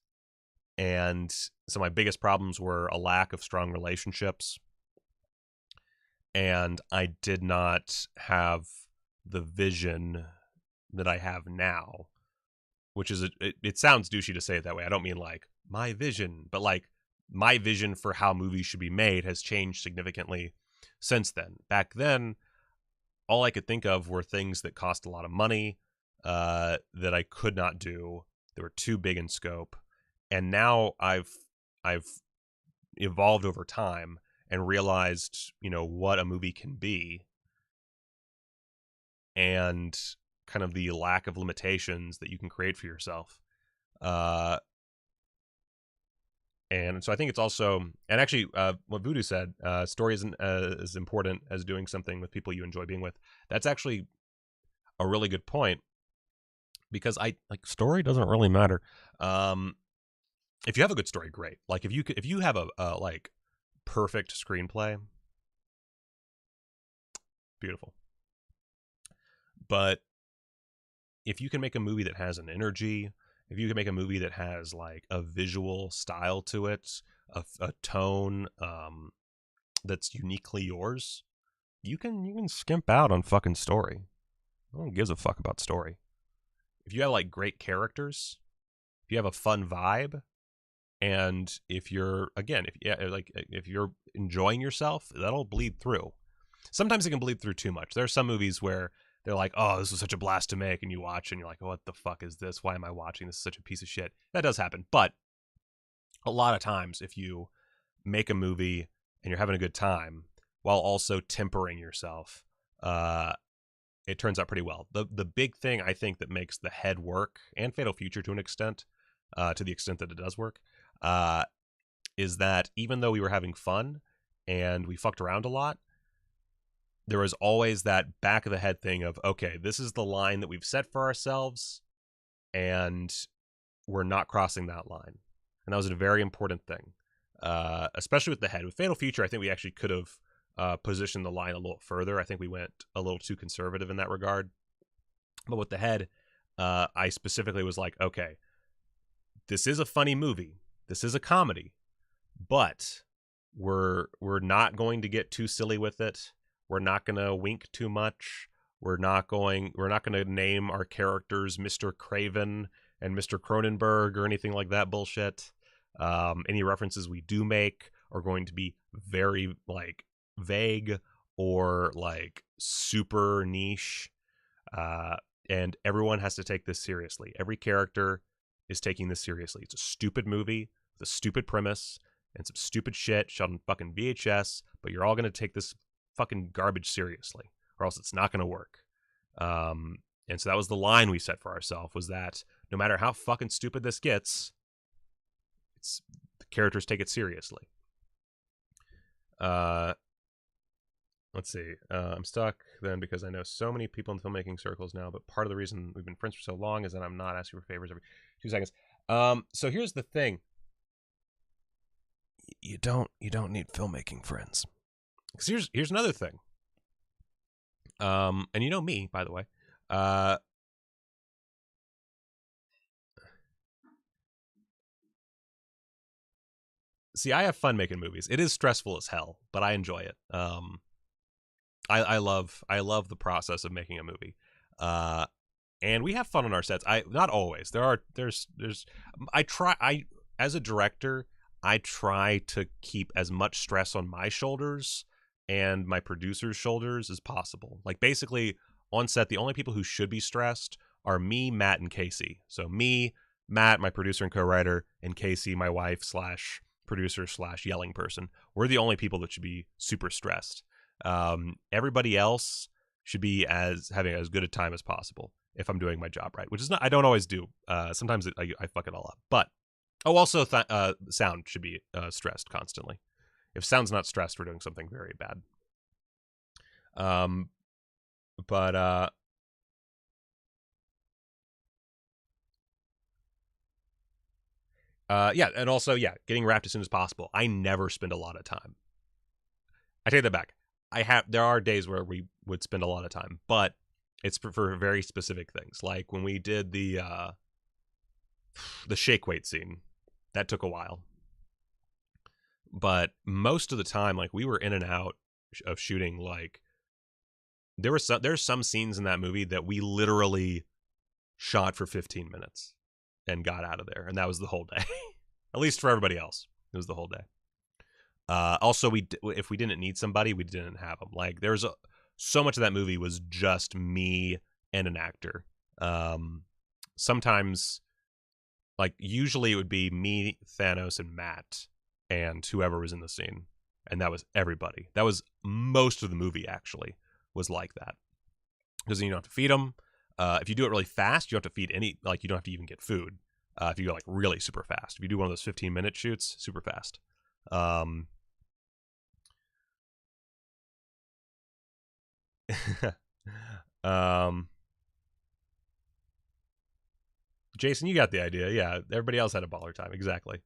And so my biggest problems were a lack of strong relationships, and I did not have the vision that I have now, which is it sounds douchey to say it that way. I don't mean like my vision, but like my vision for how movies should be made has changed significantly since then. Back then, all I could think of were things that cost a lot of money, that I could not do. They were too big in scope. And now I've evolved over time and realized, you know, what a movie can be, and kind of the lack of limitations that you can create for yourself. And so I think it's also, and actually what Voodoo said, story isn't as important as doing something with people you enjoy being with. That's actually a really good point, because story doesn't really matter. If you have a good story, great. Like if you have a like perfect screenplay, beautiful. But if you can make a movie that has an energy, if you can make a movie that has like a visual style to it, a tone that's uniquely yours, you can skimp out on fucking story. No one gives a fuck about story. If you have like great characters, if you have a fun vibe, and if you're if you're enjoying yourself, that'll bleed through. Sometimes it can bleed through too much. There are some movies where they're like, oh, this was such a blast to make, and you watch and you're like, oh, what the fuck is this? Why am I watching? This is such a piece of shit. That does happen. But a lot of times, if you make a movie and you're having a good time while also tempering yourself, it turns out pretty well. The big thing I think that makes The Head work, and Fatal Future to an extent, to the extent that it does work, is that even though we were having fun and we fucked around a lot, there was always that back of the head thing of, okay, this is the line that we've set for ourselves, and we're not crossing that line. And that was a very important thing, especially with The Head. With Fatal Future, I think we actually could have positioned the line a little further. I think we went a little too conservative in that regard. But with The Head, I specifically was like, okay, this is a funny movie. This is a comedy. But we're not going to get too silly with it. We're not going to wink too much. We're not going to name our characters Mr. Craven and Mr. Cronenberg or anything like that bullshit. Any references we do make are going to be very like vague or like super niche. And everyone has to take this seriously. Every character is taking this seriously. It's a stupid movie with a stupid premise and some stupid shit shot on fucking VHS, but you're all going to take this fucking garbage seriously, or else it's not going to work. And so that was the line we set for ourselves, was that no matter how fucking stupid this gets, the characters take it seriously. Let's see. I'm stuck then because I know so many people in filmmaking circles now, but part of the reason we've been friends for so long is that I'm not asking for favors every 2 seconds. So here's the thing. You don't need filmmaking friends. Because here's another thing. And you know me, by the way. See, I have fun making movies. It is stressful as hell, but I enjoy it. I love the process of making a movie. And we have fun on our sets. Not always. As a director, I try to keep as much stress on my shoulders and my producer's shoulders as possible. Like, basically, on set, the only people who should be stressed are me, Matt, and Casey. So me, Matt, my producer and co-writer, and Casey, my wife / producer / yelling person. We're the only people that should be super stressed. Everybody else should be having as good a time as possible if I'm doing my job right, which is not, I don't always do. Sometimes I fuck it all up. But also sound should be stressed constantly. If sound's not stressed, we're doing something very bad. Yeah, and also, yeah, getting wrapped as soon as possible. I never spend a lot of time. I take that back. There are days where we would spend a lot of time, but it's for very specific things. Like when we did the shake weight scene, that took a while. But most of the time, like, we were in and out of shooting. Like, there's some scenes in that movie that we literally shot for 15 minutes and got out of there, and that was the whole day. At least for everybody else, it was the whole day. Also, if we didn't need somebody, we didn't have them. Like, so much of that movie was just me and an actor. Sometimes, like, usually it would be me, Thanos, and Matt, and whoever was in the scene, and that was everybody. That was most of the movie, actually, was like that. Because then you don't have to feed them. If you do it really fast, you don't have to feed you don't have to even get food. If you go, like, really super fast. If you do one of those 15-minute shoots, super fast. Jason, you got the idea. Yeah, everybody else had a baller time. Exactly.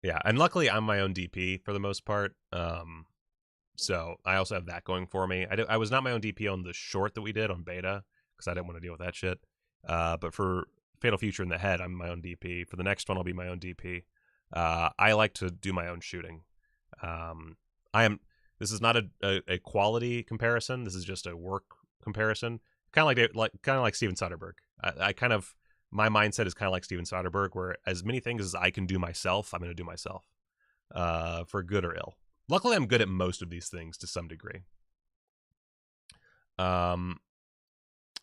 Yeah, and luckily I'm my own DP for the most part. So I also have that going for me. I was not my own DP on the short that we did on beta because I didn't want to deal with that shit. But for Fatal Future in the Head, I'm my own DP. For the next one, I'll be my own DP. I like to do my own shooting. This is not a quality comparison. This is just a work comparison. Kind of like Steven Soderbergh. My mindset is kind of like Steven Soderbergh, where as many things as I can do myself, I'm going to do myself, for good or ill. Luckily, I'm good at most of these things to some degree. But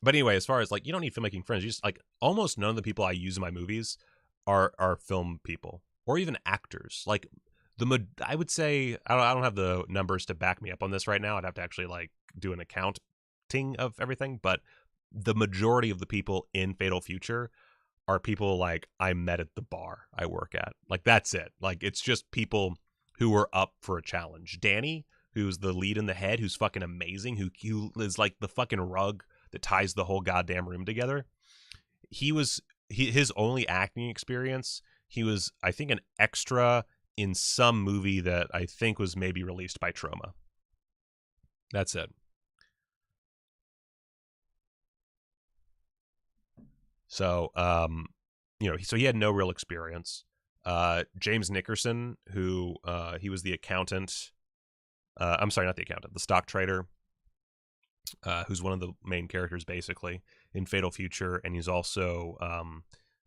anyway, as far as, like, you don't need filmmaking friends. You just, like, almost none of the people I use in my movies are film people or even actors. Like, I would say, I don't have the numbers to back me up on this right now. I'd have to actually, like, do an accounting of everything, but the majority of the people in Fatal Future are people, like, I met at the bar I work at. Like, that's it. Like, it's just people who were up for a challenge. Danny, who's the lead in The Head, who's fucking amazing, who is like the fucking rug that ties the whole goddamn room together. His only acting experience, he was, I think, an extra in some movie that I think was maybe released by Troma. That's it. So, so he had no real experience. James Nickerson, who he was the accountant I'm sorry, not the accountant, the stock trader, who's one of the main characters basically in Fatal Future, and he's also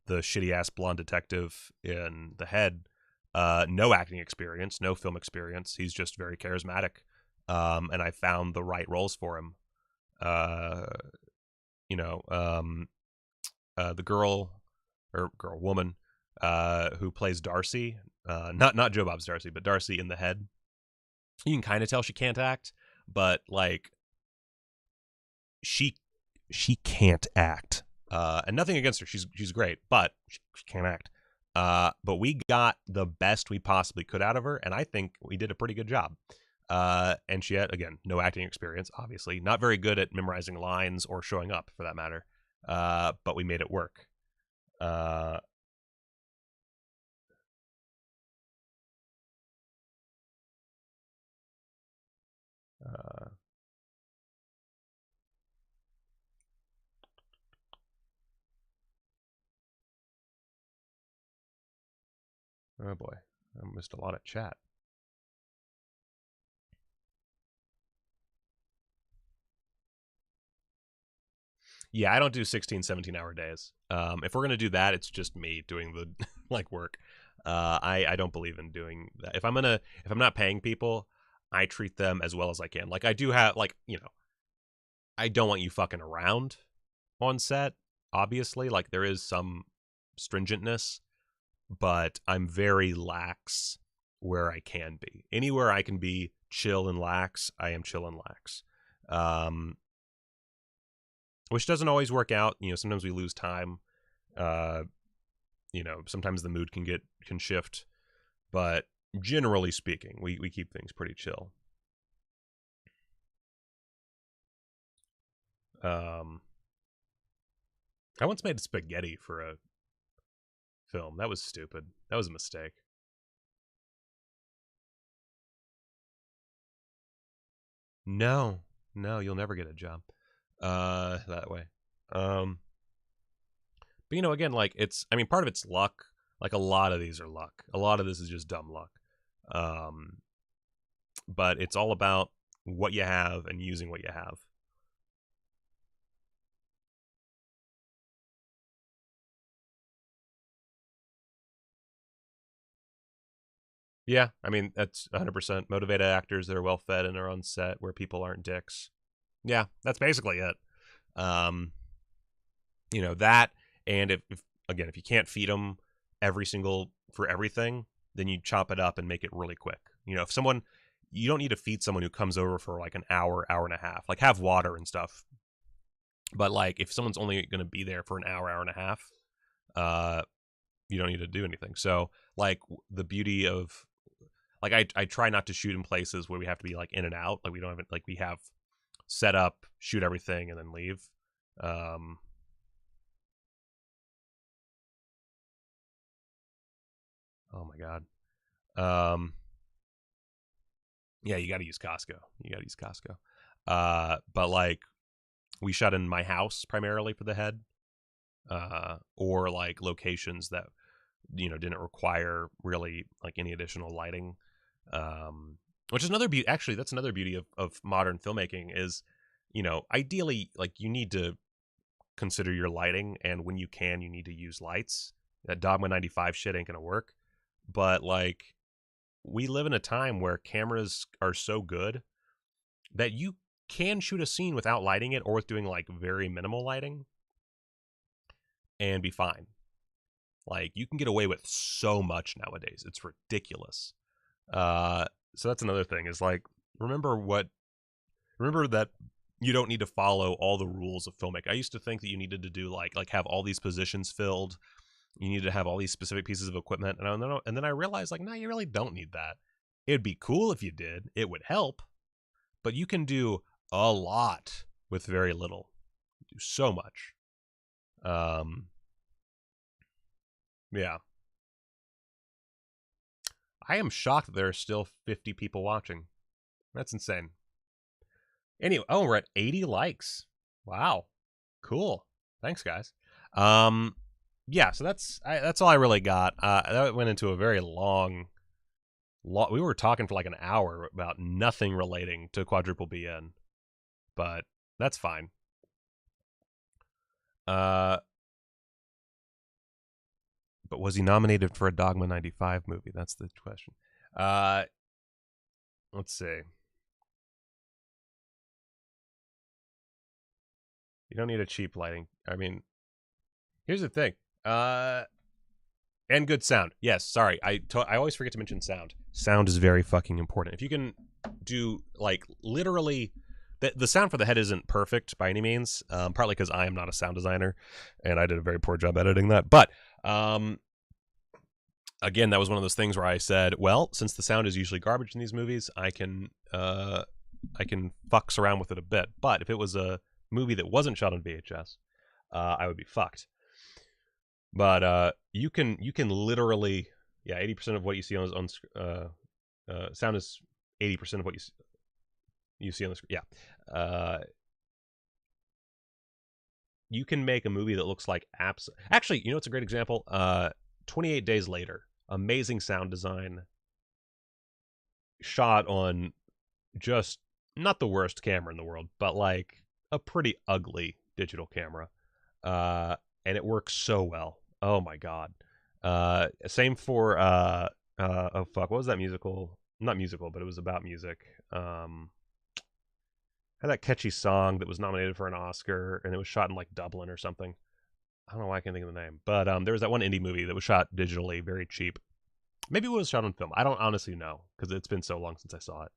the shitty ass blonde detective in The Head. No acting experience, no film experience. He's just very charismatic, and I found the right roles for him. The woman who plays Darcy, not Joe Bob's Darcy, but Darcy in The Head. You can kind of tell she can't act, but like she can't act. And nothing against her, she's great, but she can't act. But we got the best we possibly could out of her, and I think we did a pretty good job. And she had, again, no acting experience, obviously. Not very good at memorizing lines or showing up, for that matter. But we made it work. Oh boy, I missed a lot of chat. Yeah, I don't do 16, 17-hour days. If we're going to do that, it's just me doing the like work. I don't believe in doing that. If I'm not paying people, I treat them as well as I can. Like I do have, like, you know, I don't want you fucking around on set, obviously. Like there is some stringentness, but I'm very lax where I can be. Anywhere I can be chill and lax, I am chill and lax. Which doesn't always work out. You know, sometimes we lose time. You know, sometimes the mood can shift. But generally speaking, we keep things pretty chill. I once made spaghetti for a film. That was stupid. That was a mistake. No, you'll never get a job that way. But you know, again, like part of it's luck. Like a lot of these are luck. A lot of this is just dumb luck. But it's all about what you have and using what you have. Yeah, I mean, that's 100% motivated actors that are well fed and are on set where people aren't dicks. Yeah, that's basically it. You know, that, and if you can't feed them for everything, then you chop it up and make it really quick. You know, you don't need to feed someone who comes over for like an hour and a half. Like have water and stuff. But like if someone's only going to be there for an hour and a half, you don't need to do anything. So like the beauty of, like I try not to shoot in places where we have to be like in and out. Like we don't have it, like we have set up, shoot everything, and then leave. Oh my god. Yeah, you got to use Costco. But like we shot in my house primarily for The Head, or like locations that, you know, didn't require really like any additional lighting. Which is another beauty. Actually, that's another beauty of modern filmmaking is, you know, ideally, like you need to consider your lighting, and when you can, you need to use lights. That Dogma 95 shit ain't gonna work. But like, we live in a time where cameras are so good that you can shoot a scene without lighting it, or with doing like very minimal lighting, and be fine. Like you can get away with so much nowadays. It's ridiculous. So that's another thing is like, remember that you don't need to follow all the rules of filmmaking. I used to think that you needed to do like have all these positions filled. You need to have all these specific pieces of equipment. And then I realized, like, no, you really don't need that. It'd be cool if you did. It would help. But you can do a lot with very little. Do so much. Yeah. I am shocked that there are still 50 people watching. That's insane. Anyway, oh, we're at 80 likes. Wow. Cool. Thanks, guys. Yeah, so that's all I really got. That went into a very long we were talking for like an hour about nothing relating to quadruple BN, but that's fine. But was he nominated for a Dogma 95 movie? That's the question. Let's see. You don't need a cheap lighting. I mean, here's the thing. And good sound. Yes, sorry. I always forget to mention sound. Sound is very fucking important. If you can do, like, literally... The sound for the head isn't perfect by any means, partly because I am not a sound designer, and I did a very poor job editing that. But, again, that was one of those things where I said, well, since the sound is usually garbage in these movies, I can fucks around with it a bit. But if it was a movie that wasn't shot on VHS, I would be fucked. But you can literally, 80% of what you see on sound is 80% of what you see on the screen. Yeah. You can make a movie that looks like actually, you know, it's a great example. 28 Days Later, amazing sound design, shot on just not the worst camera in the world, but like a pretty ugly digital camera, and it works so well. Oh my god. Same for oh fuck, what was that musical? Not musical, but it was about music. Had that catchy song that was nominated for an Oscar, and it was shot in like Dublin or something. I don't know why I can't think of the name, but there was that one indie movie that was shot digitally, very cheap. Maybe it was shot on film. I don't honestly know because it's been so long since I saw it.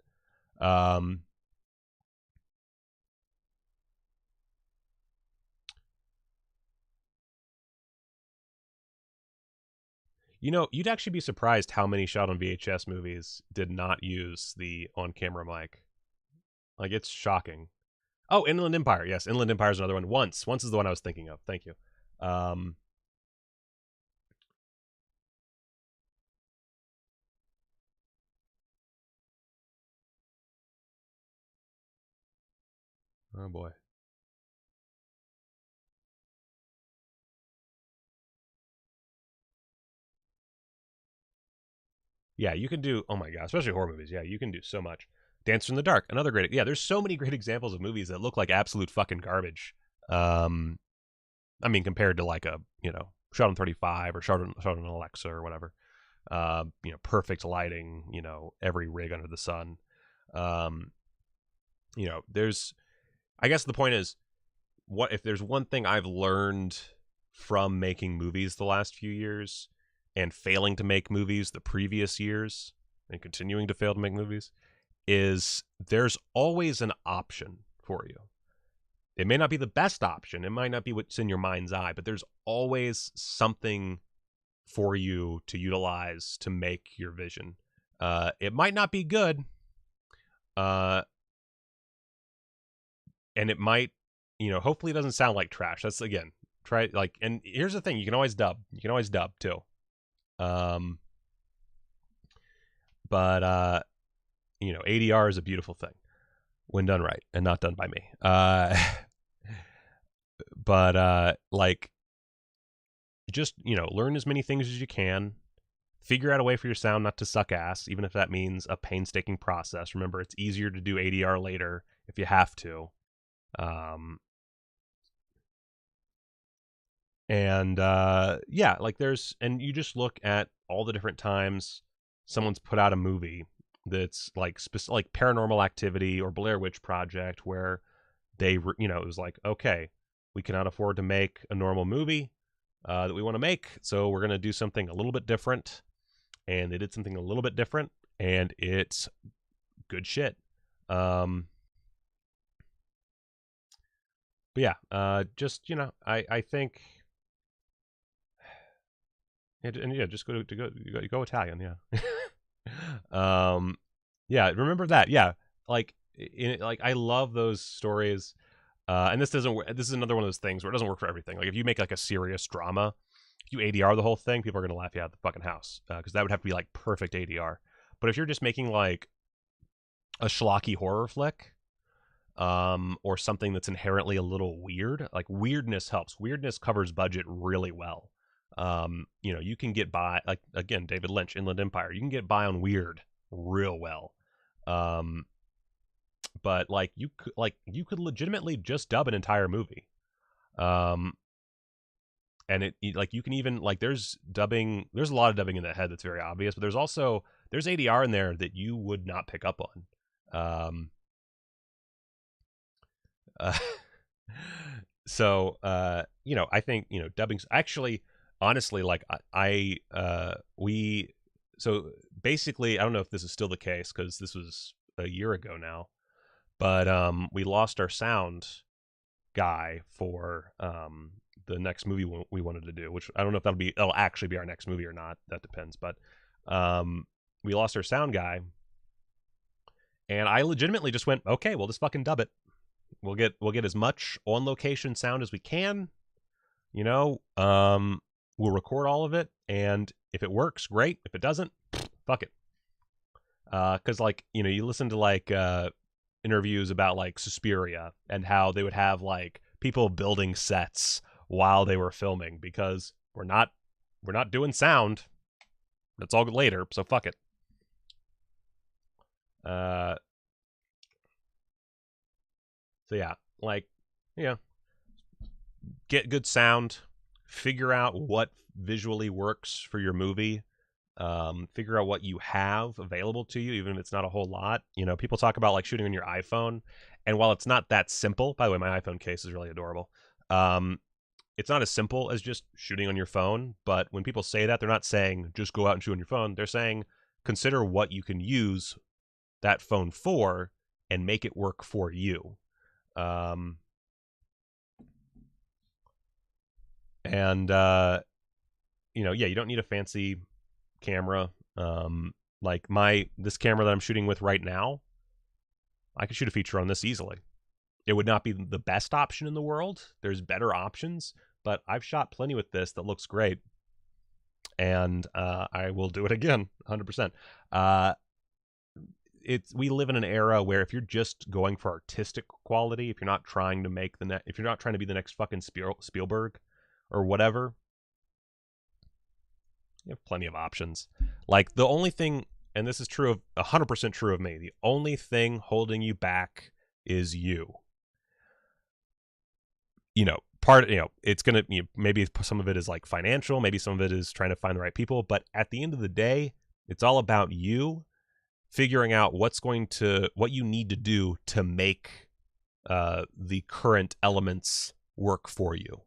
You know, you'd actually be surprised how many shot on VHS movies did not use the on-camera mic. Like, it's shocking. Oh, Inland Empire. Yes, Inland Empire is another one. Once is the one I was thinking of. Thank you. Oh boy. Yeah, you can do, oh my god, especially horror movies. Yeah, you can do so much. Dancer in the Dark, another great, yeah, there's so many great examples of movies that look like absolute fucking garbage. I mean, compared to like a, you know, shot on 35 or shot on an Alexa or whatever. You know, perfect lighting, you know, every rig under the sun. You know, I guess the point is, what if there's one thing I've learned from making movies the last few years and failing to make movies the previous years and continuing to fail to make movies, is there's always an option for you. It may not be the best option. It might not be what's in your mind's eye, but there's always something for you to utilize to make your vision. It might not be good. And it might, you know, hopefully it doesn't sound like trash. That's, again, try, like, and here's the thing, you can always dub too. But you know, ADR is a beautiful thing when done right and not done by me. But like, just, you know, learn as many things as you can. Figure out a way for your sound not to suck ass, even if that means a painstaking process. Remember, it's easier to do ADR later if you have to. And yeah, like and you just look at all the different times someone's put out a movie that's like like Paranormal Activity or Blair Witch Project, where they, you know, it was like, okay, we cannot afford to make a normal movie that we want to make, so we're going to do something a little bit different. And they did something a little bit different, and it's good shit. But yeah, just, you know, I think, and yeah, just go Italian, yeah. Yeah, remember that, yeah. Like, like, I love those stories. And this is another one of those things where it doesn't work for everything. Like, if you make like a serious drama, if you ADR the whole thing, people are gonna laugh you out of the fucking house, because that would have to be like perfect ADR. But if you're just making like a schlocky horror flick, or something that's inherently a little weird, like, weirdness helps. Weirdness covers budget really well. You know, you can get by, like, again, David Lynch, Inland Empire. You can get by on weird real well. But like you could legitimately just dub an entire movie. And like you can even like there's a lot of dubbing in the head that's very obvious, but there's ADR in there that you would not pick up on. So I think dubbing's actually honestly like so basically I don't know if this is still the case because this was a year ago now, but we lost our sound guy for the next movie we wanted to do, which I don't know if it'll actually be our next movie or not. That depends. But we lost our sound guy, and I legitimately just went, okay, we'll just fucking dub it. We'll get as much on location sound as we can. We'll record all of it, and if it works, great. If it doesn't, fuck it. Because like you listen to like interviews about like Suspiria and how they would have like people building sets while they were filming because we're not doing sound. That's all later, so fuck it. So yeah, like get good sound, figure out what visually works for your movie. Figure out what you have available to you, even if it's not a whole lot. People talk about like shooting on your iPhone, and while it's not that simple, by the way, my iPhone case is really adorable. It's not as simple as just shooting on your phone, but when people say that, they're not saying just go out and shoot on your phone. They're saying consider what you can use that phone for and make it work for you. You don't need a fancy camera. Like this camera that I'm shooting with right now, I could shoot a feature on this easily. It would not be the best option in the world. There's better options, but I've shot plenty with this that looks great, and I will do it again, 100%. We live in an era where if you're just going for artistic quality, if you're not trying to be the next fucking Spielberg or whatever, you have plenty of options. Like the only thing, and this is true of 100% true of me, the only thing holding you back is you. It's gonna maybe some of it is like financial, maybe some of it is trying to find the right people, but at the end of the day, it's all about you figuring out what you need to do to make the current elements work for you.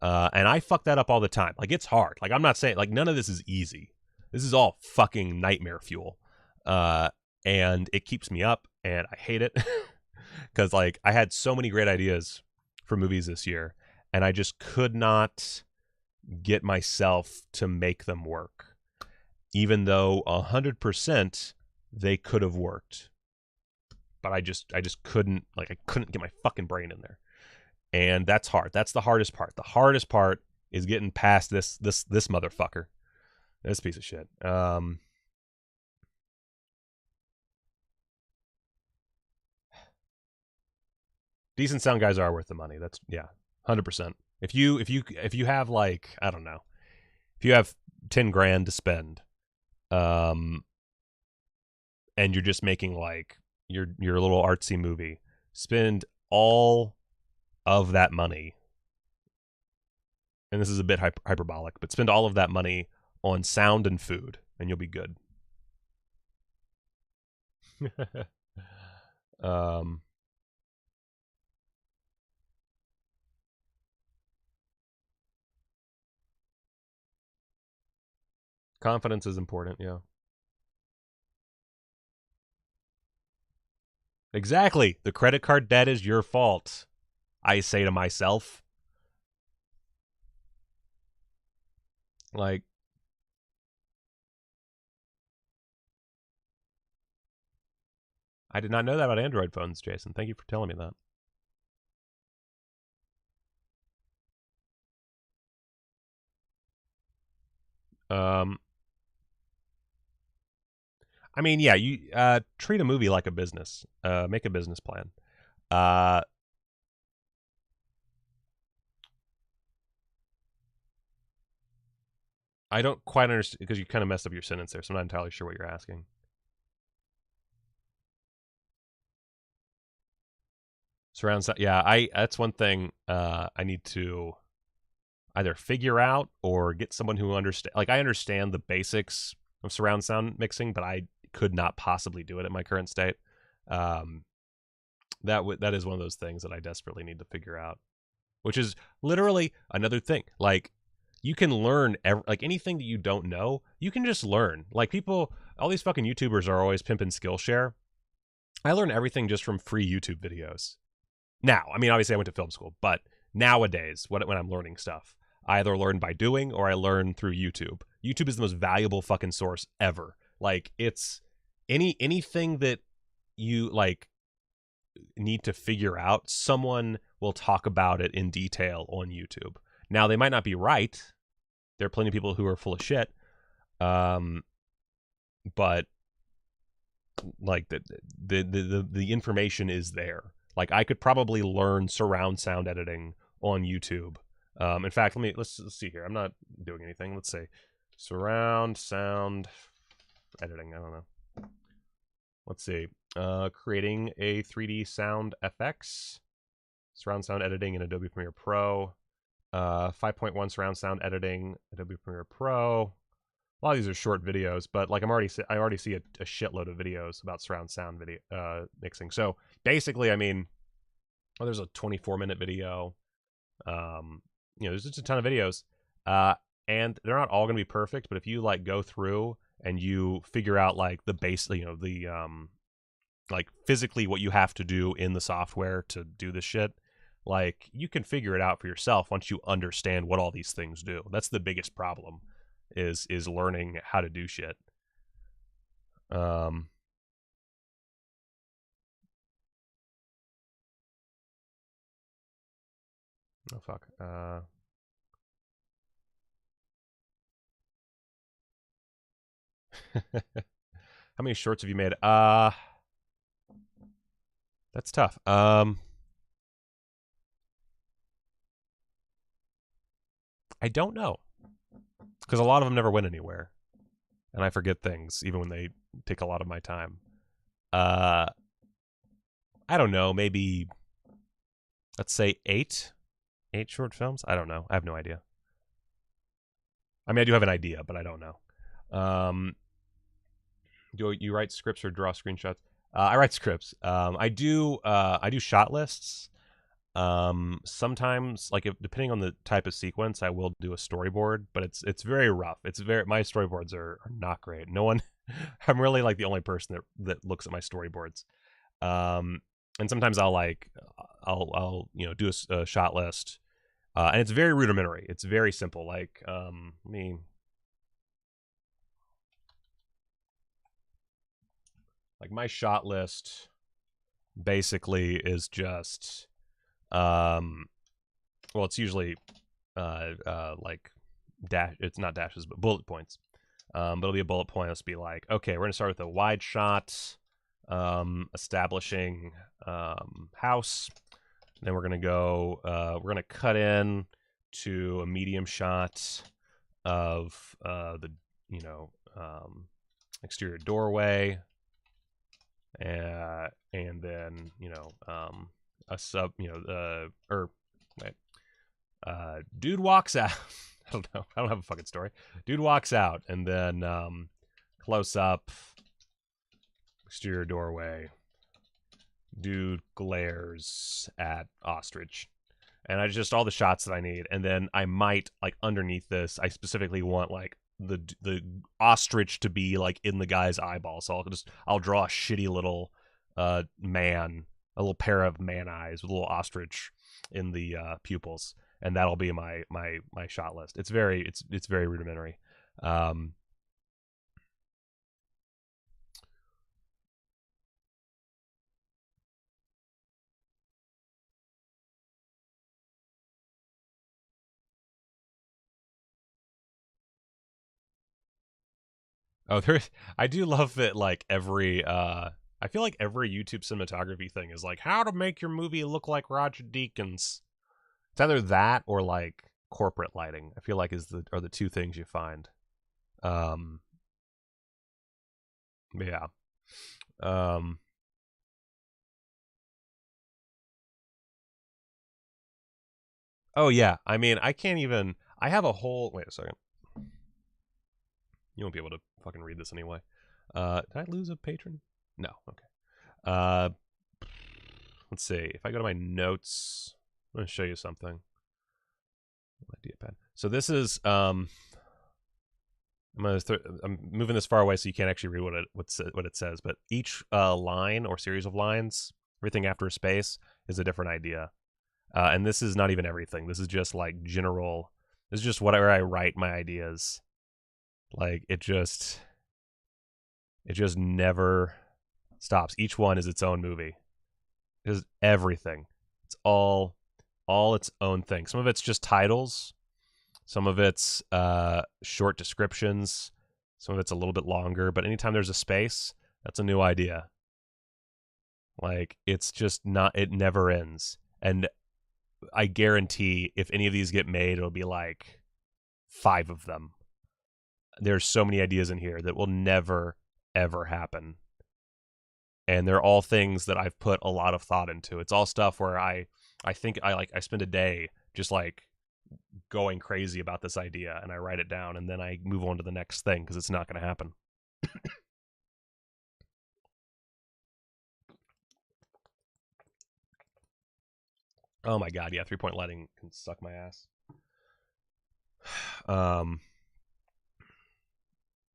And I fuck that up all the time. Like it's hard. Like I'm not saying like none of this is easy. This is all fucking nightmare fuel. And it keeps me up and I hate it because like I had so many great ideas for movies this year and I just could not get myself to make them work, even though 100% they could have worked, but I just couldn't, like I couldn't get my fucking brain in there, and that's hard. That's the hardest part. The hardest part is getting past this motherfucker, this piece of shit. Decent sound guys are worth the money. That's 100%. If you have like, I don't know, if you have 10 grand to spend, and you're just making like your little artsy movie, spend all of that money, and this is a bit hyperbolic, but spend all of that money on sound and food, and you'll be good. Confidence is important, yeah. Exactly. The credit card debt is your fault, I say to myself. Like, I did not know that about Android phones, Jason. Thank you for telling me that. I mean, yeah, you treat a movie like a business. Make a business plan. I don't quite understand because you kind of messed up your sentence there, so I'm not entirely sure what you're asking. Surround sound. Yeah, that's one thing I need to either figure out or get someone who understand. Like, I understand the basics of surround sound mixing, but I could not possibly do it in my current state. That is one of those things that I desperately need to figure out, which is literally another thing. Like, you can learn like anything that you don't know, you can just learn. Like, people, all these fucking YouTubers are always pimping Skillshare. I learn everything just from free YouTube videos. Now, I mean, obviously I went to film school, but nowadays, when I'm learning stuff, I either learn by doing or I learn through YouTube. YouTube is the most valuable fucking source ever. Like, it's anything that you like need to figure out, someone will talk about it in detail on YouTube. Now, they might not be right. There are plenty of people who are full of shit. But like the information is there. Like, I could probably learn surround sound editing on YouTube. In fact, let's see here. I'm not doing anything. Let's say surround sound editing. I don't know. Let's see. Creating a 3D sound FX, surround sound editing in Adobe Premiere Pro, 5.1 surround sound editing, Adobe Premiere Pro. A lot of these are short videos, but like I already see a shitload of videos about surround sound video mixing. So basically, I mean, there's a 24-minute video. There's just a ton of videos, and they're not all going to be perfect. But if you like go through and you figure out like the base, like physically what you have to do in the software to do this shit, like, you can figure it out for yourself once you understand what all these things do. That's the biggest problem, is learning how to do shit. Oh fuck. How many shorts have you made? That's tough. I don't know, because a lot of them never went anywhere, and I forget things even when they take a lot of my time. I don't know, maybe, let's say 8 short films. I don't know. I have no idea. I mean, I do have an idea, but I don't know. Do you write scripts or draw screenshots? I write scripts. I do shot lists. Sometimes, like, depending on the type of sequence, I will do a storyboard, but it's very rough. My storyboards are not great. No one, I'm really like the only person that looks at my storyboards. And sometimes I'll do a shot list, and it's very rudimentary. It's very simple. Like, like, my shot list basically is just, well, it's usually like it's not dashes, but bullet points. But it'll be a bullet point. It'll be like, okay, we're gonna start with a wide shot, establishing house. Then we're gonna go. We're gonna cut in to a medium shot of the exterior doorway, and then a sub, dude walks out. I don't know. I don't have a fucking story. Dude walks out, and then close up, exterior doorway. Dude glares at ostrich, and I just all the shots that I need, and then I might, like, underneath this, I specifically want like the ostrich to be like in the guy's eyeball, so I'll draw a shitty little man, a little pair of man eyes with a little ostrich in the pupils, and that'll be my shot list. It's very rudimentary. Oh, I do love that, like, I feel like every YouTube cinematography thing is like, how to make your movie look like Roger Deakins. It's either that or like corporate lighting. I feel like are the two things you find. Yeah. Oh yeah, I mean, I can't even. I have a whole. Wait a second. You won't be able to fucking read this anyway. Did I lose a patron? No. Okay. Let's see. If I go to my notes, I'm gonna show you something. Idea pad. So this is I'm moving this far away so you can't actually read what it says. But each line or series of lines, everything after a space, is a different idea. And this is not even everything. This is just like general. This is just whatever I write my ideas. Like it just never stops. Each one is its own movie. It's everything. It's all its own thing. Some of it's just titles. Some of it's short descriptions. Some of it's a little bit longer. But anytime there's a space, that's a new idea. Like it's just not. It never ends. And I guarantee if any of these get made, it'll be like 5 of them. There's so many ideas in here that will never, ever happen. And they're all things that I've put a lot of thought into. It's all stuff where I think I spend a day just like going crazy about this idea and I write it down and then I move on to the next thing because it's not going to happen. Oh my god, yeah, 3-point lighting can suck my ass.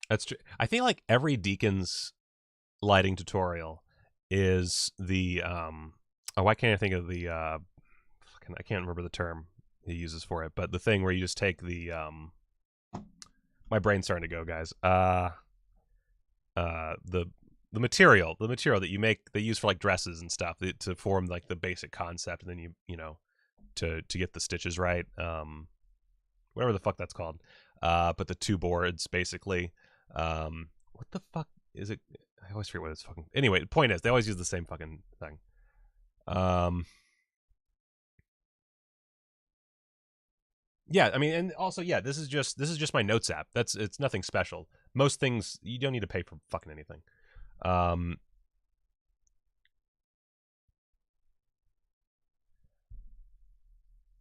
That's true. I think like every Deacon's lighting tutorial is the why can't I think of the I can't remember the term he uses for it, but the thing where you just take the my brain's starting to go, guys. The material that you make, they use for like dresses and stuff to form like the basic concept, and then you know to get the stitches right, whatever the fuck that's called. But the 2 boards basically. What the fuck is it? I always forget what it's fucking. Anyway, the point is they always use the same fucking thing. Yeah, I mean, and also, yeah, this is just my notes app. It's nothing special. Most things you don't need to pay for fucking anything. But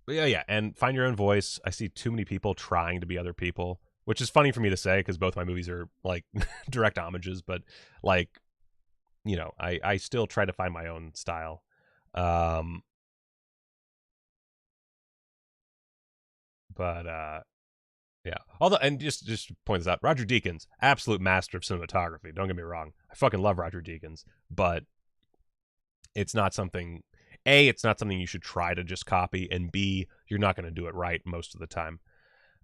yeah, and find your own voice. I see too many people trying to be other people, which is funny for me to say because both my movies are like direct homages, but like, you know, I still try to find my own style. But yeah. Although, and just to point this out, Roger Deakins, absolute master of cinematography. Don't get me wrong. I fucking love Roger Deakins, but it's not something. A, it's not something you should try to just copy, and B, you're not going to do it right most of the time.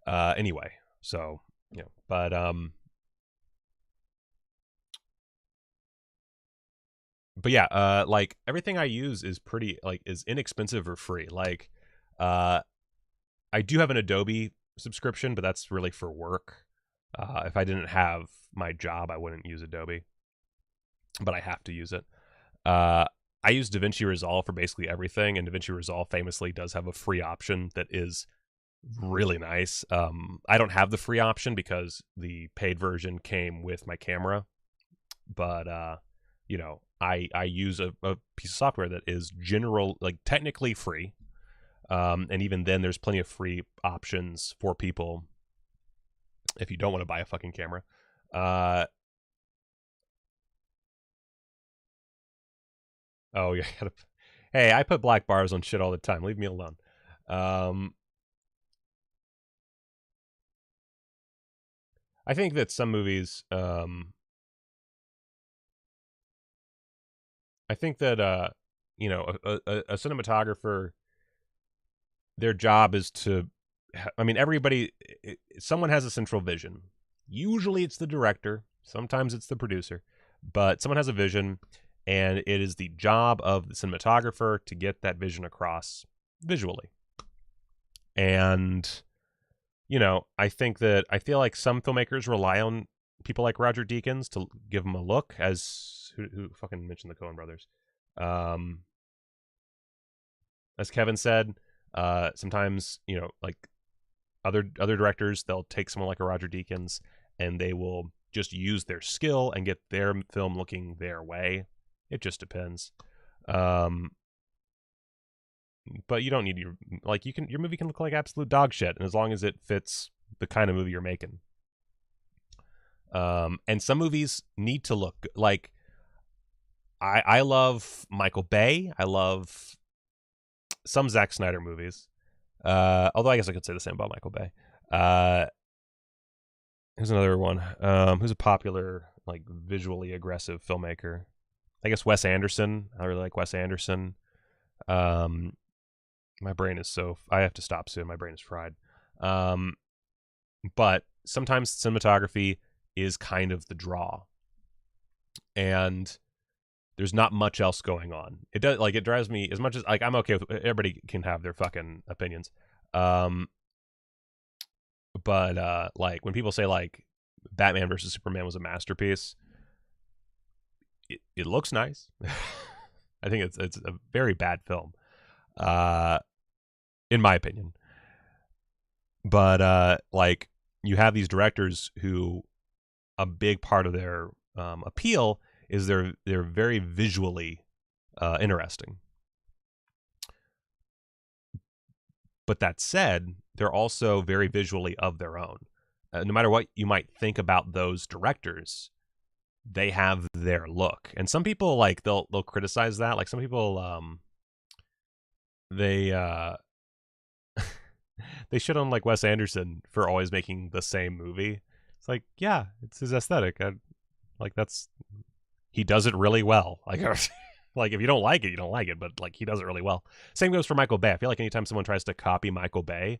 Anyway, so you know, but yeah, like everything I use is pretty like is inexpensive or free. Like, I do have an Adobe subscription, but that's really for work. If I didn't have my job, I wouldn't use Adobe, but I have to use it. I use DaVinci Resolve for basically everything, and DaVinci Resolve famously does have a free option that is really nice. I don't have the free option because the paid version came with my camera, but you know, I use a piece of software that is like technically free, and even then there's plenty of free options for people if you don't want to buy a fucking camera. Oh yeah. Hey, I put black bars on shit all the time. Leave me alone. I think that some movies, I think that you know, a cinematographer, their job is to, I mean, everybody, someone has a central vision. Usually it's the director. Sometimes it's the producer, but someone has a vision, and it is the job of the cinematographer to get that vision across visually. And, you know, I feel like some filmmakers rely on people like Roger Deakins to give them a look, as who fucking mentioned the Coen brothers. As Kevin said, sometimes, you know, like other directors, they'll take someone like a Roger Deakins and they will just use their skill and get their film looking their way. It just depends. You but you don't need your movie can look like absolute dog shit, and as long as it fits the kind of movie you're making. And some movies need to look like. I love Michael Bay. I love some Zack Snyder movies. Although I guess I could say the same about Michael Bay. Here's another one. Who's a popular, like, visually aggressive filmmaker? I guess Wes Anderson. I really like Wes Anderson. My brain is I have to stop soon. My brain is fried. But sometimes cinematography is kind of the draw. And there's not much else going on. It drives me, as much as, like, I'm okay with, everybody can have their fucking opinions. But like, when people say, like, Batman versus Superman was a masterpiece, it looks nice. I think it's a very bad film, in my opinion. But like, you have these directors who, a big part of their appeal is they're very visually interesting. But that said, they're also very visually of their own. No matter what you might think about those directors, they have their look. And some people, like, they'll criticize that. Like, some people they shit on, like, Wes Anderson for always making the same movie. It's like, yeah, it's his aesthetic. He does it really well. Like, like, if you don't like it, you don't like it. But, like, he does it really well. Same goes for Michael Bay. I feel like anytime someone tries to copy Michael Bay,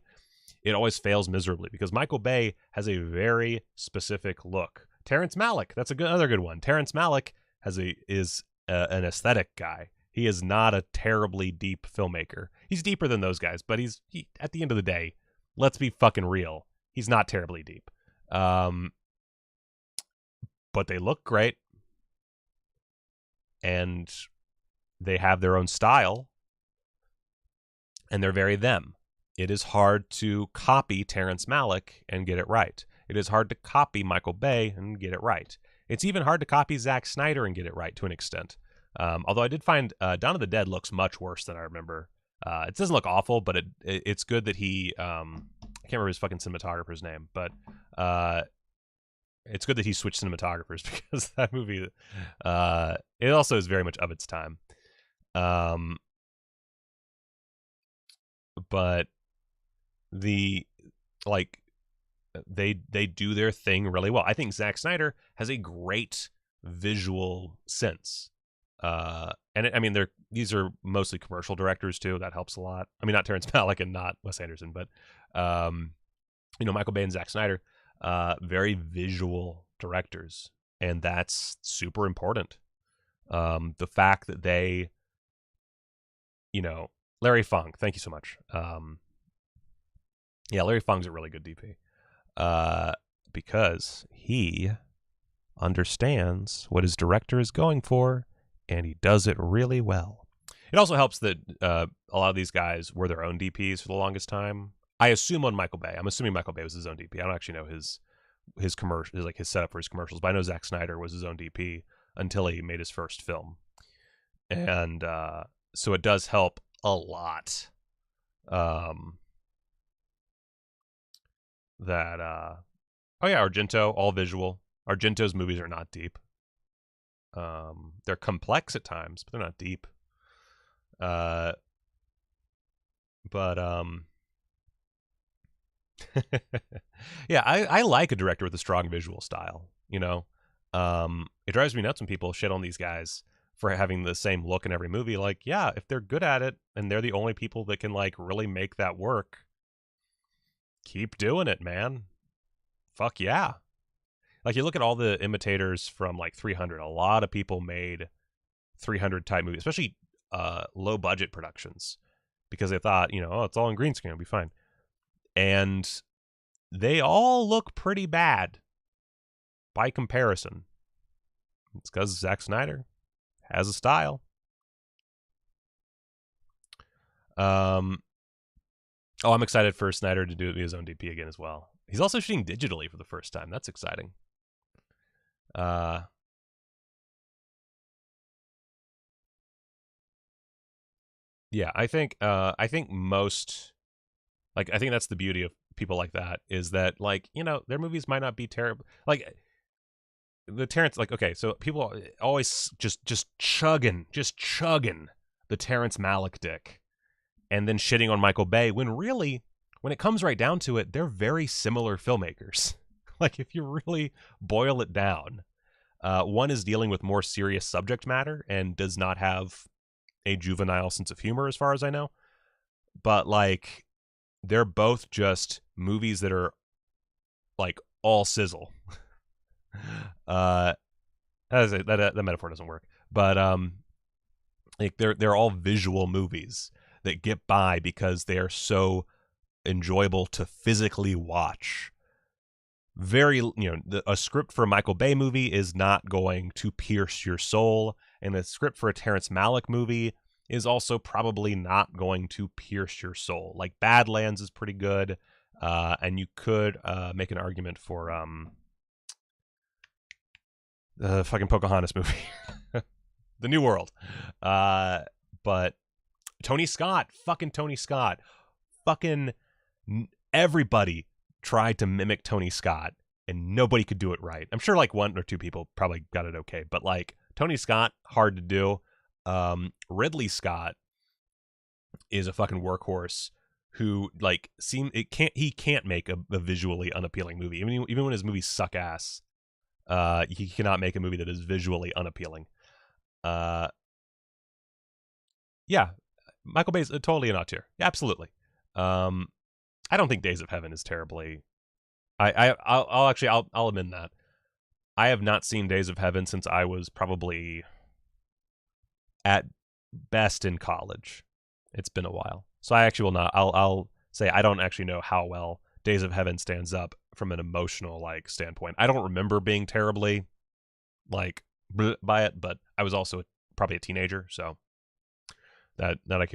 it always fails miserably because Michael Bay has a very specific look. Terrence Malick, that's another good one. Terrence Malick is an aesthetic guy. He is not a terribly deep filmmaker. He's deeper than those guys, but he at the end of the day, let's be fucking real. He's not terribly deep. But they look great. And they have their own style. And they're very them. It is hard to copy Terrence Malick and get it right. It is hard to copy Michael Bay and get it right. It's even hard to copy Zack Snyder and get it right to an extent. Although I did find Dawn of the Dead looks much worse than I remember. It doesn't look awful, but it's good that he... I can't remember his fucking cinematographer's name, but it's good that he switched cinematographers because that movie... it also is very much of its time. But they do their thing really well. I think Zack Snyder has a great visual sense. These are mostly commercial directors too. That helps a lot. I mean, not Terrence Malick and not Wes Anderson, but Michael Bay and Zack Snyder, very visual directors, and that's super important. The fact that they, Larry Fong, thank you so much. Yeah, Larry Fong's a really good DP. Because he understands what his director is going for, and he does it really well. It also helps that a lot of these guys were their own DPs for the longest time. I assume on Michael Bay. I'm assuming Michael Bay was his own DP. I don't actually know his commercial, like his setup for his commercials, but I know Zack Snyder was his own DP until he made his first film. And so it does help a lot. Argento, all visual. Argento's movies are not deep. They're complex at times, but they're not deep. Yeah, I like a director with a strong visual style. It drives me nuts when people shit on these guys for having the same look in every movie. Like, yeah, if they're good at it and they're the only people that can, like, really make that work, keep doing it, man. Fuck yeah. Like, you look at all the imitators from, like, 300. A lot of people made 300 type movies, especially low budget productions, because they thought, it's all in green screen, it'll be fine. And they all look pretty bad by comparison. It's because Zack Snyder has a style. I'm excited for Snyder to do his own DP again as well. He's also shooting digitally for the first time. That's exciting. Yeah, I think most, like, I think that's the beauty of people like that, is that, like, you know, their movies might not be terrible. Like, the Terrence, like, okay, so people always just chugging the Terrence Malick dick, and then shitting on Michael Bay, when really, when it comes right down to it, they're very similar filmmakers. Like, if you really boil it down, one is dealing with more serious subject matter and does not have a juvenile sense of humor, as far as I know. But, like, they're both just movies that are, like, all sizzle. That metaphor doesn't work. But, like, they're all visual movies that get by because they are so enjoyable to physically watch. Very, you know, a script for a Michael Bay movie is not going to pierce your soul, and the script for a Terrence Malick movie is also probably not going to pierce your soul. Like, Badlands is pretty good, and you could make an argument for the fucking Pocahontas movie, The New World. But Tony Scott, fucking everybody tried to mimic Tony Scott, and nobody could do it right. I'm sure, like, one or two people probably got it okay, but, like, Tony Scott, hard to do. Ridley Scott is a fucking workhorse who, like, he can't make a visually unappealing movie. Even when his movies suck ass, he cannot make a movie that is visually unappealing. Yeah, Michael Bay's totally an auteur. Absolutely. I don't think Days of Heaven is terribly. I'll admit that I have not seen Days of Heaven since I was probably at best in college. It's been a while, so I actually will not. I'll say I don't actually know how well Days of Heaven stands up from an emotional, like, standpoint. I don't remember being terribly, like, by it, but I was also probably a teenager, so that I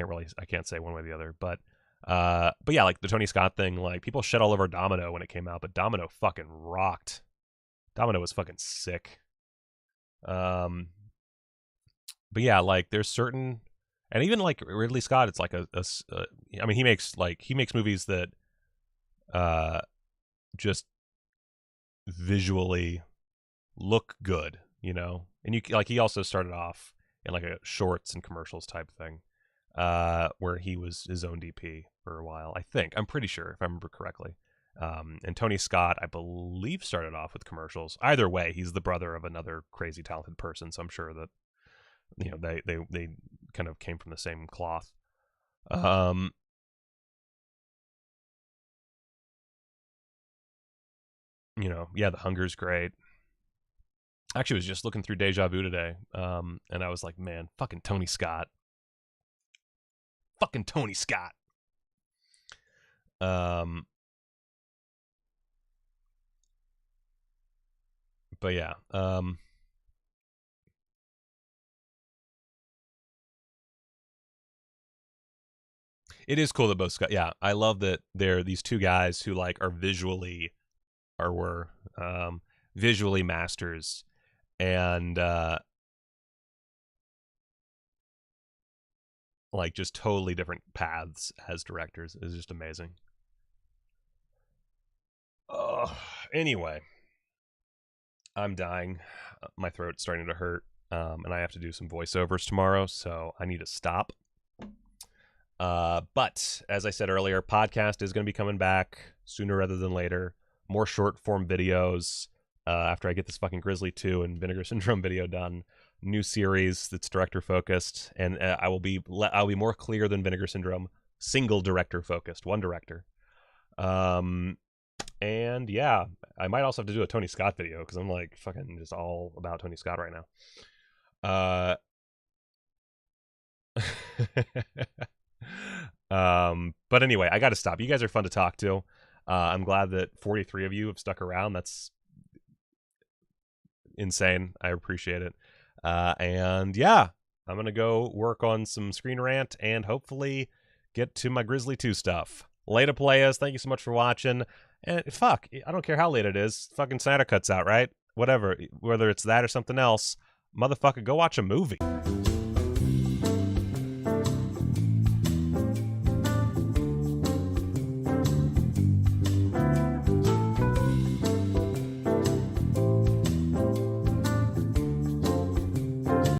can't say one way or the other. But yeah, like, the Tony Scott thing, like, people shit all over Domino when it came out, but Domino fucking rocked. Domino was fucking sick. But yeah, like, there's certain, and even, like, Ridley Scott, it's like I mean, he makes movies that just visually look good, you know. And he also started off in, like, a shorts and commercials type thing, where he was his own DP for a while. I'm pretty sure, if I remember correctly. And Tony Scott, I believe, started off with commercials. Either way, he's the brother of another crazy talented person, so I'm sure that, you know, they kind of came from the same cloth. You know, yeah, The Hunger's great. I actually was just looking through Deja Vu today, and I was like, man, fucking Tony Scott. Fucking Tony Scott. But yeah, it is cool that both Scott. Yeah, I love that they're these two guys who, like, are were visually masters, and like, just totally different paths as directors is just amazing. Anyway, I'm dying. My throat's starting to hurt, and I have to do some voiceovers tomorrow, so I need to stop. But as I said earlier, podcast is going to be coming back sooner rather than later. More short form videos after I get this fucking Grizzly 2 and Vinegar Syndrome video done. New series that's director focused, and I'll be more clear than Vinegar Syndrome. Single director focused, one director. And yeah, I might also have to do a Tony Scott video because I'm, like, fucking just all about Tony Scott right now. But anyway, I got to stop. You guys are fun to talk to. I'm glad that 43 of you have stuck around. That's insane. I appreciate it. And yeah, I'm going to go work on some Screen Rant and hopefully get to my Grizzly 2 stuff. Later, players. Thank you so much for watching. And fuck, I don't care how late it is. Fucking Snyder Cut's out, right? Whatever. Whether it's that or something else, motherfucker, go watch a movie.